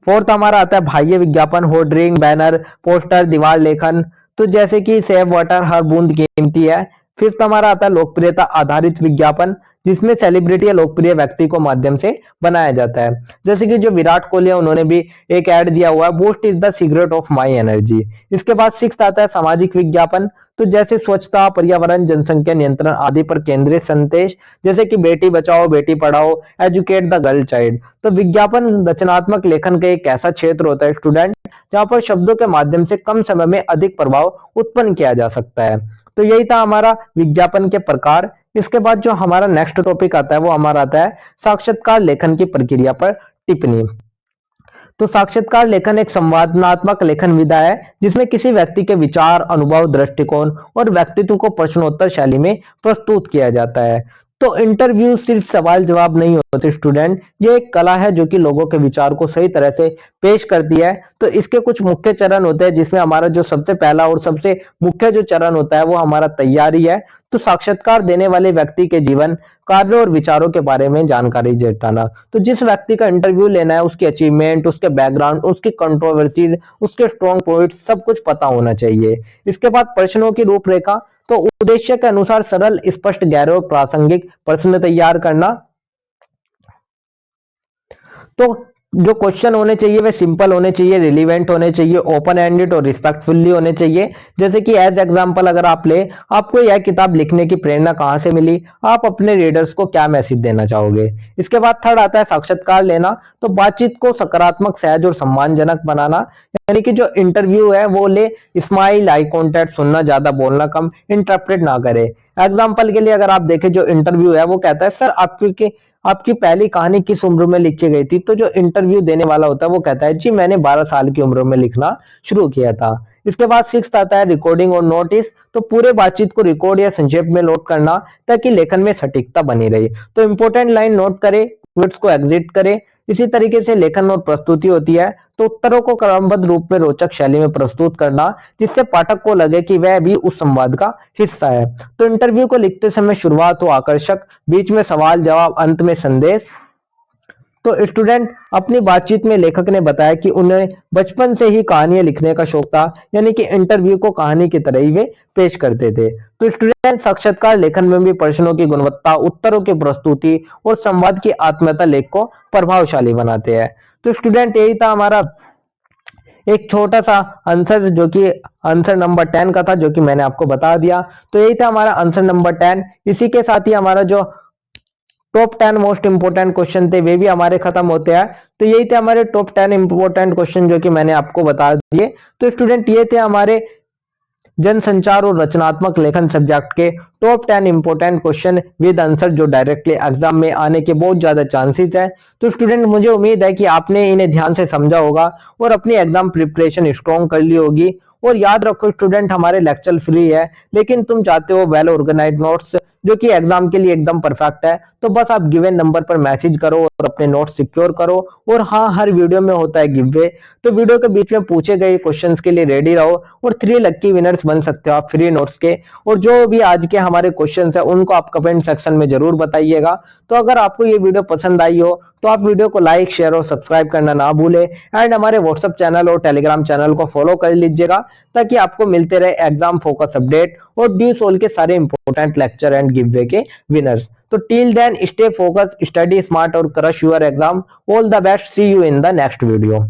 फोर्थ हमारा आता है बाह्य विज्ञापन, होर्डिंग, बैनर, पोस्टर, दीवार लेखन, तो जैसे कि सेव वाटर, हर बूंद कीमती है। फिफ्थ हमारा आता है लोकप्रियता आधारित विज्ञापन, जिसमें सेलिब्रिटी या लोकप्रिय व्यक्ति को माध्यम से बनाया जाता है। जैसे कि जो विराट कोहली है, उन्होंने भी एक ऐड दिया हुआ है, boost is the secret of my energy. इसके बाद सिक्स्थ आता है सामाजिक विज्ञापन, तो जैसे स्वच्छता, पर्यावरण, जनसंख्या नियंत्रण आदि पर केंद्रित संदेश, जैसे कि Beti Bachao, Beti Padhao, educate the girl child. तो विज्ञापन रचनात्मक लेखन का एक ऐसा क्षेत्र होता है स्टूडेंट, जहां पर शब्दों के माध्यम से कम समय में अधिक प्रभाव उत्पन्न किया जा सकता है। तो यही था हमारा विज्ञापन के प्रकार। इसके बाद जो हमारा नेक्स्ट टॉपिक आता है वो हमारा आता है साक्षात्कार लेखन की प्रक्रिया पर टिप्पणी। तो साक्षात्कार लेखन एक संवादात्मक लेखन विधा है, जिसमें किसी व्यक्ति के विचार, अनुभव, दृष्टिकोण और व्यक्तित्व को प्रश्नोत्तर शैली में प्रस्तुत किया जाता है। तो इंटरव्यू सिर्फ सवाल जवाब नहीं होते स्टूडेंट, ये एक कला है जो कि लोगों के विचार को सही तरह से पेश करती है। तो इसके कुछ मुख्य चरण होते हैं, जिसमें हमारा जो सबसे पहला और सबसे मुख्य जो चरण होता है वो हमारा तैयारी है। तो साक्षात्कार देने वाले व्यक्ति के जीवन, कार्यों और विचारों के बारे में जानकारी जुटाना। तो जिस व्यक्ति का इंटरव्यू लेना है, उसकी अचीवमेंट, उसके बैकग्राउंड, उसकी कंट्रोवर्सीज, उसके स्ट्रॉन्ग पॉइंट सब कुछ पता होना चाहिए। इसके बाद प्रश्नों की रूपरेखा, तो उद्देश्य के अनुसार सरल, स्पष्ट, गहरे और प्रासंगिक प्रश्न तैयार करना। तो जो क्वेश्चन होने चाहिए वे सिंपल होने चाहिए, रिलीवेंट होने चाहिए, ओपन एंडेड और रिस्पेक्टफुली होने चाहिए। जैसे कि एज एग्जांपल अगर आप ले, आपको यह किताब लिखने की प्रेरणा कहां से मिली, आप अपने रीडर्स को क्या मैसेज देना चाहोगे। इसके बाद थर्ड आता है साक्षात्कार लेना, तो बातचीत को सकारात्मक, सहज और सम्मानजनक बनाना, यानी कि जो इंटरव्यू है वो ले स्माइल, आई कॉन्टेक्ट, सुनना, ज्यादा बोलना कम, इंटरप्रेट ना करे। एग्जाम्पल के लिए अगर आप देखें, जो इंटरव्यू है वो कहता है सर आपकी पहली कहानी किस उम्र में लिखी गई थी। तो जो इंटरव्यू देने वाला होता है वो कहता है जी मैंने 12 साल की उम्र में लिखना शुरू किया था। इसके बाद सिक्स्थ आता है रिकॉर्डिंग और नोटिस, तो पूरे बातचीत को रिकॉर्ड या संक्षेप में नोट करना, ताकि लेखन में सटीकता बनी रहे। तो इंपोर्टेंट लाइन नोट करें, वर्ड्स को एग्जिट करें। इसी तरीके से लेखन और प्रस्तुति होती है, तो उत्तरों को क्रमबद्ध रूप में रोचक शैली में प्रस्तुत करना, जिससे पाठक को लगे कि वह भी उस संवाद का हिस्सा है। तो इंटरव्यू को लिखते समय शुरुआत हो आकर्षक, बीच में सवाल जवाब, अंत में संदेश। तो स्टूडेंट, अपनी बातचीत में लेखक ने बताया कि उन्हें बचपन से ही कहानियां लिखने का शौक था, यानी कि इंटरव्यू को कहानी की तरह ही वे पेश करते थे। तो स्टूडेंट, साक्षात्कार लेखन में भी प्रश्नों की गुणवत्ता, उत्तरों की प्रस्तुति और संवाद की आत्मीयता लेख को प्रभावशाली बनाते हैं। तो स्टूडेंट, यही था हमारा एक छोटा सा आंसर, जो कि आंसर नंबर 10 का था, जो कि मैंने आपको बता दिया। तो यही था हमारा आंसर नंबर 10। इसी के साथ ही हमारा जो टॉप 10 मोस्ट इंपोर्टेंट क्वेश्चन थे वे भी हमारे खत्म होते हैं। तो यही थे हमारे टॉप 10 इंपोर्टेंट क्वेश्चन, जो कि मैंने आपको बता दिए। तो स्टूडेंट, ये थे हमारे जनसंचार और रचनात्मक लेखन सब्जेक्ट के top 10 important question with answer, जो डायरेक्टली एग्जाम में आने के बहुत ज्यादा चांसेस है। तो स्टूडेंट, मुझे उम्मीद है कि आपने इन्हें ध्यान से समझा होगा और अपनी एग्जाम प्रिपरेशन स्ट्रॉन्ग कर ली होगी। और याद रखो स्टूडेंट, हमारे लेक्चर फ्री है, लेकिन तुम चाहते हो वेल ऑर्गेनाइज्ड नोट्स जो कि एग्जाम के लिए एकदम परफेक्ट है, तो बस आप गिवन नंबर पर मैसेज करो और अपने नोट्स सिक्योर करो। और हाँ, हर वीडियो में होता है गिव वे, तो वीडियो के बीच में पूछे गए क्वेश्चंस के लिए रेडी रहो और 3 लक्की विनर्स बन सकते हो आप फ्री नोट्स के। और जो भी आज के हमारे क्वेश्चंस है उनको आप कमेंट सेक्शन में जरूर बताइएगा। तो अगर आपको ये वीडियो पसंद आई हो तो आप वीडियो को लाइक, शेयर और सब्सक्राइब करना ना भूलें। एंड हमारे व्हाट्सएप चैनल और टेलीग्राम चैनल को फॉलो कर लीजिएगा, ताकि आपको मिलते रहे एग्जाम फोकस अपडेट और ड्यू सोल के सारे इंपॉर्टेंट लेक्चर एंड गिव के विनर्स। तो till then, stay focus, study smart और crush your exam. All the best, see you in the next video.